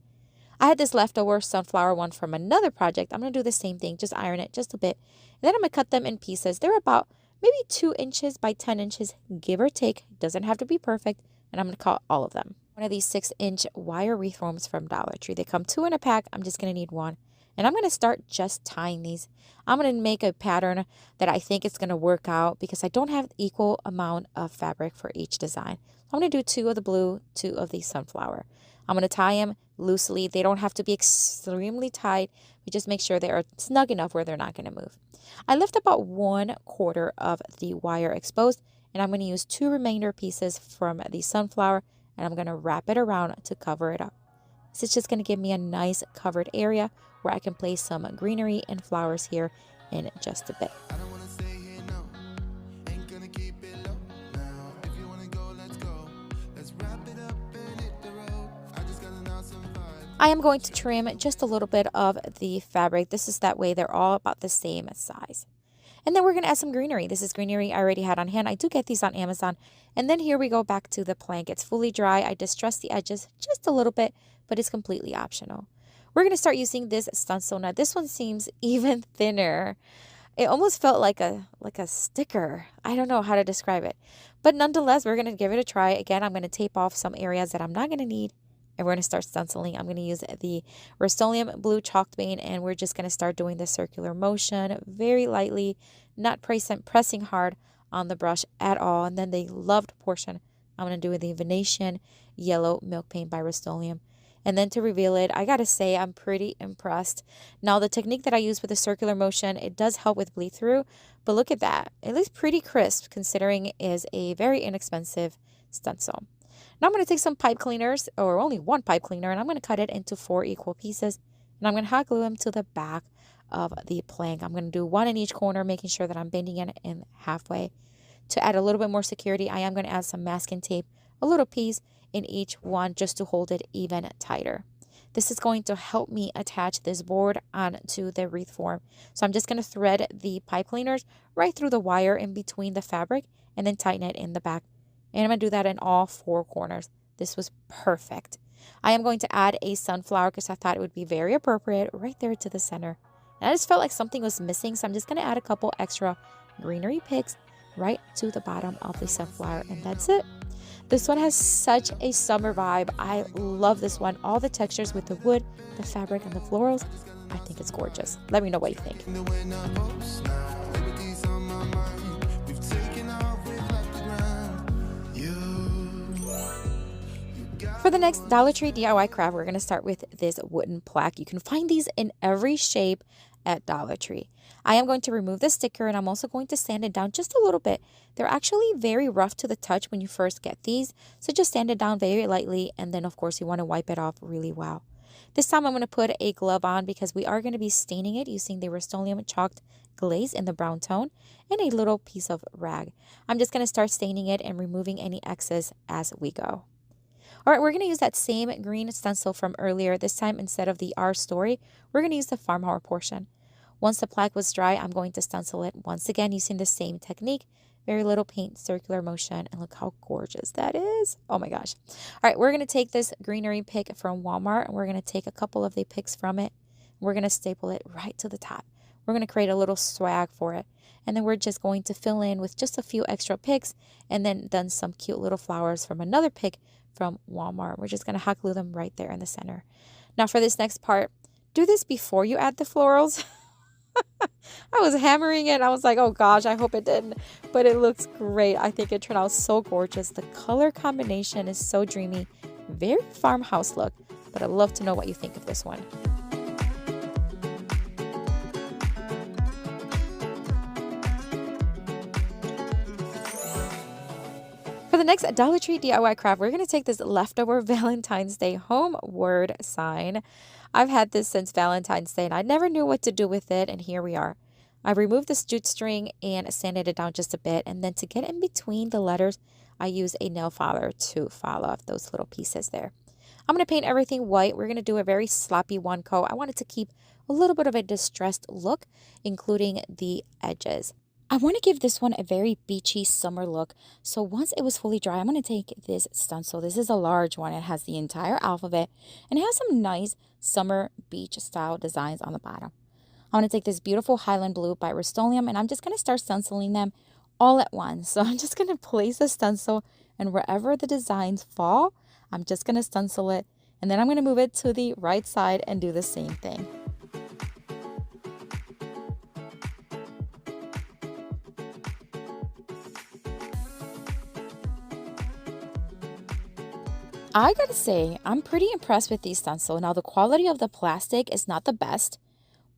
I had this leftover sunflower one from another project. I'm going to do the same thing, just iron it just a bit. And then I'm going to cut them in pieces. They're about maybe 2 inches by 10 inches, give or take. Doesn't have to be perfect. And I'm going to cut all of them. One of these 6-inch wire wreath forms from Dollar Tree. They come 2 in a pack. I'm just going to need 1. And I'm going to start just tying these. I'm going to make a pattern that I think is going to work out because I don't have equal amount of fabric for each design. I'm going to do 2 of the blue, 2 of the sunflower. I'm going to tie them loosely. They don't have to be extremely tight. We just make sure they are snug enough where they're not going to move. I left about 1/4 of the wire exposed, and I'm going to use 2 remainder pieces from the sunflower, and I'm going to wrap it around to cover it up. This is just going to give me a nice covered area where I can place some greenery and flowers here in just a bit. I am going to trim just a little bit of the fabric. This is that way they're all about the same size. And then we're going to add some greenery. This is greenery I already had on hand. I do get these on Amazon. And then here we go back to the plank. It's fully dry. I distress the edges just a little bit, but it's completely optional. We're going to start using this stencil. Now this one seems even thinner. It almost felt like a sticker. I don't know how to describe it. But nonetheless, we're going to give it a try. Again, I'm going to tape off some areas that I'm not going to need. And we're going to start stenciling. I'm going to use the Rust-Oleum blue chalk paint, and we're just going to start doing the circular motion very lightly, not pressing hard on the brush at all. And then the loved portion, I'm going to do the Venetian yellow milk paint by Rust-Oleum. And then to reveal it, I got to say I'm pretty impressed. Now the technique that I use with the circular motion, it does help with bleed through, but look at that. It looks pretty crisp considering it is a very inexpensive stencil. Now I'm going to take some pipe cleaners, or only 1 pipe cleaner, and I'm going to cut it into 4 equal pieces. And I'm going to hot glue them to the back of the plank. I'm going to do 1 in each corner, making sure that I'm bending it in halfway. To add a little bit more security, I am going to add some masking tape, a little piece in each one, just to hold it even tighter. This is going to help me attach this board onto the wreath form. So I'm just going to thread the pipe cleaners right through the wire in between the fabric and then tighten it in the back. And I'm going to do that in all 4 corners. This was perfect. I am going to add a sunflower because I thought it would be very appropriate right there to the center. And I just felt like something was missing, so I'm just going to add a couple extra greenery picks right to the bottom of the sunflower, and that's it. This one has such a summer vibe. I love this one. All the textures with the wood, the fabric, and the florals. I think it's gorgeous. Let me know what you think. For the next Dollar Tree DIY craft, we're going to start with this wooden plaque. You can find these in every shape at Dollar Tree. I am going to remove the sticker, and I'm also going to sand it down just a little bit. They're actually very rough to the touch when you first get these, so just sand it down very lightly, and then of course you want to wipe it off really well. This time I'm going to put a glove on because we are going to be staining it using the Rust-Oleum chalked glaze in the brown tone and a little piece of rag. I'm just going to start staining it and removing any excess as we go. All right, we're going to use that same green stencil from earlier. This time, instead of the Our Story, we're going to use the farmhouse portion. Once the plaque was dry, I'm going to stencil it once again using the same technique. Very little paint, circular motion, and look how gorgeous that is. Oh my gosh. All right, we're going to take this greenery pick from Walmart, and we're going to take a couple of the picks from it. We're going to staple it right to the top. We're going to create a little swag for it. And then we're just going to fill in with just a few extra picks and then done some cute little flowers from another pick from Walmart. We're just going to hot glue them right there in the center. Now for this next part, do this before you add the florals. I was hammering it. I was like, oh gosh, I hope it didn't. But it looks great. I think it turned out so gorgeous. The color combination is so dreamy. Very farmhouse look. But I'd love to know what you think of this one. For the next Dollar Tree DIY craft, we're going to take this leftover Valentine's Day home word sign. I've had this since Valentine's Day, and I never knew what to do with it, and here we are. I removed this jute string and sanded it down just a bit. And then to get in between the letters, I use a nail filer to file off those little pieces there. I'm going to paint everything white. We're going to do a very sloppy one coat. I wanted to keep a little bit of a distressed look, including the edges. I want to give this one a very beachy summer look. So once it was fully dry, I'm going to take this stencil. This is a large one. It has the entire alphabet and it has some nice summer beach style designs on the bottom. I'm going to take this beautiful Highland Blue by Rust-Oleum and I'm just going to start stenciling them all at once. So I'm just going to place the stencil and wherever the designs fall, I'm just going to stencil it and then I'm going to move it to the right side and do the same thing. I gotta say, I'm pretty impressed with these stencils. Now, the quality of the plastic is not the best,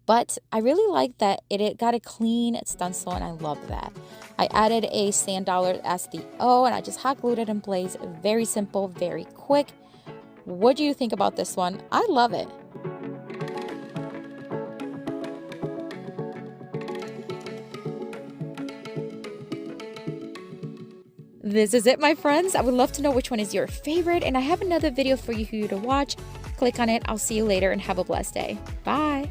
but I really like that it got a clean stencil, and I love that. I added a sand dollar as the O, and I just hot glued it in place. Very simple, very quick. What do you think about this one? I love it. This is it, my friends. I would love to know which one is your favorite, and I have another video for you to watch. Click on it. I'll see you later and have a blessed day. Bye.